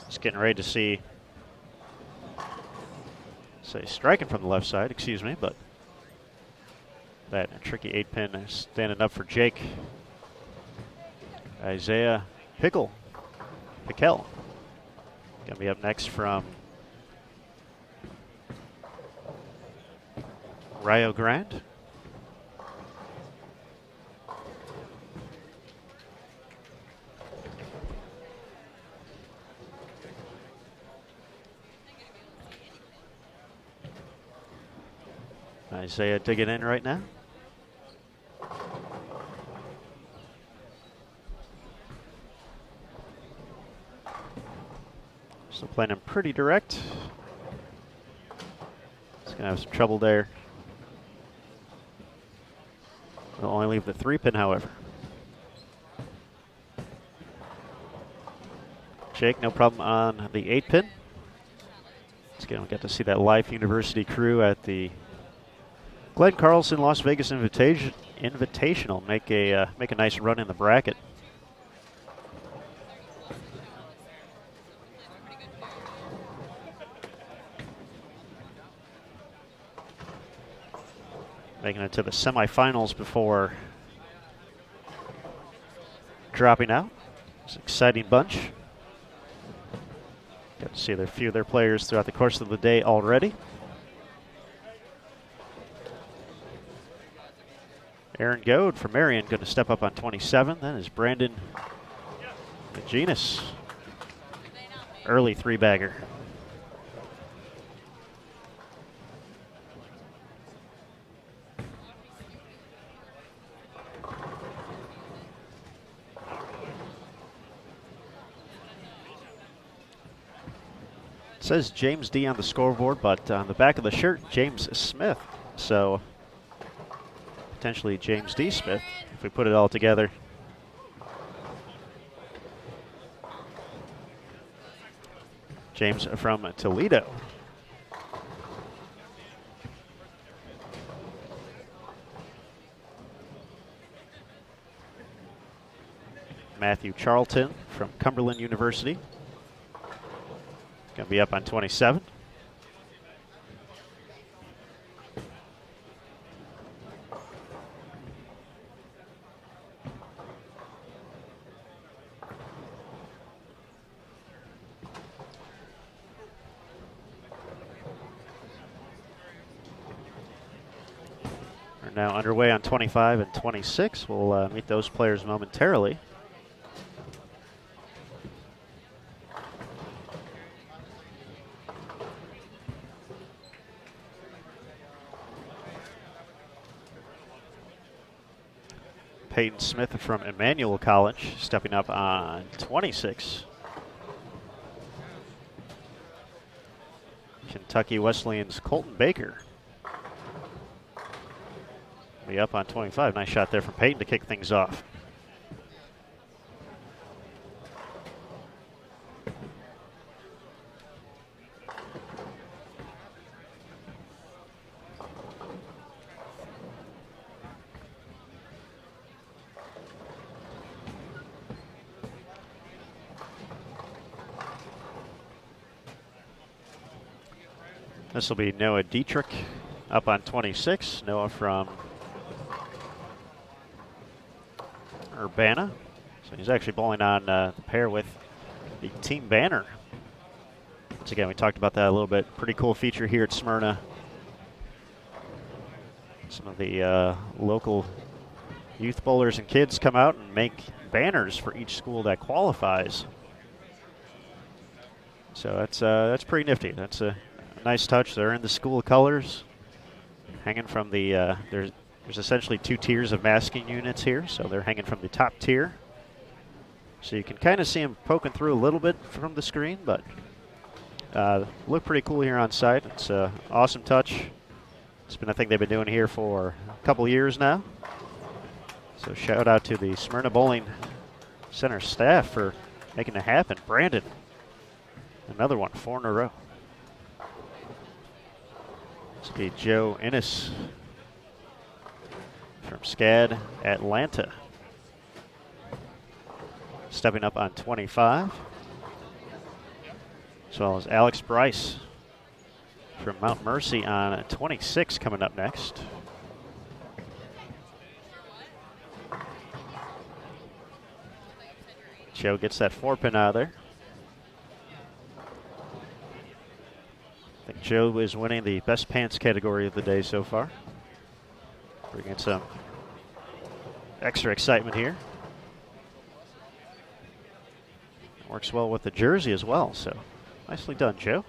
Speaker 2: Just getting ready to see, striking from the left side, excuse me, but that tricky 8-pin is standing up for Jake. Isaiah Pickle. Going to be up next from Rio Grande. Isaiah digging in right now. Still playing him pretty direct. He's going to have some trouble there. We'll only leave the 3-pin, however. Jake, no problem on the 8-pin. Again, we got to see that Life University crew at the Glenn Carlson Las Vegas Invitational make a nice run in the bracket. Making it to the semifinals before dropping out. It's an exciting bunch. Got to see a few of their players throughout the course of the day already. Aaron Goad from Marion going to step up on 27. Then is Brandon Genus. Early 3-bagger. It says James D on the scoreboard, but on the back of the shirt, James Smith. So potentially James D. Smith, if we put it all together. James from Toledo. Matthew Charlton from Cumberland University. Going to be up on 27. We're now underway on 25 and 26. We'll meet those players momentarily. Peyton Smith from Emmanuel College stepping up on 26. Kentucky Wesleyan's Colton Baker be up on 25. Nice shot there from Peyton to kick things off. This will be Noah Dietrich Up on 26, Noah from Urbana. So he's actually bowling on the pair with the team banner. Once again, we talked about that a little bit. Pretty cool feature here at Smyrna. Some of the local youth bowlers and kids come out and make banners for each school that qualifies. So that's pretty nifty. That's a nice touch. They're in the school colors, hanging from the there's essentially 2 tiers of masking units here, so they're hanging from the top tier. So you can kind of see them poking through a little bit from the screen, but look pretty cool here on site. It's an awesome touch. It's been a thing they've been doing here for a couple years now. So shout out to the Smyrna Bowling Center staff for making it happen. Brandon, another one, 4 in a row. This will be Joe Innes from SCAD Atlanta. Stepping up on 25. As well as Alex Bryce from Mount Mercy on 26 coming up next. Joe gets that 4-pin out of there. I think Joe is winning the best pants category of the day so far. Bringing some extra excitement here. Works well with the jersey as well, so nicely done, Joe.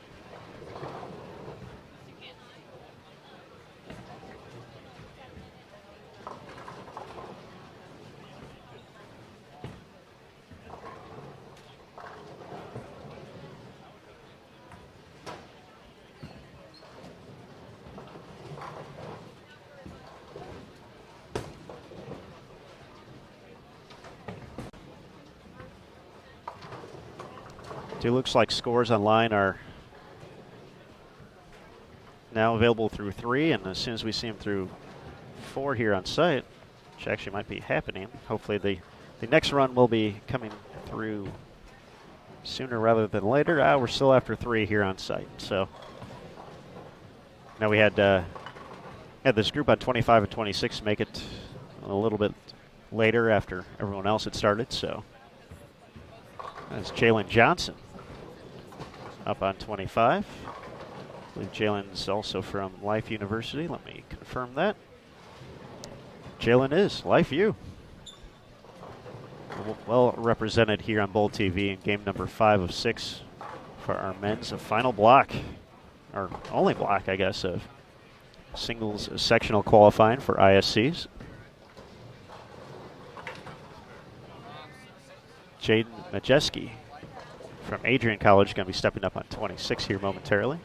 Speaker 2: It looks like scores online are now available through 3, and as soon as we see them through 4 here on site, which actually might be happening, hopefully the next run will be coming through sooner rather than later. We're still after 3 here on site. So now we had this group on 25 and 26 make it a little bit later after everyone else had started. So that's Jalen Johnson up on 25. I believe Jalen's also from Life University. Let me confirm that. Jalen is Life U. Well represented here on Bowl TV in game number 5 of 6 for our men's final block, or only block, I guess, of singles sectional qualifying for ISCs. Jaden Majeski from Adrian College going to be stepping up on 26 here momentarily.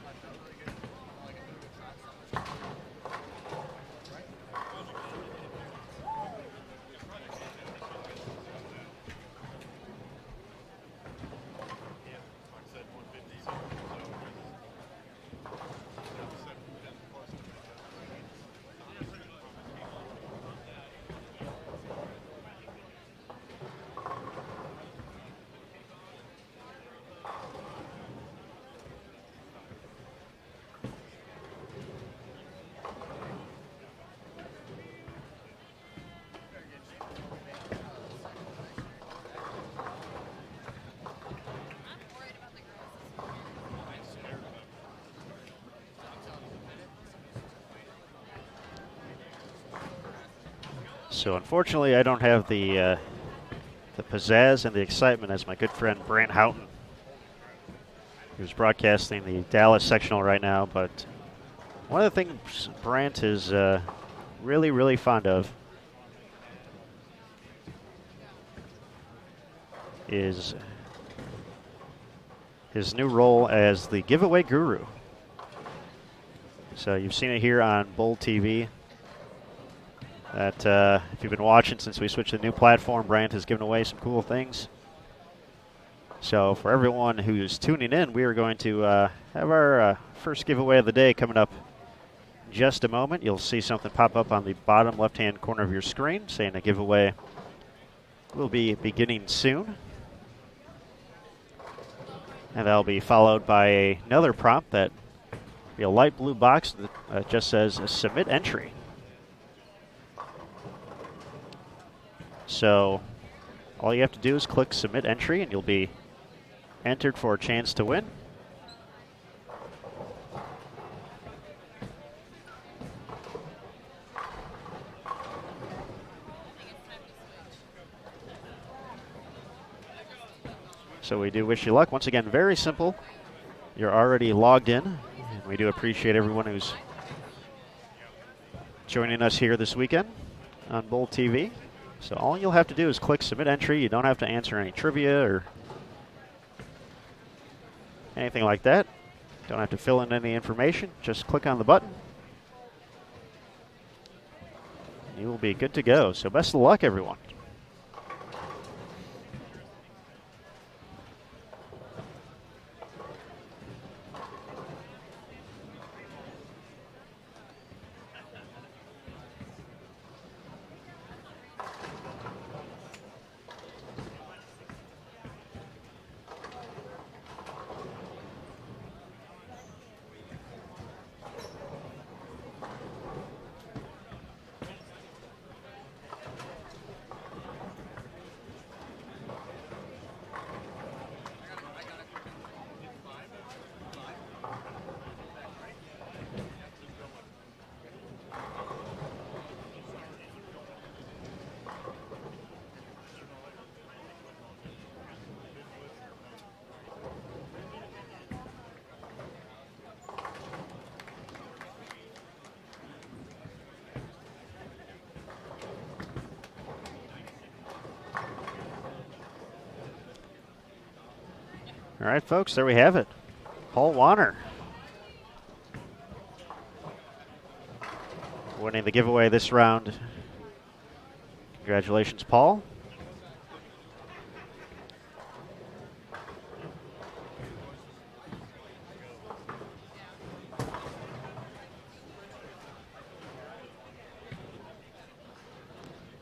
Speaker 2: So unfortunately, I don't have the pizzazz and the excitement as my good friend Brant Houghton, who's broadcasting the Dallas sectional right now. But one of the things Brant is really, really fond of is his new role as the giveaway guru. So you've seen it here on Bowl TV. That if you've been watching since we switched to the new platform, Brant has given away some cool things. So for everyone who's tuning in, we are going to have our first giveaway of the day coming up in just a moment. You'll see something pop up on the bottom left-hand corner of your screen saying a giveaway will be beginning soon. And that'll be followed by another prompt that Be a light blue box that just says submit entry. So all you have to do is click submit entry and you'll be entered for a chance to win. So we do wish you luck. Once again, very simple. You're already logged in, and we do appreciate everyone who's joining us here this weekend on Bowl TV. So all you'll have to do is click submit entry. You don't have to answer any trivia or anything like that. Don't have to fill in any information. Just click on the button. You will be good to go. So best of luck, everyone. All right, folks, there we have it. Paul Warner winning the giveaway this round. Congratulations, Paul.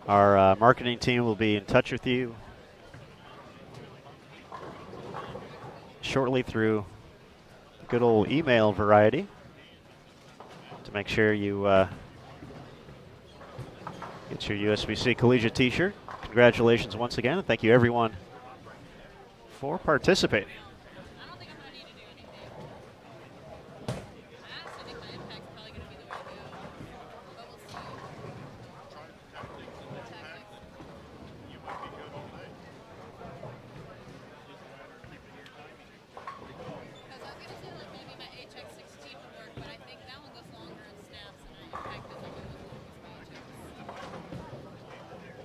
Speaker 2: Our marketing team will be in touch with you shortly through good old email variety to make sure you get your USBC Collegiate t-shirt. Congratulations once again, and thank you everyone for participating.
Speaker 6: I don't think I'm going to need to do anything. I honestly think my impact's probably going to be the way to go. But we'll see. Tactics. Because I was going to say, like, maybe my HX16 would work, but I think that one goes longer in snaps, and my impact doesn't go as long as my HX.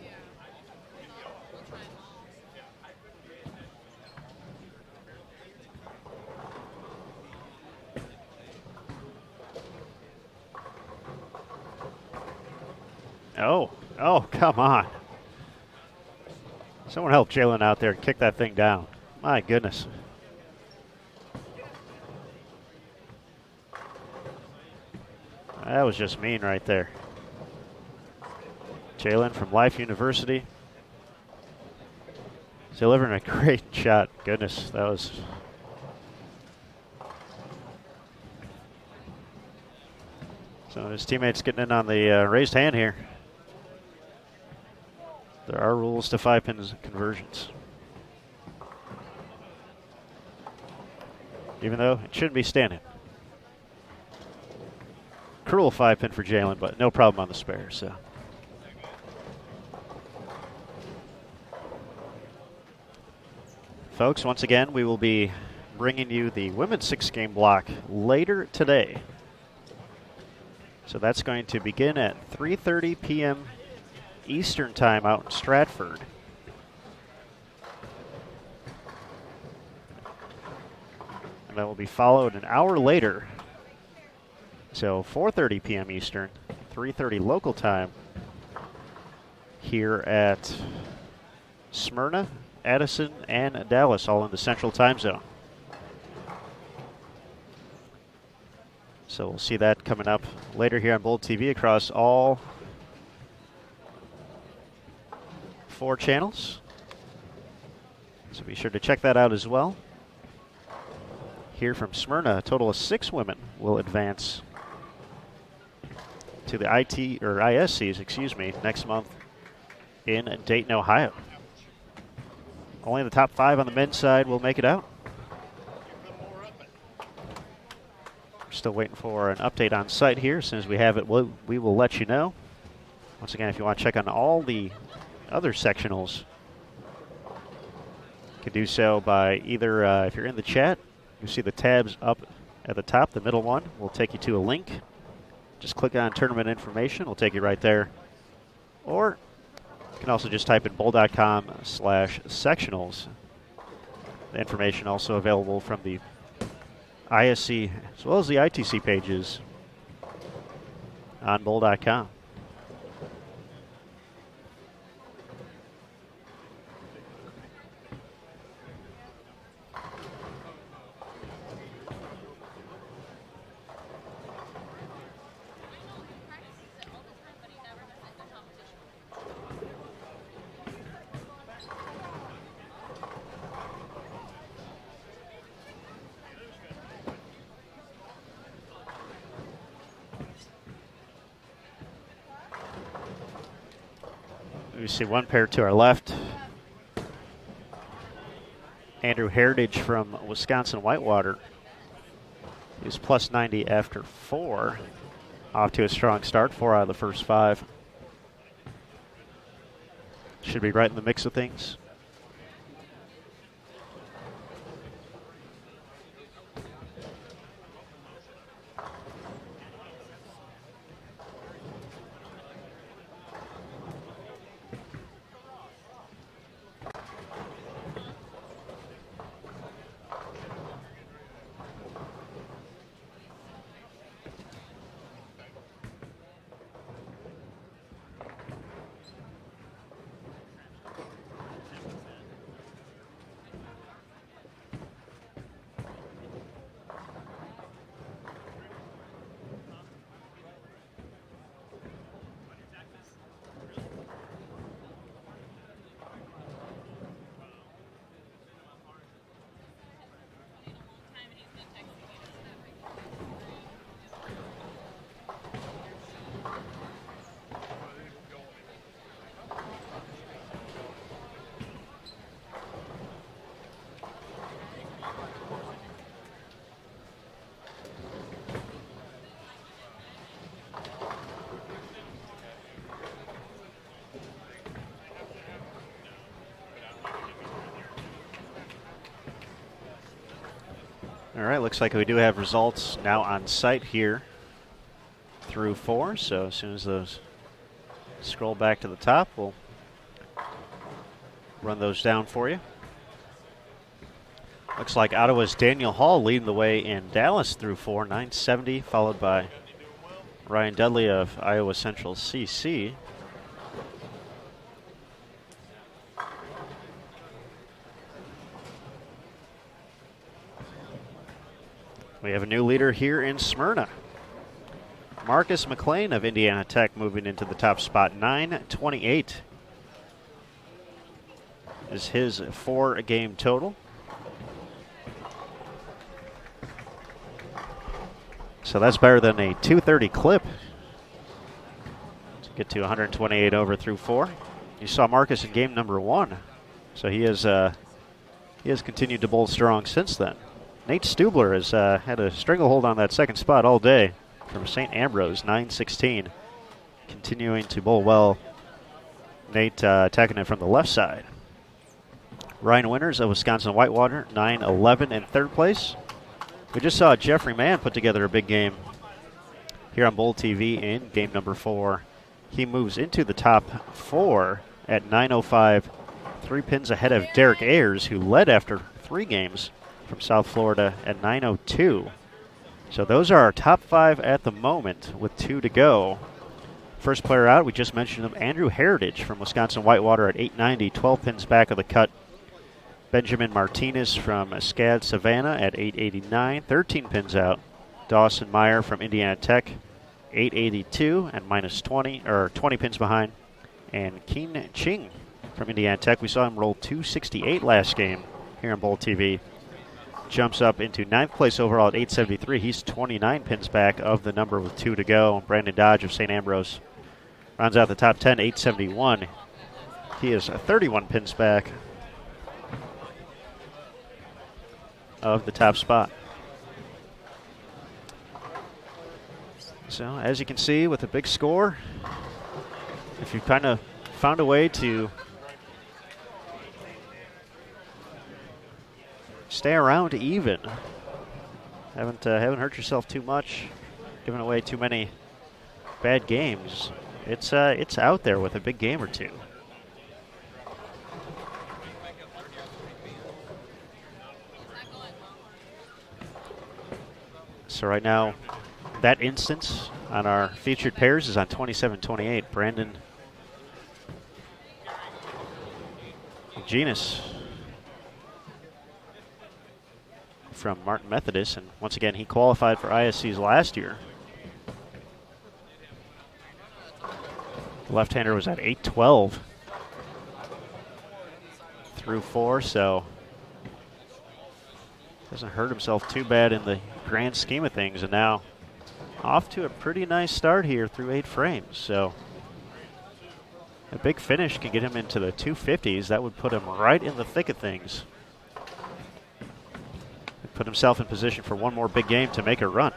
Speaker 6: Yeah. We'll try them all.
Speaker 2: Oh, come on. Someone help Jalen out there and kick that thing down. My goodness. That was just mean right there. Jalen from Life University. Delivering a great shot. Goodness, that was... So his teammates getting in on the raised hand here. There are rules to 5-pin conversions. Even though it shouldn't be standing. Cruel 5-pin for Jalen, but no problem on the spare. So. Folks, once again, we will be bringing you the women's 6-game block later today. So that's going to begin at 3:30 p.m. Eastern time out in Stratford. And that will be followed an hour later. So 4:30 p.m. Eastern, 3:30 local time here at Smyrna, Addison, and Dallas, all in the Central Time Zone. So we'll see that coming up later here on Bowl TV across all 4 channels. So be sure to check that out as well. here from Smyrna. A total of 6 women will advance to the ISCs, excuse me, next month in Dayton, Ohio. Only the top 5 on the men's side will make it out. We're still waiting for an update on site here. As soon as we have it, we will let you know. Once again, if you want to check on all the other sectionals, you can do so by either, if you're in the chat, you see the tabs up at the top. The middle one will take you to a link. Just click on tournament information. It'll take you right there. Or you can also just type in bowl.com/sectionals. The information also available from the ISC as well as the ITC pages on bowl.com. We see one pair to our left. Andrew Heritage from Wisconsin Whitewater. He's plus 90 after 4. Off to a strong start, 4 out of the first 5. Should be right in the mix of things. All right, looks like we do have results now on site here through 4. So as soon as those scroll back to the top, we'll run those down for you. Looks like Ottawa's Daniel Hall leading the way in Dallas through 4, 970, followed by Ryan Dudley of Iowa Central CC. We have a new leader here in Smyrna. Marcus McLean of Indiana Tech moving into the top spot. 928 is his 4-game total. So that's better than a 230 clip to get to 128 over through 4. You saw Marcus in game number 1, so he has continued to bowl strong since then. Nate Stubler has had a stranglehold on that second spot all day from St. Ambrose, 916. Continuing to bowl well. Nate attacking it from the left side. Ryan Winters of Wisconsin Whitewater, 911 in 3rd place. We just saw Jeffrey Mann put together a big game here on Bowl TV in game number 4. He moves into the top 4 at 905, 3 pins ahead of Derek Ayers, who led after 3 games from South Florida at 902. So those are our top 5 at the moment with 2 to go. First player out, we just mentioned him, Andrew Heritage from Wisconsin Whitewater at 890, 12 pins back of the cut. Benjamin Martinez from SCAD Savannah at 889, 13 pins out. Dawson Meyer from Indiana Tech, 882 and minus 20 pins behind. And Keen Ching from Indiana Tech, we saw him roll 268 last game here on Bowl TV. jumps up into 9th place overall at 873. He's 29 pins back of the number with 2 to go. Brandon Dodge of St. Ambrose rounds out the top 10, 871. He is 31 pins back of the top spot. So as you can see with a big score, if you've kind of found a way to stay around even, haven't hurt yourself too much, giving away too many bad games, it's out there with a big game or two. So right now, that instance on our featured pairs is on 27-28. Brandon Genus from Martin Methodist, and once again he qualified for ISCs last year. The left-hander was at 812 through 4, so doesn't hurt himself too bad in the grand scheme of things, and now off to a pretty nice start here through 8 frames. So a big finish can get him into the 250s. That would put him right in the thick of things. Put himself in position for one more big game to make a run.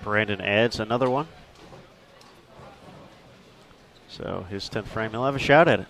Speaker 2: Brandon adds another one. So his 10th frame, he'll have a shot at it.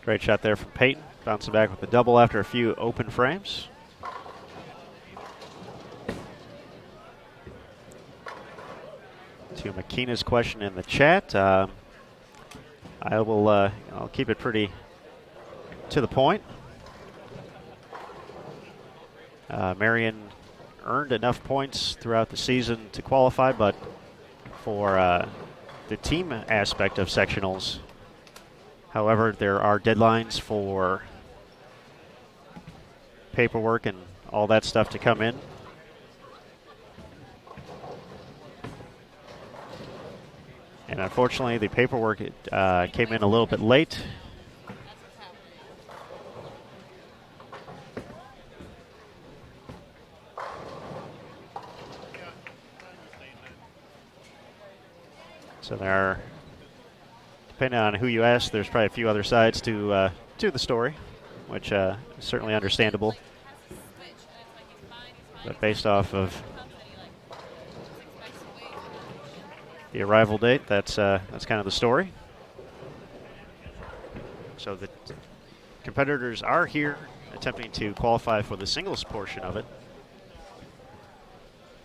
Speaker 2: Great shot there from Peyton. Bouncing back with the double after a few open frames. To Makina's question in the chat, I'll keep it pretty to the point. Marion earned enough points throughout the season to qualify, but for the team aspect of sectionals, however, there are deadlines for paperwork and all that stuff to come in. And unfortunately, the paperwork came in a little bit late. So there are, depending on who you ask, there's probably a few other sides to the story, which is certainly understandable. But based off of the arrival date, that's kind of the story. So the competitors are here attempting to qualify for the singles portion of it.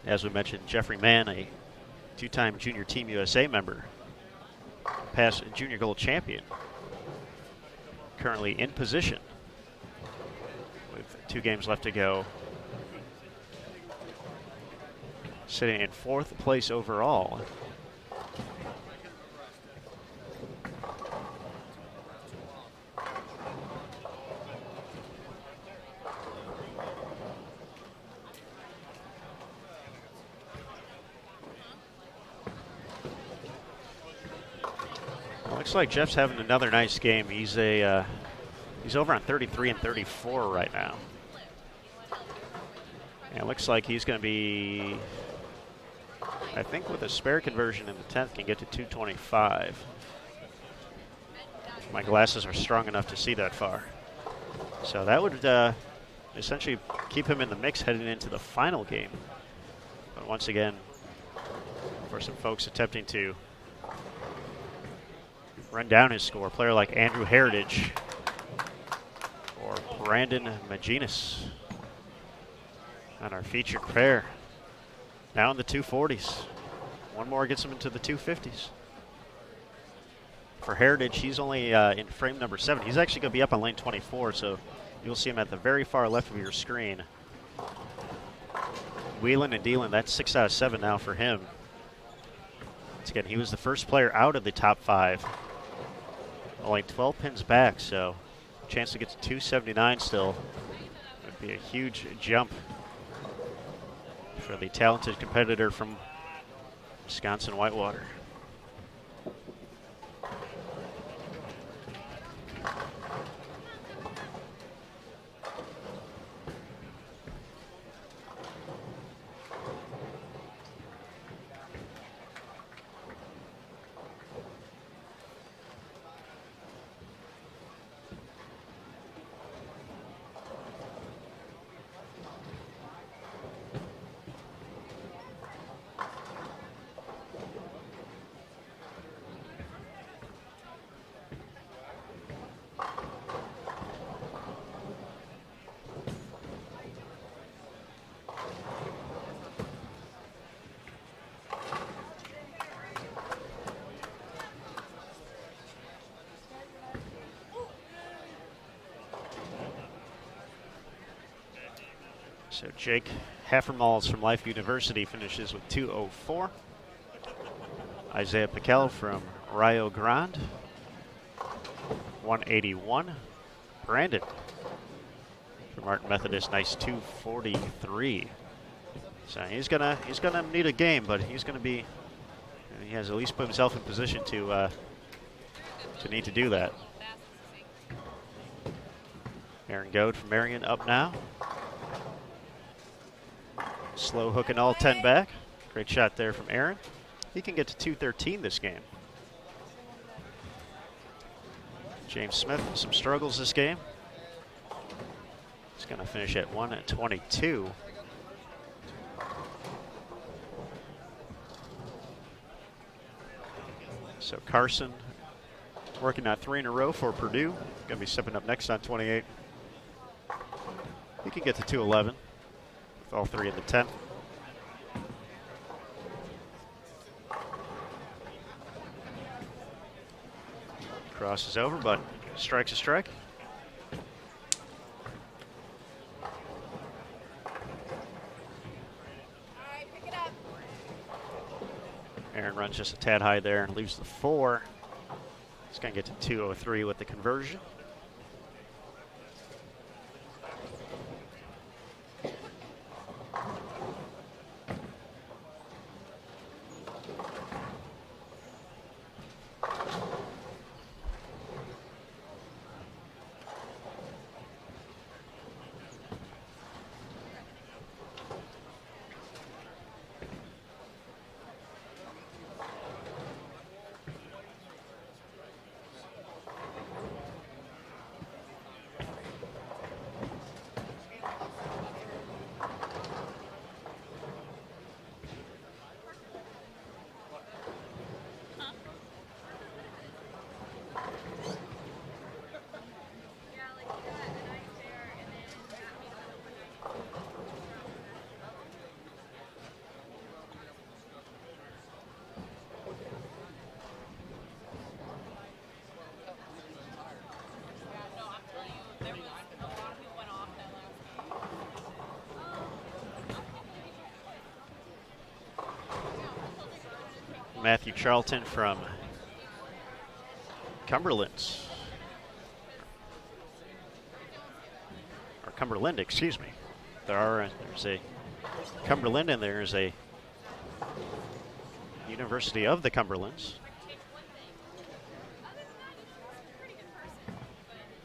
Speaker 2: As we mentioned, Jeffrey Mann, a two-time Junior Team USA member, past junior gold champion, currently in position with 2 games left to go. Sitting in 4th place overall. Looks like Jeff's having another nice game. He's over on 33 and 34 right now. And it looks like he's going to be, I think with a spare conversion in the 10th, can get to 225. My glasses are strong enough to see that far. So that would essentially keep him in the mix heading into the final game. But once again, for some folks attempting to run down his score, a player like Andrew Heritage or Brandon Maginas on our featured pair. Now in the 240s. One more gets him into the 250s. For Heritage, he's only in frame number 7. He's actually going to be up on lane 24, so you'll see him at the very far left of your screen. Wheeling and dealing, that's 6 out of 7 now for him. Once again, he was the first player out of the top 5. Only 12 pins back, so chance to get to 279 still would be a huge jump for the talented competitor from Wisconsin Whitewater. So Jake Heffermalls from Life University finishes with 204. Isaiah Piquel from Rio Grande, 181. Brandon from Martin Methodist, nice 243. So he's gonna need a game, but he has at least put himself in position to need to do that. Aaron Goad from Marion up now. Slow hooking all 10 back. Great shot there from Aaron. He can get to 213 this game. James Smith, some struggles this game. He's going to finish at 122. So Carson working on 3 in a row for Purdue. Going to be stepping up next on 28. He can get to 211. All 3 in the 10th. Crosses over, but strikes a strike.
Speaker 4: Pick it up.
Speaker 2: Aaron runs just a tad high there and leaves the 4. He's going to get to 203 with the conversion. Matthew Charlton from Cumberland. Or Cumberland, excuse me. There's a Cumberland and there's a University of the Cumberlands.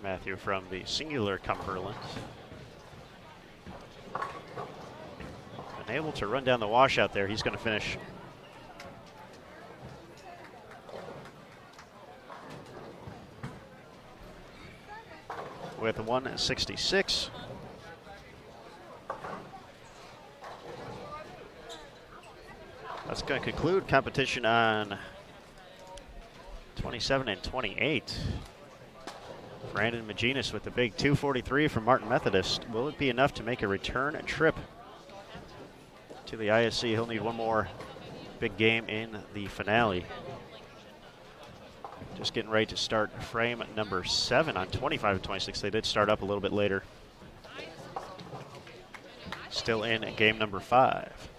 Speaker 2: Matthew from the singular Cumberlands. And able to run down the washout there. He's going to finish with 166. That's going to conclude competition on 27 and 28. Brandon Maginnis with the big 243 from Martin Methodist. Will it be enough to make a return trip to the ISC? He'll need one more big game in the finale. Just getting ready to start frame number 7 on 25 and 26. They did start up a little bit later. Still in game number 5.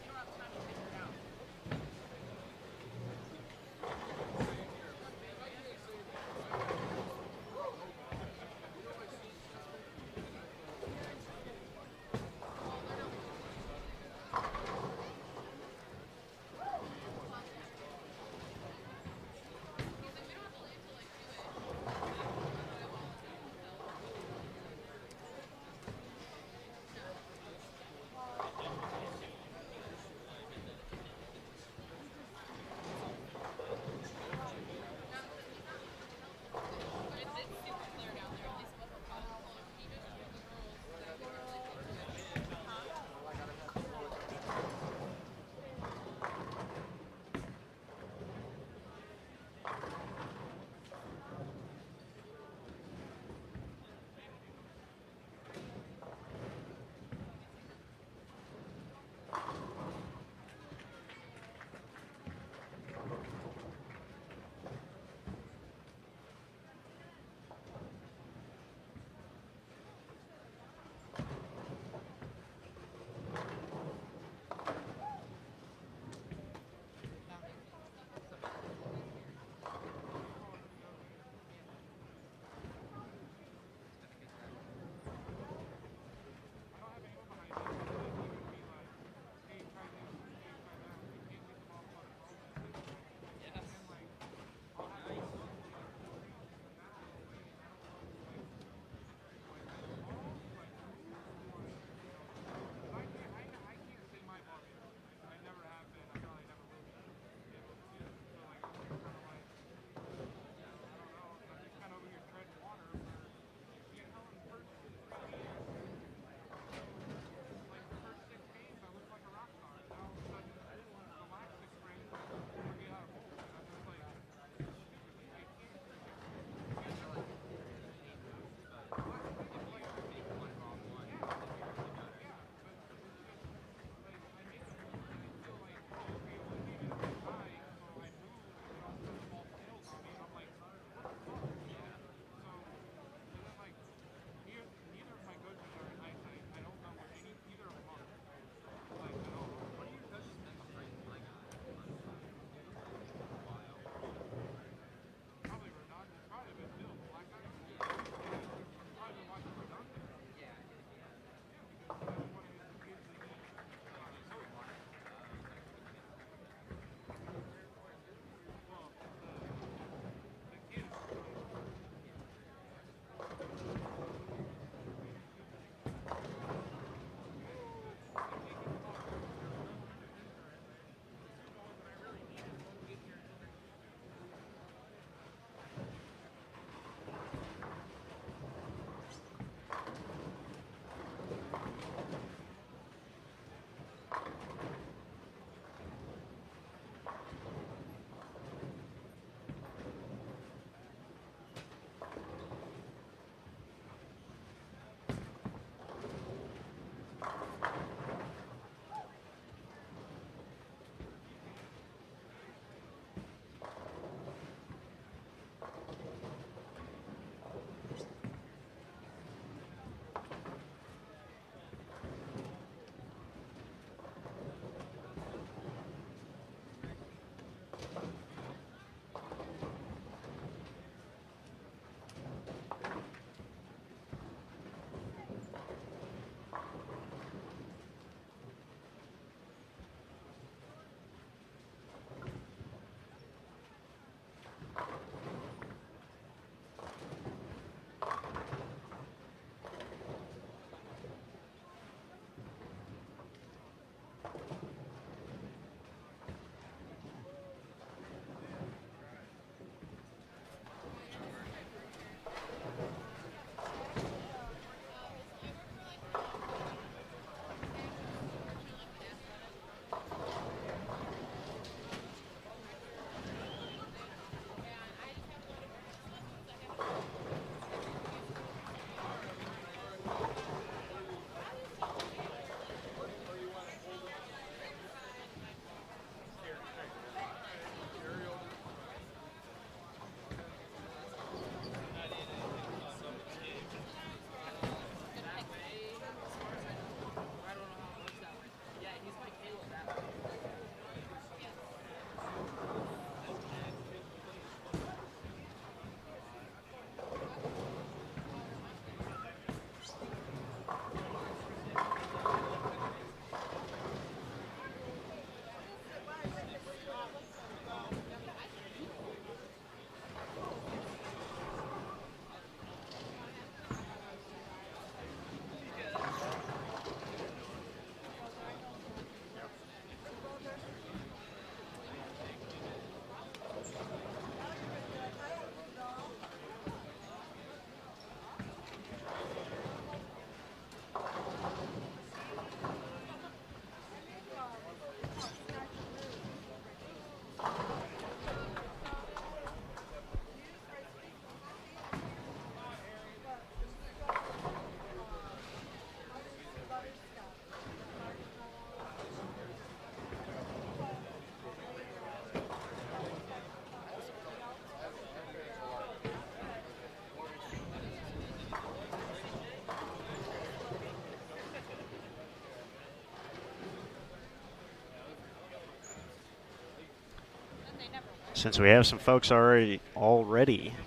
Speaker 2: Since we have some folks already,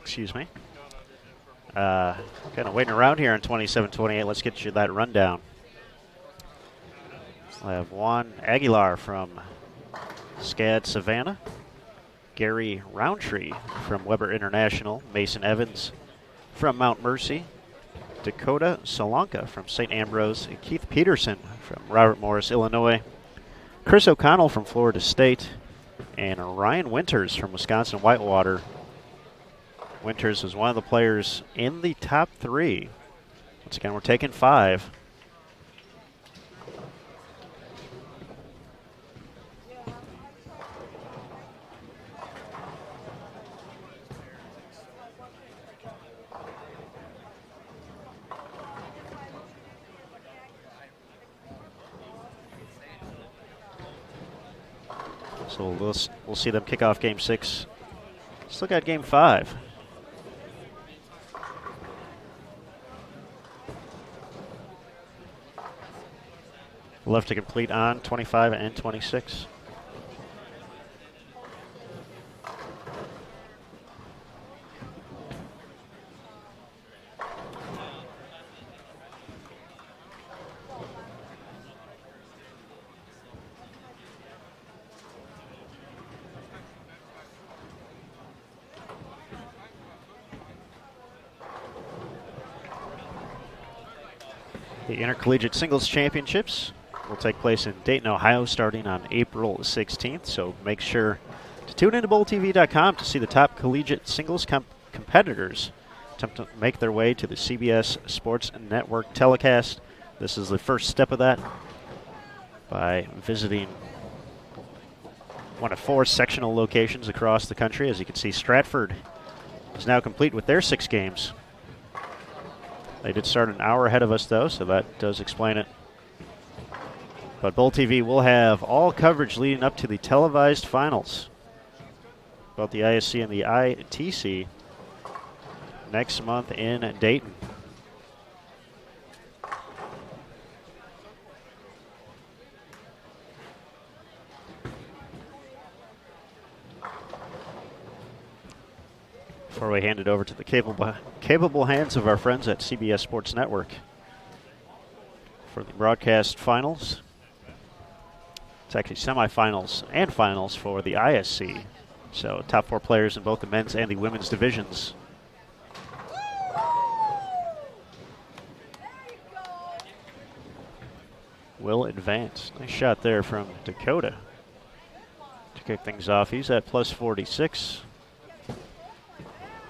Speaker 2: excuse me, kind of waiting around here on 27-28, let's get you that rundown. We'll have Juan Aguilar from SCAD Savannah, Gary Roundtree from Weber International, Mason Evans from Mount Mercy, Dakota Solanka from St. Ambrose, Keith Peterson from Robert Morris, Illinois, Chris O'Connell from Florida State, and Ryan Winters from Wisconsin Whitewater. Winters was one of the players in the top 3. Once again, we're taking 5. So we'll see them kick off Game 6. Still got Game 5. Left to complete on 25 and 26. The Intercollegiate Singles Championships will take place in Dayton, Ohio, starting on April 16th. So make sure to tune into BowlTV.com to see the top collegiate singles competitors attempt to make their way to the CBS Sports Network telecast. This is the first step of that by visiting one of 4 sectional locations across the country. As you can see, Stratford is now complete with their 6 games. They did start an hour ahead of us, though, so that does explain it. But Bowl TV will have all coverage leading up to the televised finals, both the ISC and the ITC, next month in Dayton. Before we hand it over to the capable hands of our friends at CBS Sports Network for the broadcast finals. It's actually semifinals and finals for the ISC. So top 4 players in both the men's and the women's divisions. Will advance. Nice shot there from Dakota to kick things off. He's at plus 46.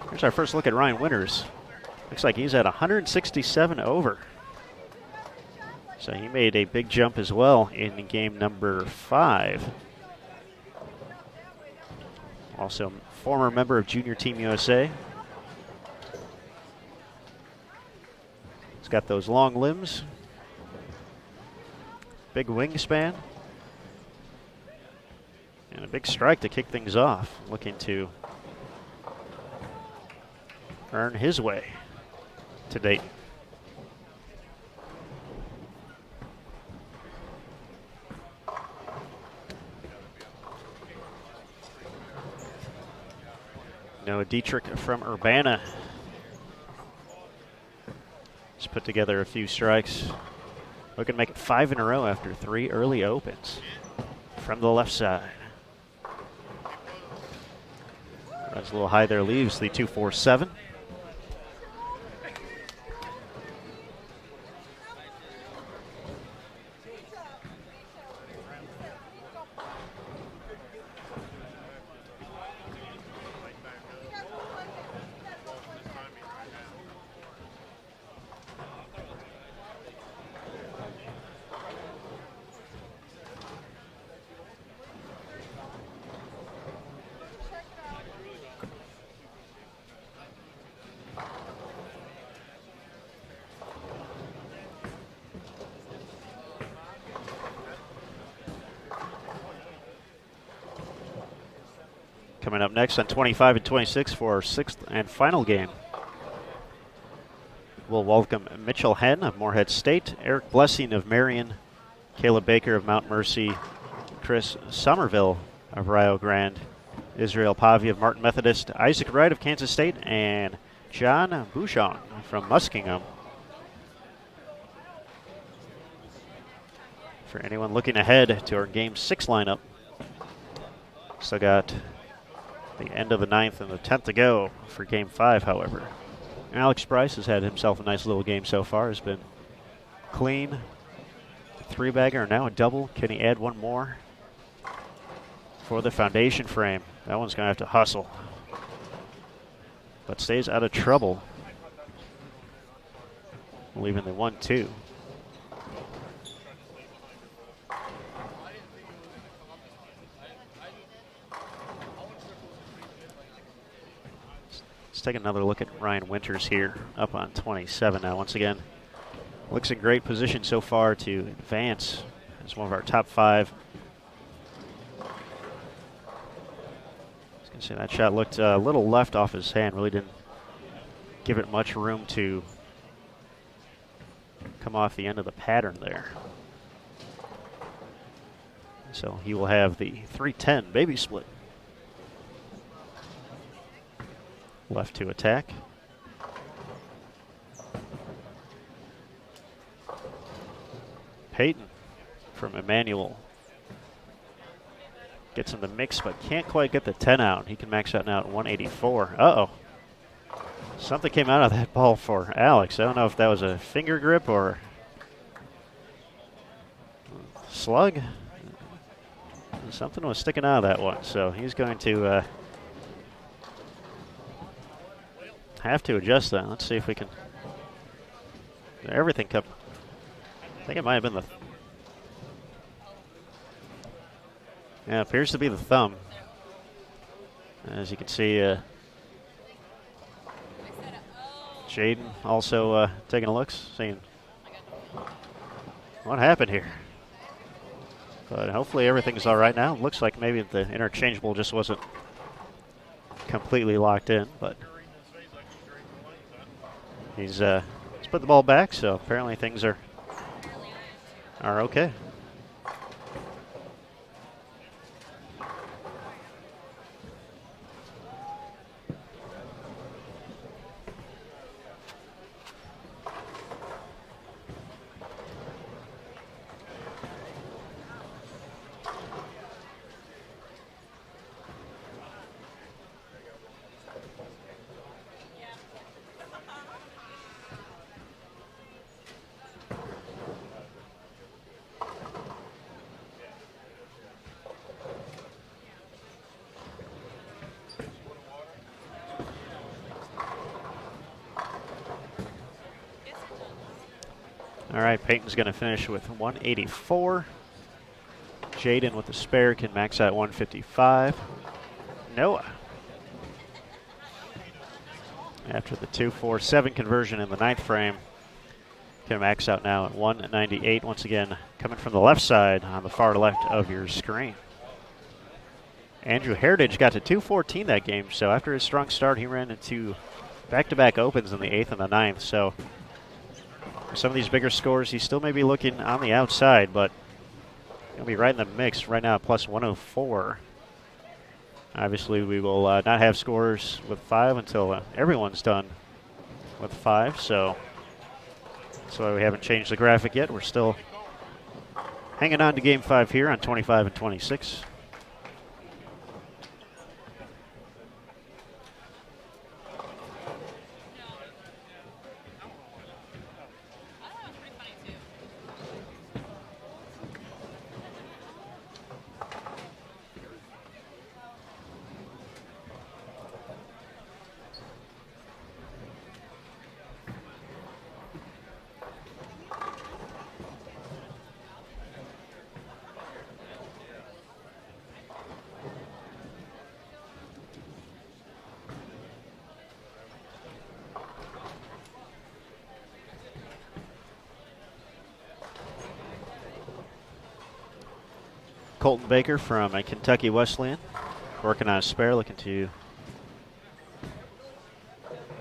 Speaker 2: Here's our first look at Ryan Winters. Looks like he's at 167 over. So he made a big jump as well in game number 5. Also, former member of Junior Team USA. He's got those long limbs, big wingspan, and a big strike to kick things off. Looking to earn his way to Dayton. Noah Dietrich from Urbana has put together a few strikes. Looking to make it 5 in a row after 3 early opens from the left side. Runs a little high there, leaves the 2-4-7. Coming up next on 25 and 26 for our 6th and final game, we'll welcome Mitchell Henn of Morehead State, Eric Blessing of Marion, Caleb Baker of Mount Mercy, Chris Somerville of Rio Grande, Israel Pavi of Martin Methodist, Isaac Wright of Kansas State, and John Bouchon from Muskingum. For anyone looking ahead to our Game 6 lineup, still got the end of the 9th and the 10th to go for Game 5, however. Alex Bryce has had himself a nice little game so far. Has been clean. 3-bagger and now a double. Can he add one more for the foundation frame? That one's going to have to hustle, but stays out of trouble, leaving the 1-2. Let's take another look at Ryan Winters here, up on 27 now. Once again, looks in great position so far to advance as one of our top 5. I was going to say that shot looked a little left off his hand, really didn't give it much room to come off the end of the pattern there. So he will have the 3-10 baby split. Left to attack. Peyton from Emmanuel gets in the mix, but can't quite get the 10 out. He can max out now at 184. Uh-oh. Something came out of that ball for Alex. I don't know if that was a finger grip or slug. Something was sticking out of that one, so he's going to have to adjust that. Let's see if we can. Everything kept. I think it might have been the. Yeah, appears to be the thumb. As you can see, Jaden also taking a look, saying, "What happened here?" But hopefully everything's all right now. Looks like maybe the interchangeable just wasn't completely locked in, but. He's put the ball back, so apparently things are okay. All right, Peyton's going to finish with 184. Jaden with the spare can max out 155. Noah, after the 2-4-7 conversion in the 9th frame, can max out now at 198. Once again, coming from the left side on the far left of your screen. Andrew Heritage got to 214 that game, so after his strong start, he ran into back-to-back opens in the 8th and the 9th. So some of these bigger scores, he still may be looking on the outside, but he'll be right in the mix right now at plus 104. Obviously, we will not have scores with 5 until everyone's done with 5, so that's why we haven't changed the graphic yet. We're still hanging on to Game 5 here on 25 and 26. Colton Baker from Kentucky Wesleyan, working on a spare, looking to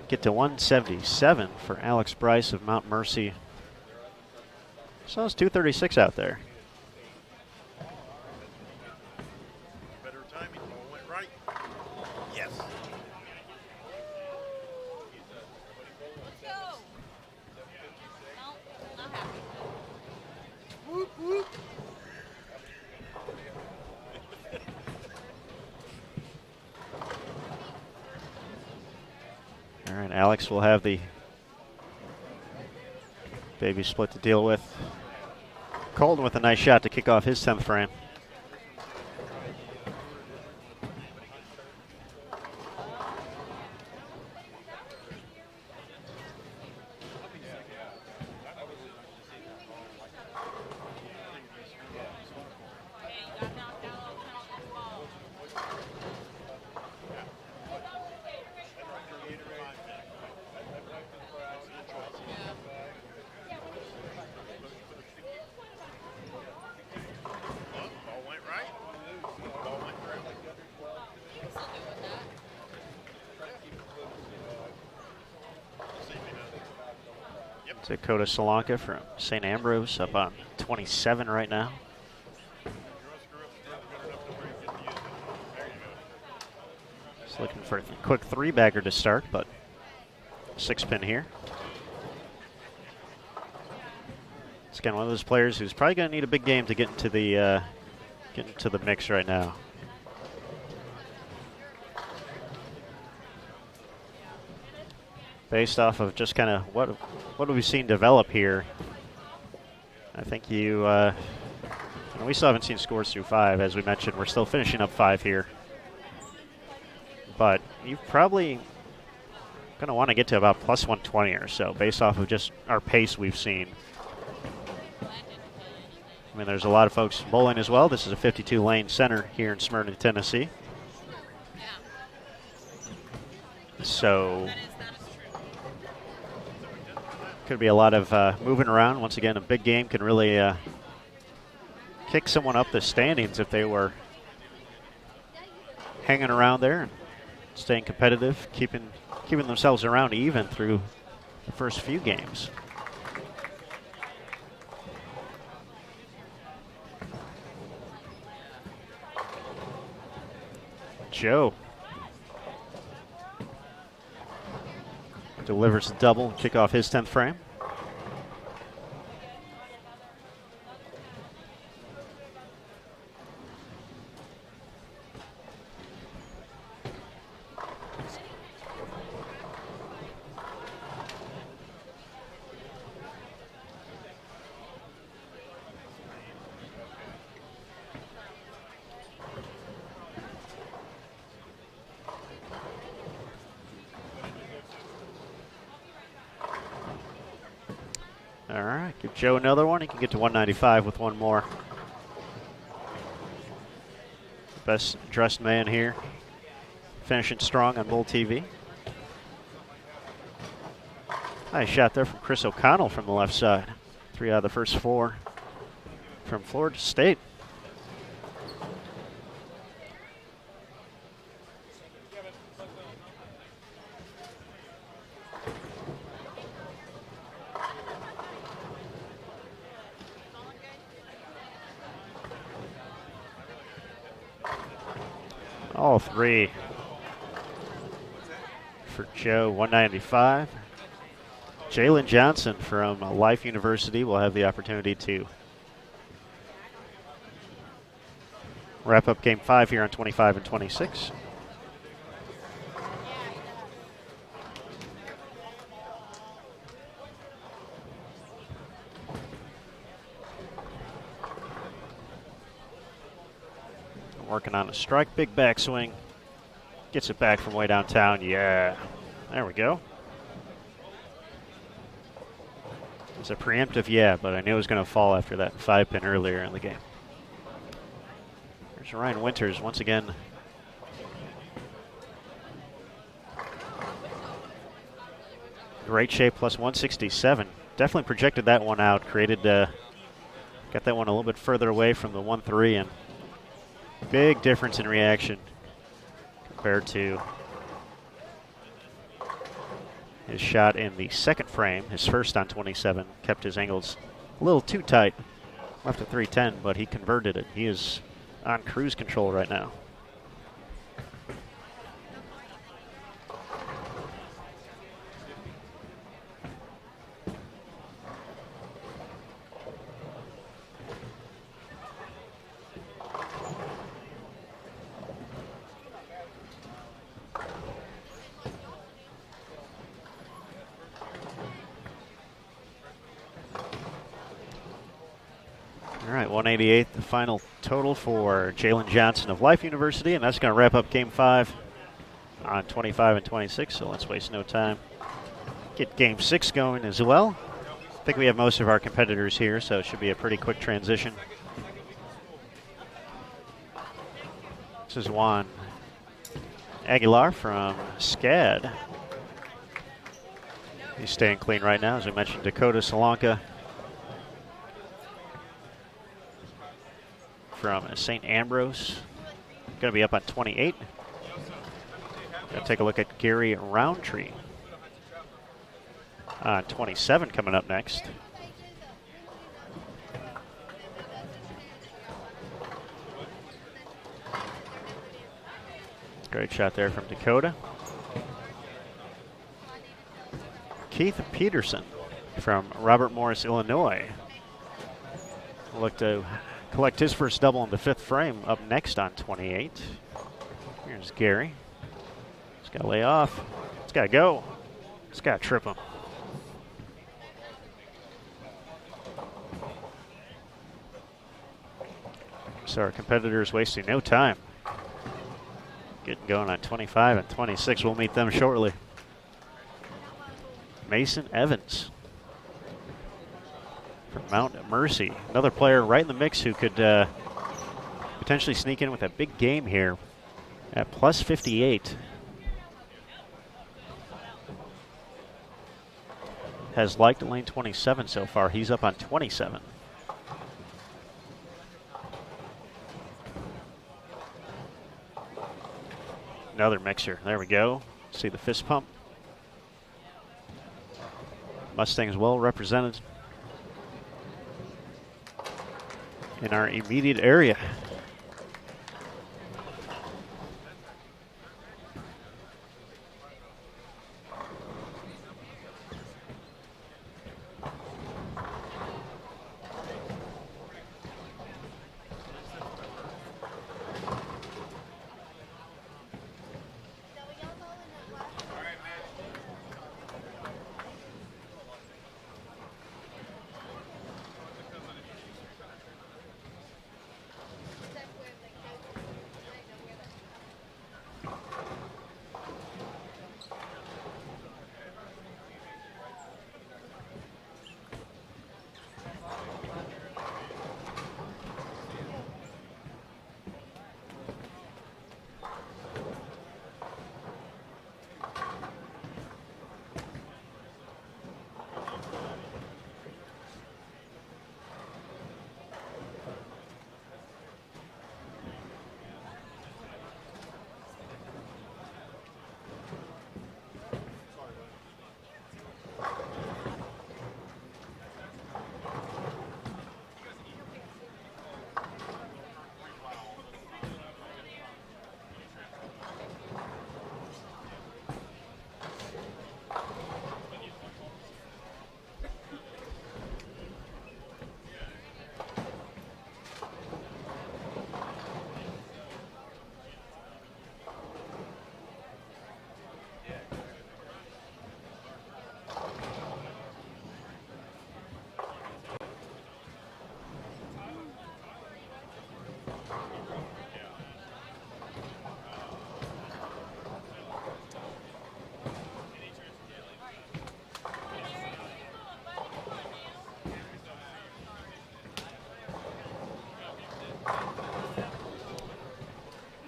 Speaker 2: get to 177 for Alex Bryce of Mount Mercy. So it's 236 out there.
Speaker 7: Better timing, ball went right.
Speaker 2: All right, Alex will have the baby split to deal with. Colton with a nice shot to kick off his 10th frame.
Speaker 3: Ball went right. Ball went through.
Speaker 2: Dakota Solanka from St. Ambrose up on 27 right now. Just looking for a quick three-bagger to start, but 6-pin here. It's again one of those players who's probably going to need a big game to get into the mix right now. Based off of just kind of what we've seen develop here, I think we still haven't seen scores through 5. As we mentioned, we're still finishing up 5 here. But you're probably going to want to get to about plus 120 or so based off of just our pace we've seen. I mean, there's a lot of folks bowling as well. This is a 52-lane center here in Smyrna, Tennessee. So could be a lot of moving around. Once again, a big game can really kick someone up the standings if they were hanging around there and staying competitive, keeping themselves around even through the first few games. Joe delivers a double, kick off his 10th frame. All right, give Joe another one. He can get to 195 with one more. Best dressed man here, finishing strong on Bull TV. Nice shot there from Chris O'Connell from the left side. 3 out of the first 4 from Florida State. All 3 for Joe, 195. Jalen Johnson from Life University will have the opportunity to wrap up game 5 here on 25 and 26. Working on a strike, big backswing. Gets it back from way downtown. Yeah, there we go. It's a preemptive, yeah, but I knew it was going to fall after that 5-pin earlier in the game. There's Ryan Winters once again. Great shape, plus 167. Definitely projected that one out. Got that one a little bit further away from the 1-3, and big difference in reaction compared to his shot in the second frame. His first on 27 kept his angles a little too tight. Left at 310, but he converted it. He is on cruise control right now. 188, the final total for Jalen Johnson of Life University, and that's going to wrap up Game 5 on 25 and 26, so let's waste no time. Get Game 6 going as well. I think we have most of our competitors here, so it should be a pretty quick transition. This is Juan Aguilar from SCAD. He's staying clean right now. As we mentioned, Dakota Solanka from St. Ambrose. Going to be up on 28. Going to take a look at Gary Roundtree on 27 coming up next. Great shot there from Dakota. Keith Peterson from Robert Morris, Illinois. Look to collect his first double in the 5th frame up next on 28. Here's Gary. He's got to lay off. He's got to go. He's got to trip him. So our competitors wasting no time. Getting going on 25 and 26. We'll meet them shortly. Mason Evans from Mount Mercy. Another player right in the mix who could potentially sneak in with a big game here at plus 58. Has liked lane 27 so far. He's up on 27. Another mixer. There we go. See the fist pump. Mustangs well represented in our immediate area.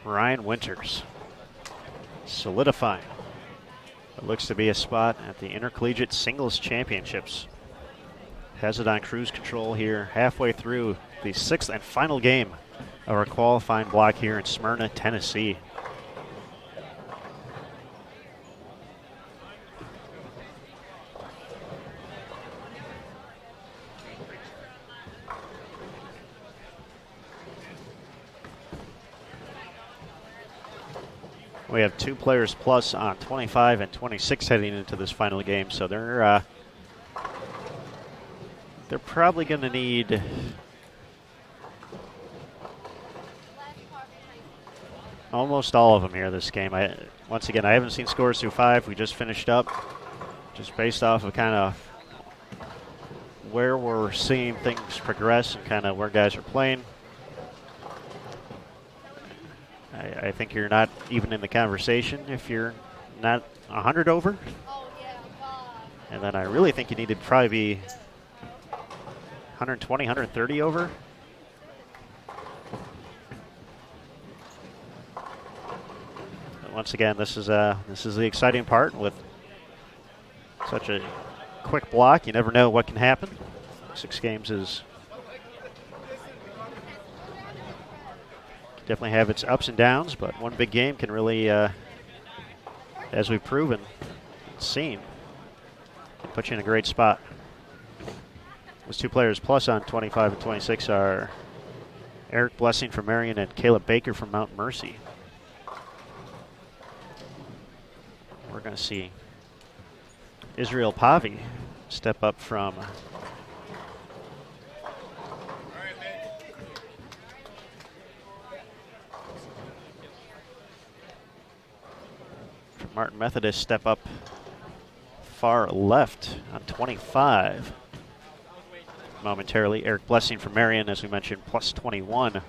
Speaker 2: Ryan Winters solidifying what looks to be a spot at the Intercollegiate Singles Championships. Has it on cruise control here halfway through the 6th and final game of our qualifying block here in Smyrna, Tennessee. We have 2 players plus on 25 and 26 heading into this final game, so they're probably going to need almost all of them here this game. Once again, I haven't seen scores through 5. We just finished up, just based off of kind of where we're seeing things progress and kind of where guys are playing. I think you're not even in the conversation if you're not 100 over. And then I really think you need to probably be 120, 130 over. But once again, this is the exciting part with such a quick block. You never know what can happen. 6 games is definitely have its ups and downs, but one big game can really, as we've proven, seen, can put you in a great spot. Those 2 players plus on 25 and 26 are Eric Blessing from Marion and Caleb Baker from Mount Mercy. We're going to see Israel Pavi step up from Martin Methodist step up far left on 25. Momentarily, Eric Blessing from Marion, as we mentioned, plus 21.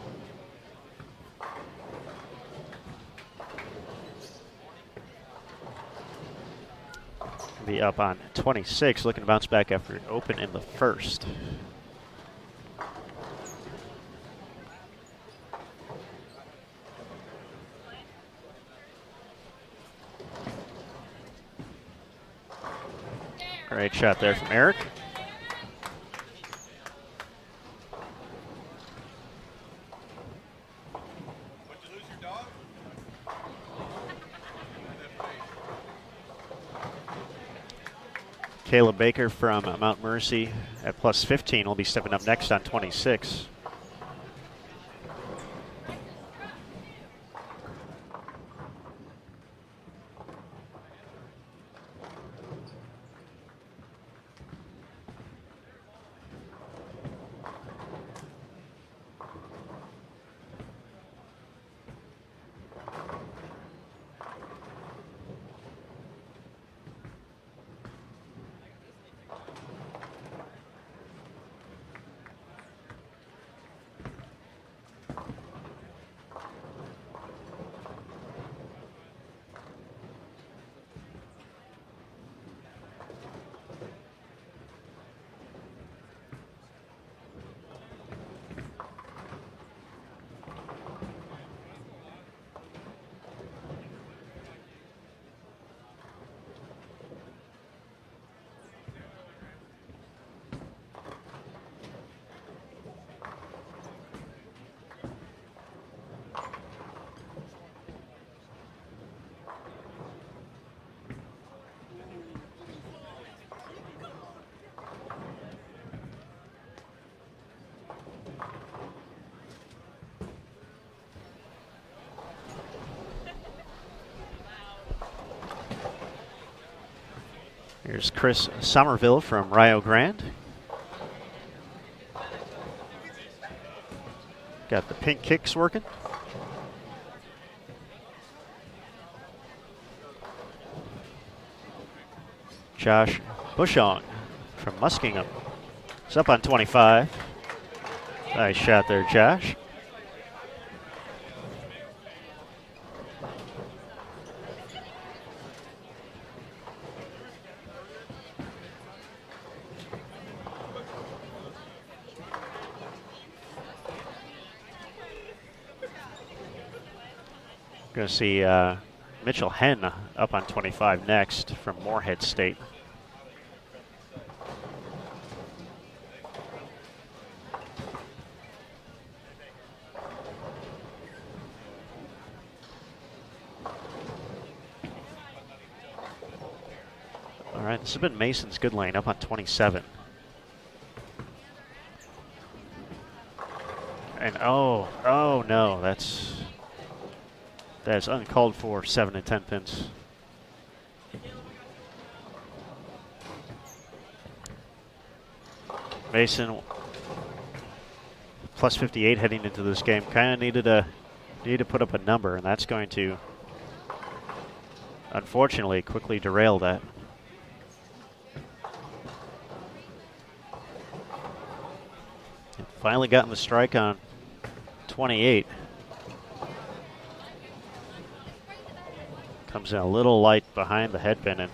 Speaker 2: Be up on 26, looking to bounce back after an open in the first. Great shot there from Eric. Caleb Baker from Mount Mercy at plus 15 will be stepping up next on 26. Here's Chris Somerville from Rio Grande. Got the pink kicks working. Josh Bushong from Muskingum. It's up on 25. Nice shot there, Josh. Going to see Mitchell Henn up on 25 next from Moorhead State. All right, this has been Mason's good lane up on 27. And oh no, that's uncalled for, 7 and 10 pins. Mason plus 58 heading into this game. Kind of needed to put up a number, and that's going to unfortunately quickly derail that. Finally gotten the strike on 28. Comes in a little light behind the head bending.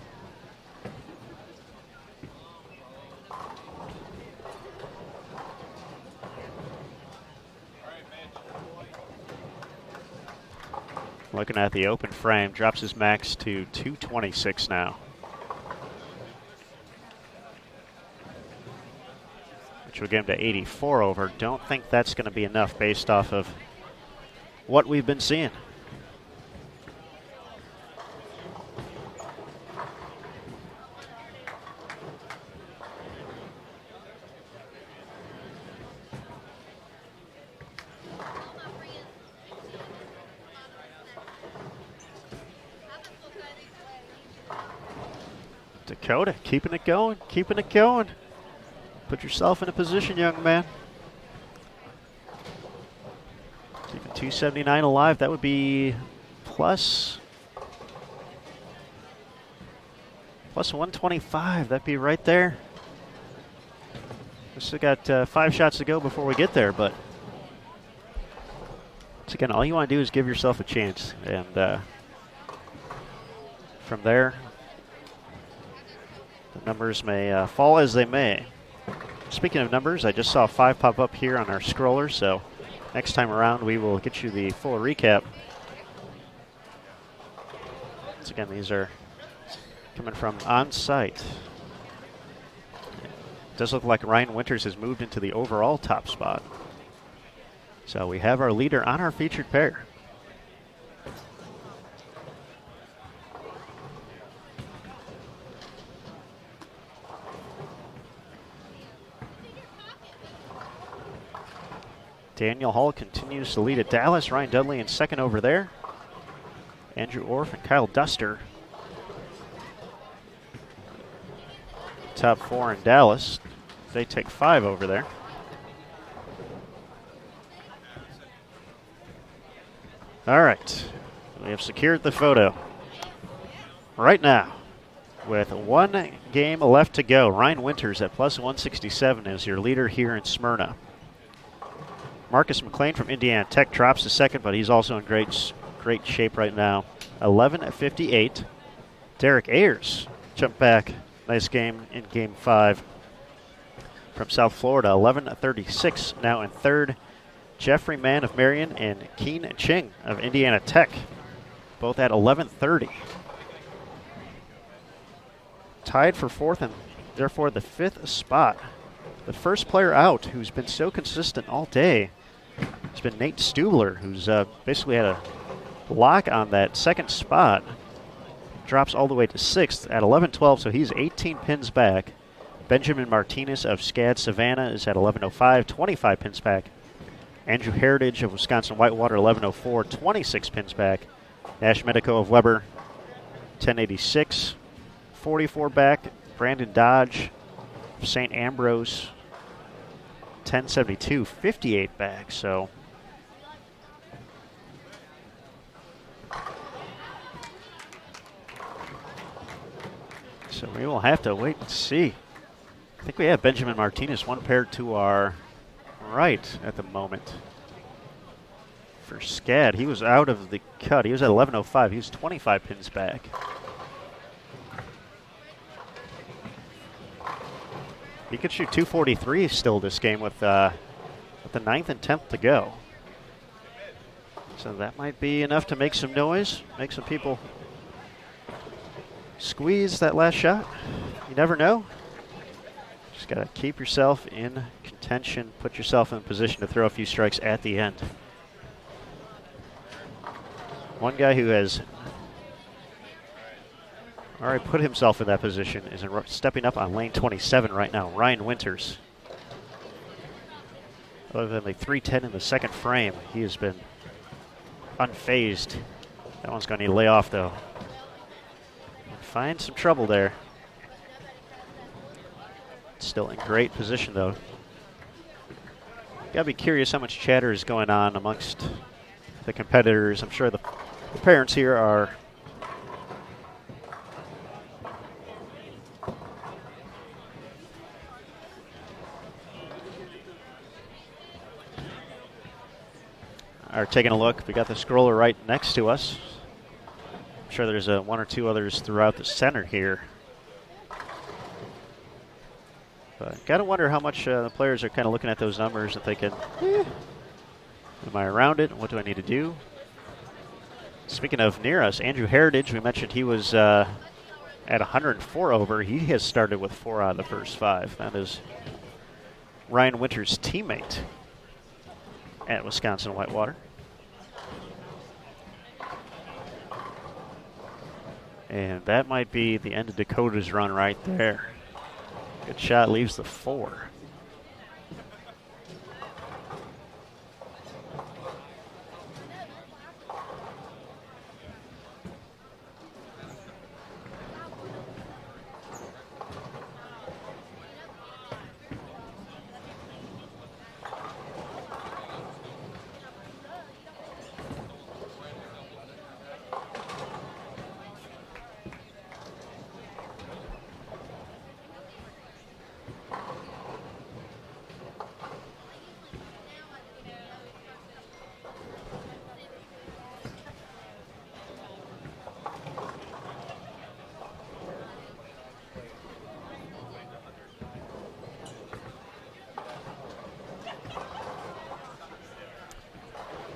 Speaker 2: Looking at the open frame, drops his max to 226 now. Which will get him to 84 over. Don't think that's going to be enough based off of what we've been seeing. Dakota, keeping it going, keeping it going. Put yourself in a position, young man. Keeping 279 alive, that would be plus 125, that'd be right there. We still got 5 shots to go before we get there, but once again, all you want to do is give yourself a chance, and from there, the numbers may fall as they may. Speaking of numbers, I just saw 5 pop up here on our scroller, so next time around we will get you the full recap. Once again, these are coming from on site. It does look like Ryan Winters has moved into the overall top spot. So we have our leader on our featured pair. Daniel Hall continues to lead at Dallas. Ryan Dudley in second over there. Andrew Orff and Kyle Duster. Top 4 in Dallas. They take 5 over there. All right. We have secured the photo. Right now, with 1 game left to go, Ryan Winters at plus 167 is your leader here in Smyrna. Marcus McLean from Indiana Tech drops to second, but he's also in great shape right now. 11:58. Derek Ayers jumped back. Nice game in Game 5 from South Florida. 11:36 now in third. Jeffrey Mann of Marion and Keen Ching of Indiana Tech, both at 11:30. Tied for 4th and therefore the 5th spot. The first player out who's been so consistent all day has been Nate Stubler, who's basically had a lock on that 2nd spot. Drops all the way to 6th at 11:12, so he's 18 pins back. Benjamin Martinez of SCAD Savannah is at 11:05, 25 pins back. Andrew Heritage of Wisconsin Whitewater, 11:04, 26 pins back. Nash Medico of Weber, 10:86, 44 back. Brandon Dodge of St. Ambrose, 10:72, 58 back. So we will have to wait and see. I think we have Benjamin Martinez one paired to our right at the moment. For SCAD, he was out of the cut. He was at 11:05. He was 25 pins back. He could shoot 243 still this game with the 9th and 10th to go. So that might be enough to make some noise, make some people squeeze that last shot. You never know. Just got to keep yourself in contention, put yourself in a position to throw a few strikes at the end. One guy who has already put himself in that position is stepping up on lane 27 right now, Ryan Winters. Other than the 310 in the 2nd frame, he has been unfazed. That one's going to need to lay off, though. Find some trouble there. Still in great position, though. Gotta be curious how much chatter is going on amongst the competitors. I'm sure the parents here are are taking a look, we got the scroller right next to us. I'm sure there's one or two others throughout the center here. But got to wonder how much the players are kind of looking at those numbers and thinking, am I around it? What do I need to do? Speaking of near us, Andrew Heritage, we mentioned he was at 104 over. He has started with 4 out of the first 5. That is Ryan Winter's teammate at Wisconsin Whitewater. And that might be the end of Dakota's run right there. Good shot, leaves the 4.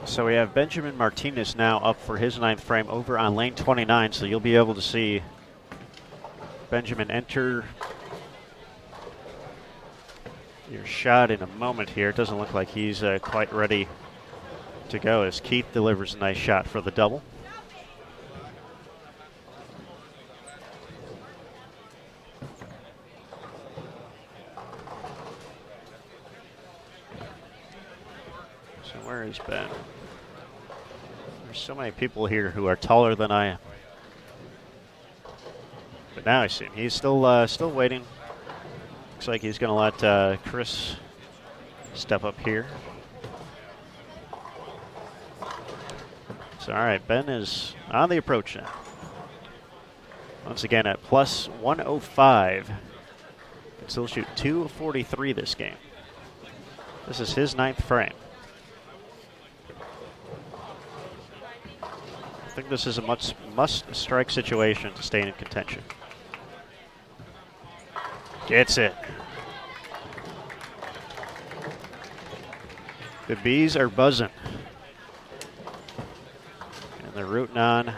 Speaker 2: So we have Benjamin Martinez now up for his 9th frame over on lane 29, so you'll be able to see Benjamin enter your shot in a moment here. It doesn't look like he's quite ready to go as Keith delivers a nice shot for the double. So where is Ben? There's so many people here who are taller than I am. But now I see him. He's still waiting. Looks like he's going to let Chris step up here. So, all right, Ben is on the approach now. Once again at plus 105. Can still shoot 243 this game. This is his 9th frame. I think this is a must-strike situation to stay in contention. Gets it. The bees are buzzing. And they're rooting on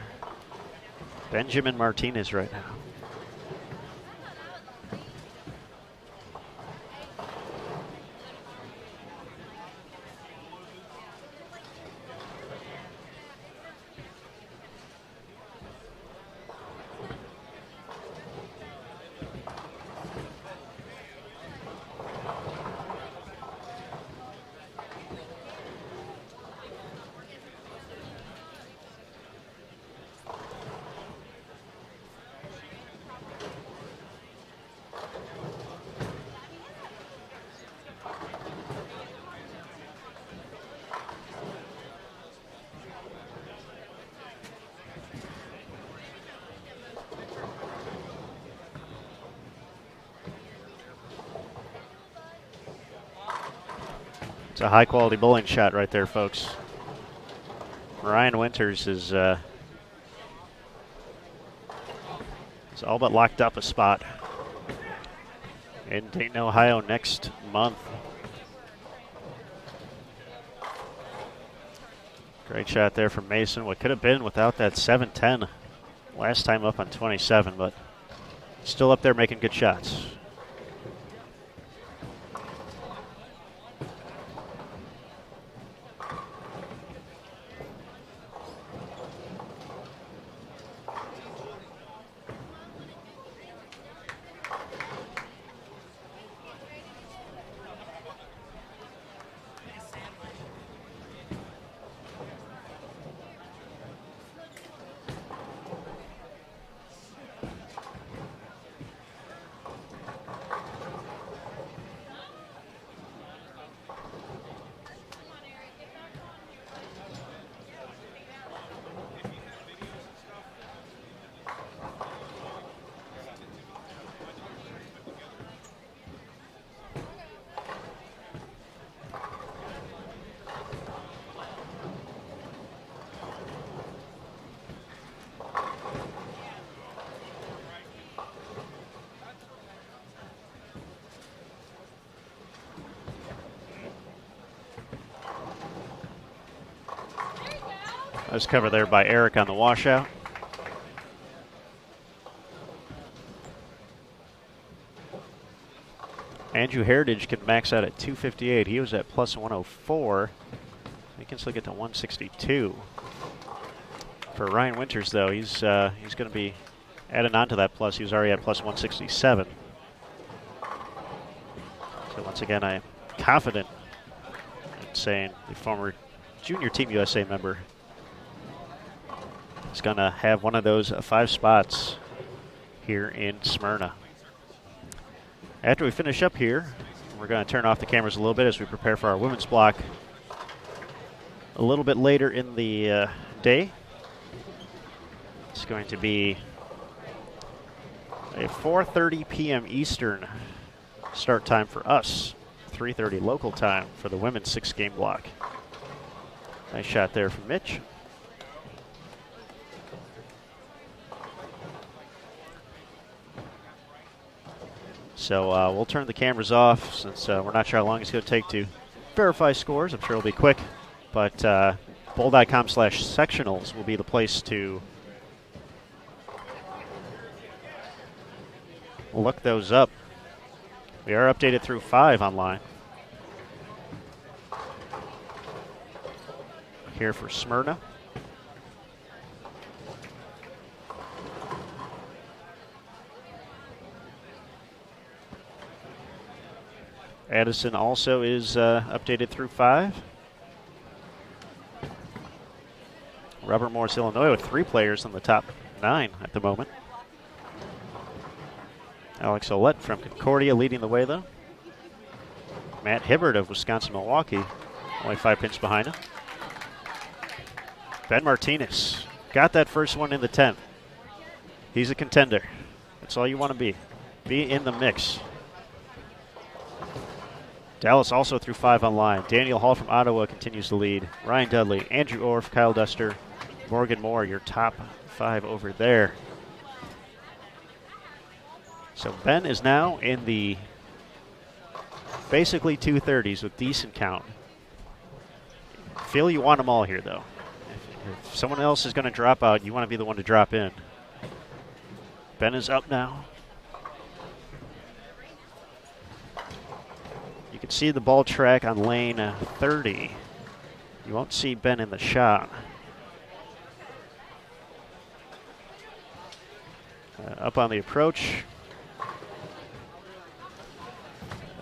Speaker 2: Benjamin Martinez right now. It's a high-quality bowling shot right there, folks. Ryan Winters is all but locked up a spot in Dayton, Ohio next month. Great shot there from Mason. What could have been without that 7-10 last time up on 27, but still up there making good shots. Nice cover there by Eric on the washout. Andrew Heritage can max out at 258. He was at plus 104. He can still get to 162. For Ryan Winters, though, he's going to be adding on to that plus. He was already at plus 167. So once again, I am confident in saying the former Junior Team USA member is going to have one of those 5 spots here in Smyrna. After we finish up here, we're going to turn off the cameras a little bit as we prepare for our women's block a little bit later in the day. It's going to be a 4:30 p.m. Eastern start time for us, 3:30 local time for the women's 6-game block. Nice shot there from Mitch. So we'll turn the cameras off since we're not sure how long it's going to take to verify scores. I'm sure it'll be quick. But bowl.com/sectionals will be the place to look those up. We are updated through 5 online. Here for Smyrna. Addison also is updated through 5. Robert Morris, Illinois, with 3 players in the top 9 at the moment. Alex Olette from Concordia leading the way, though. Matt Hibbert of Wisconsin-Milwaukee, only 5 pins behind him. Ben Martinez got that first one in the 10th. He's a contender. That's all you want to be. Be in the mix. Dallas also through 5 online. Daniel Hall from Ottawa continues to lead. Ryan Dudley, Andrew Orff, Kyle Duster, Morgan Moore, your top 5 over there. So Ben is now in the basically 230s with decent count. Feel you want them all here, though. If someone else is going to drop out, you want to be the one to drop in. Ben is up now. You can see the ball track on lane 30. You won't see Ben in the shot. Up on the approach.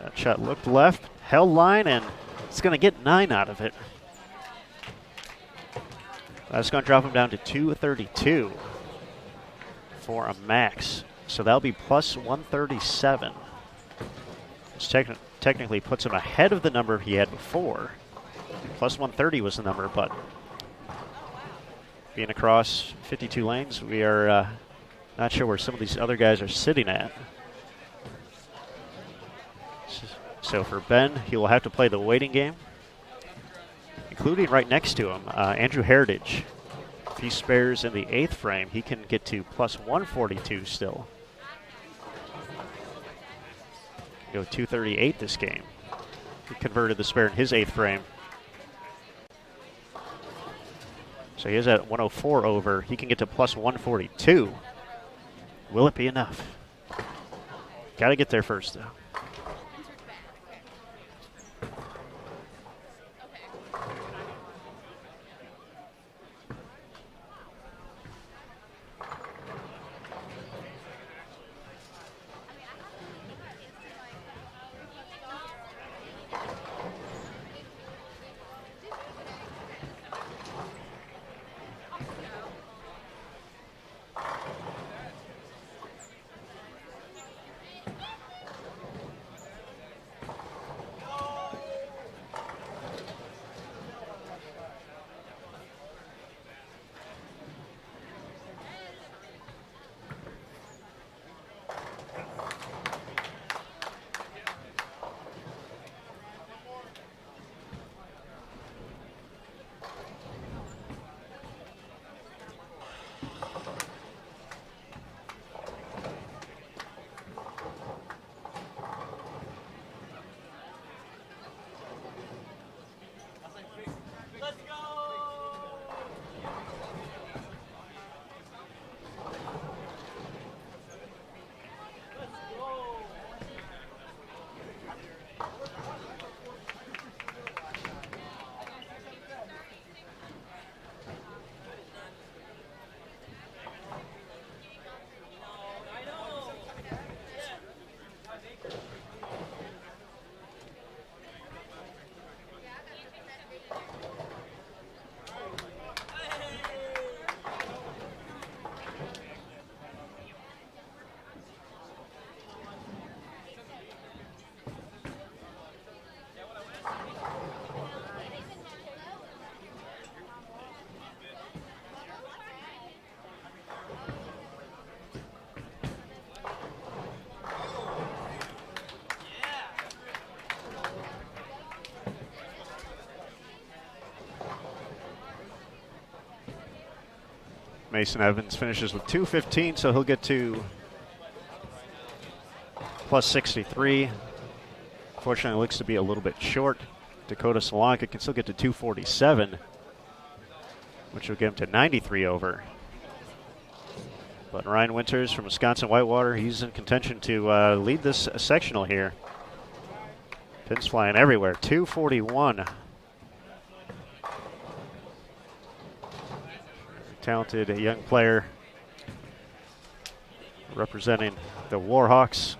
Speaker 2: That shot looked left, held line, and it's going to get 9 out of it. That's going to drop him down to 232 for a max. So that'll be plus 137. Which technically puts him ahead of the number he had before. Plus 130 was the number, but being across 52 lanes, we are not sure where some of these other guys are sitting at. So for Ben, he will have to play the waiting game, including right next to him, Andrew Heritage. If he spares in the 8th frame, he can get to plus 142 still. Go 238 this game. He converted the spare in his 8th frame. So he is at 104 over. He can get to plus 142. Will it be enough? Got to get there first, though. Mason Evans finishes with 215, so he'll get to plus 63. Fortunately, it looks to be a little bit short. Dakota Solanka can still get to 247, which will get him to 93 over. But Ryan Winters from Wisconsin Whitewater, he's in contention to lead this sectional here. Pins flying everywhere, 241. Talented young player representing the Warhawks.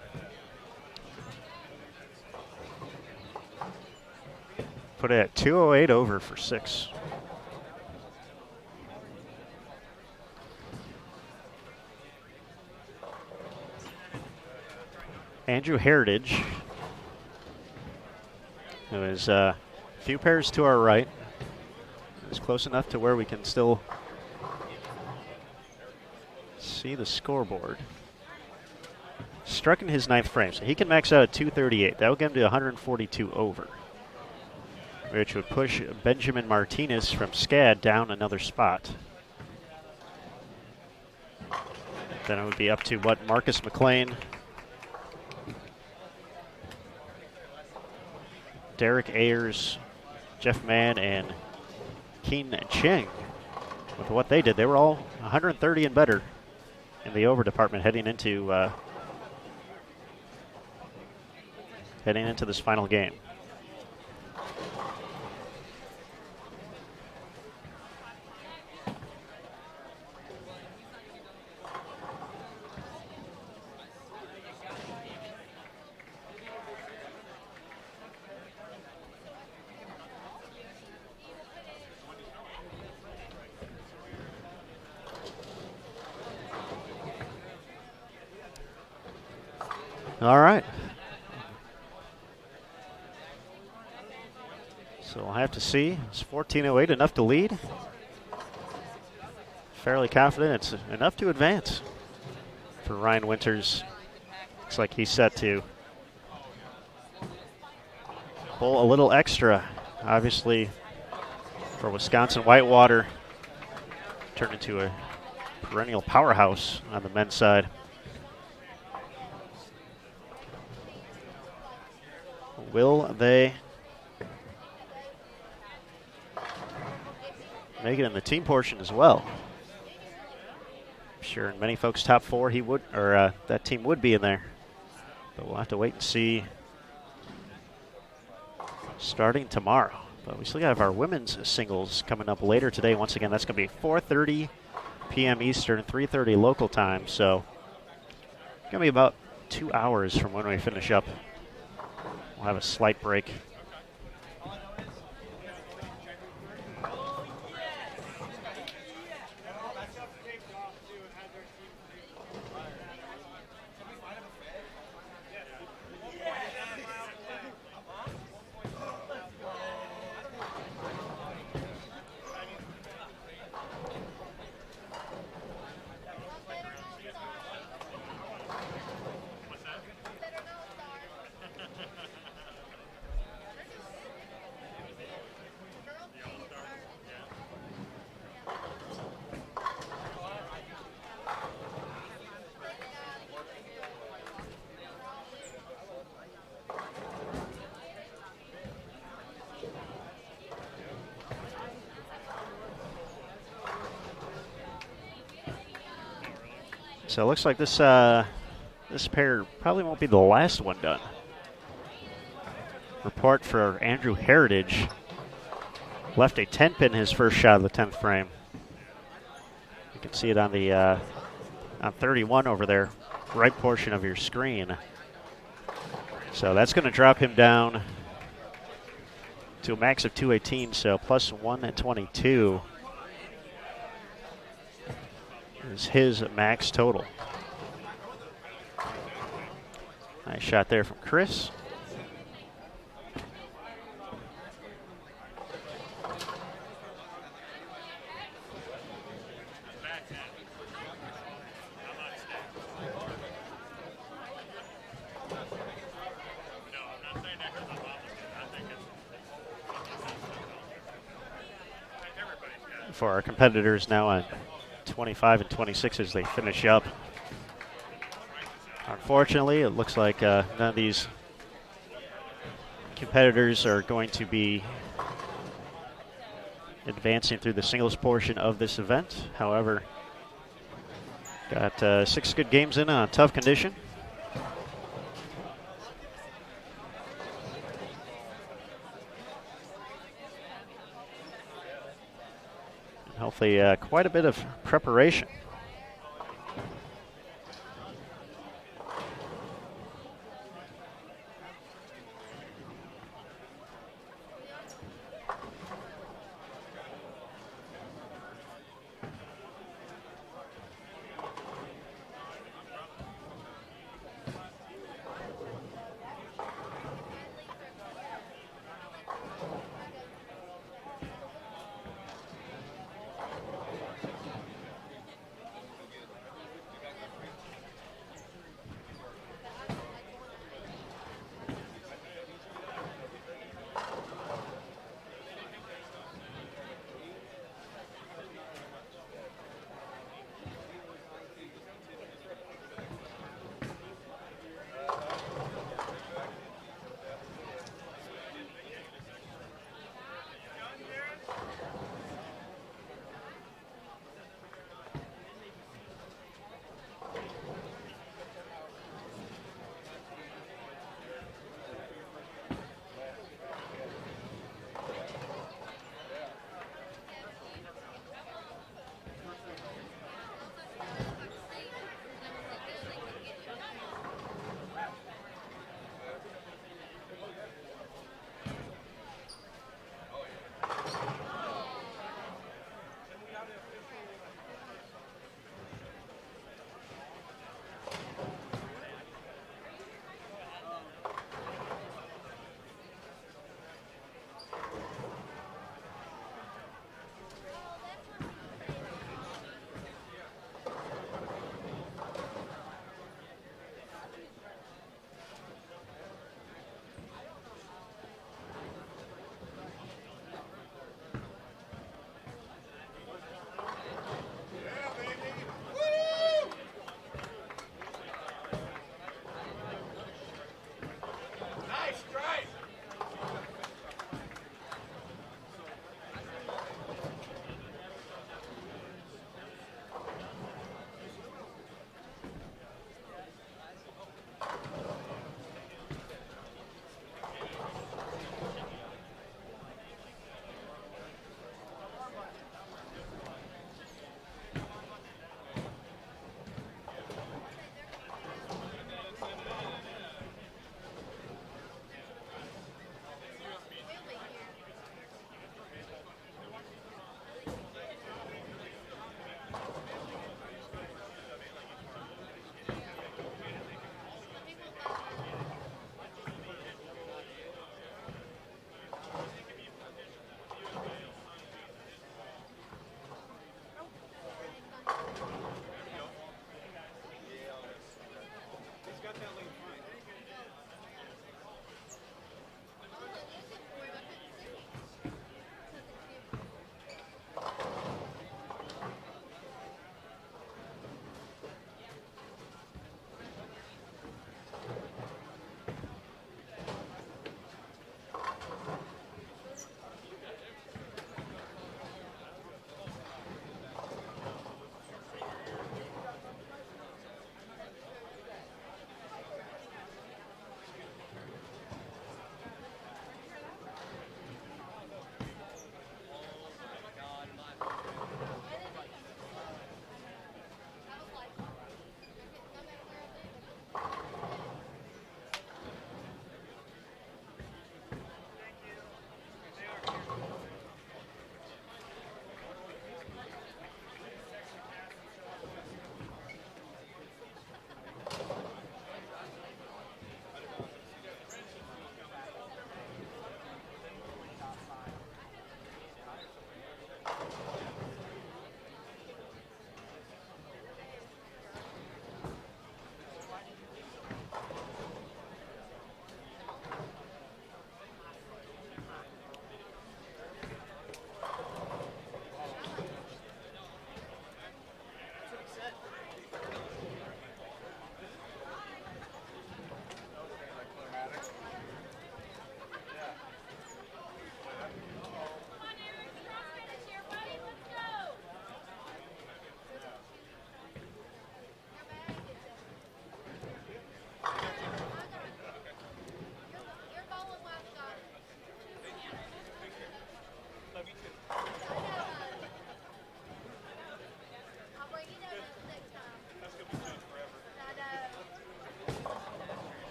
Speaker 2: Put it at 208 over for 6. Andrew Heritage, who is a few pairs to our right, is close enough to where we can still see the scoreboard. Struck in his 9th frame, so he can max out at 238. That will get him to 142 over, which would push Benjamin Martinez from SCAD down another spot. Then it would be up to what, Marcus McLean, Derek Ayers, Jeff Mann, and Keen Cheng. With what they did, they were all 130 and better in the over department heading into this final game. All right. So we'll have to see. It's 14:08, enough to lead. Fairly confident it's enough to advance for Ryan Winters. Looks like he's set to pull a little extra. Obviously, for Wisconsin Whitewater, turned into a perennial powerhouse on the men's side. Will they make it in the team portion as well? I'm sure in many folks' top 4 he would, or that team would be in there. But we'll have to wait and see starting tomorrow. But we still have our women's singles coming up later today. Once again, that's going to be 4:30 p.m. Eastern, 3:30 local time. So it's going to be about 2 hours from when we finish up. We'll have a slight break. So it looks like this this pair probably won't be the last one done. Report for Andrew Heritage. Left a 10-pin his first shot of the 10th frame. You can see it on the on 31 over there, right portion of your screen. So that's going to drop him down to a max of 218, so plus 122 is his max total. Nice shot there from Chris. For our competitors now on 25 and 26 as they finish up. Unfortunately, it looks like none of these competitors are going to be advancing through the singles portion of this event. However, got 6 good games in on tough condition. And hopefully quite a bit of preparation.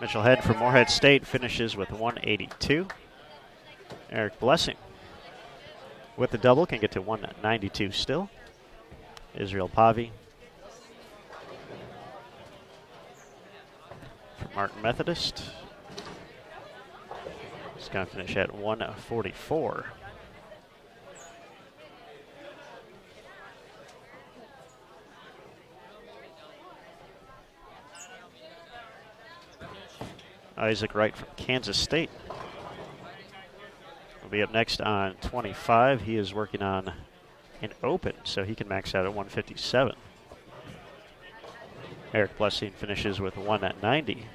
Speaker 2: Mitchell Head from Morehead State finishes with 182. Eric Blessing with the double can get to 192 still. Israel Pavi from Martin Methodist. He's going to finish at 144. Isaac Wright from Kansas State will be up next on 25. He is working on an open, so he can max out at 157. Eric Blessing finishes with 190.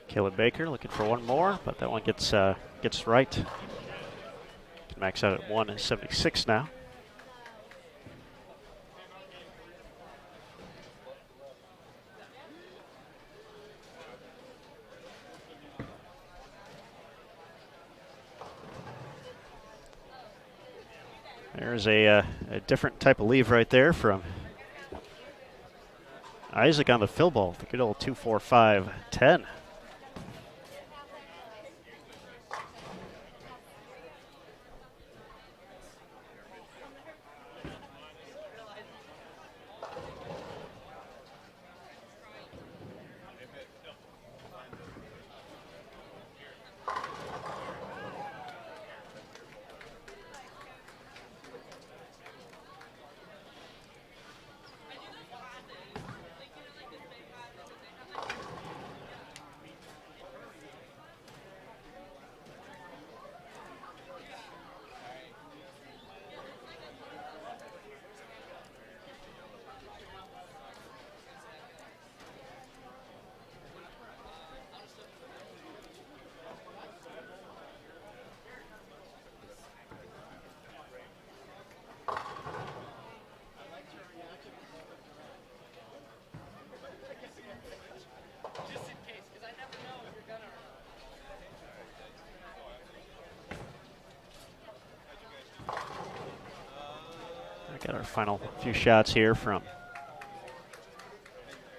Speaker 2: Caleb Baker looking for one more, but that one gets right. Can max out at 176 now. There's a different type of leave right there from Isaac on the fill ball. The good old 2.45.10. Got our final few shots here from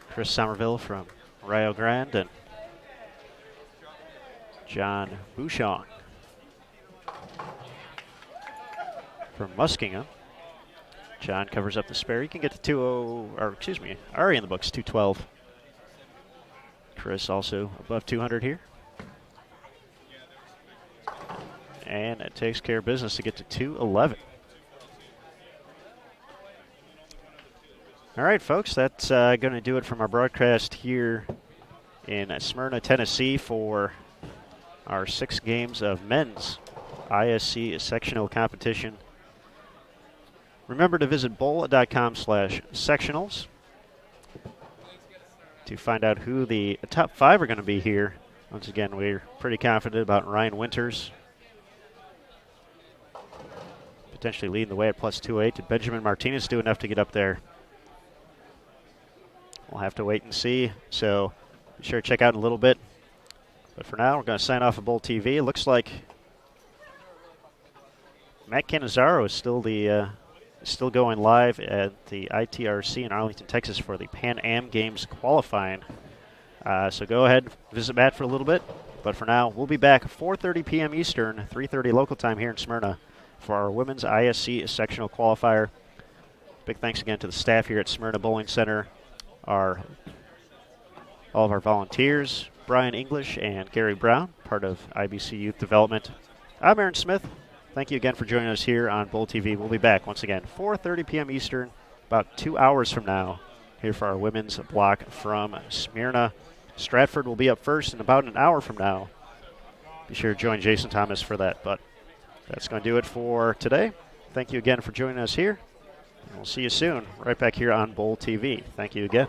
Speaker 2: Chris Somerville from Rio Grande and John Bouchon from Muskingum. John covers up the spare. He can get to 2-0, or excuse me, already in the books, 212. Chris also above 200 here. And it takes care of business to get to 211. All right, folks, that's going to do it from our broadcast here in Smyrna, Tennessee for our 6 games of men's ISC sectional competition. Remember to visit bowl.com/sectionals to find out who the top 5 are going to be here. Once again, we're pretty confident about Ryan Winters potentially leading the way at +208. Did Benjamin Martinez do enough to get up there? We'll have to wait and see, so be sure to check out in a little bit. But for now, we're going to sign off of Bowl TV. It looks like Matt Cannizzaro is still going live at the ITRC in Arlington, Texas for the Pan Am Games qualifying. So go ahead, visit Matt for a little bit. But for now, we'll be back 4:30 p.m. Eastern, 3:30 local time here in Smyrna for our women's ISC sectional qualifier. Big thanks again to the staff here at Smyrna Bowling Center, all of our volunteers, Brian English and Gary Brown, part of IBC Youth Development. I'm Aaron Smith. Thank you again for joining us here on Bull TV. We'll be back once again, 4:30 p.m. Eastern, about 2 hours from now, here for our women's block from Smyrna. Stratford will be up first in about an hour from now. Be sure to join Jason Thomas for that. But that's going to do it for today. Thank you again for joining us here. And we'll see you soon, right back here on Bull TV. Thank you again.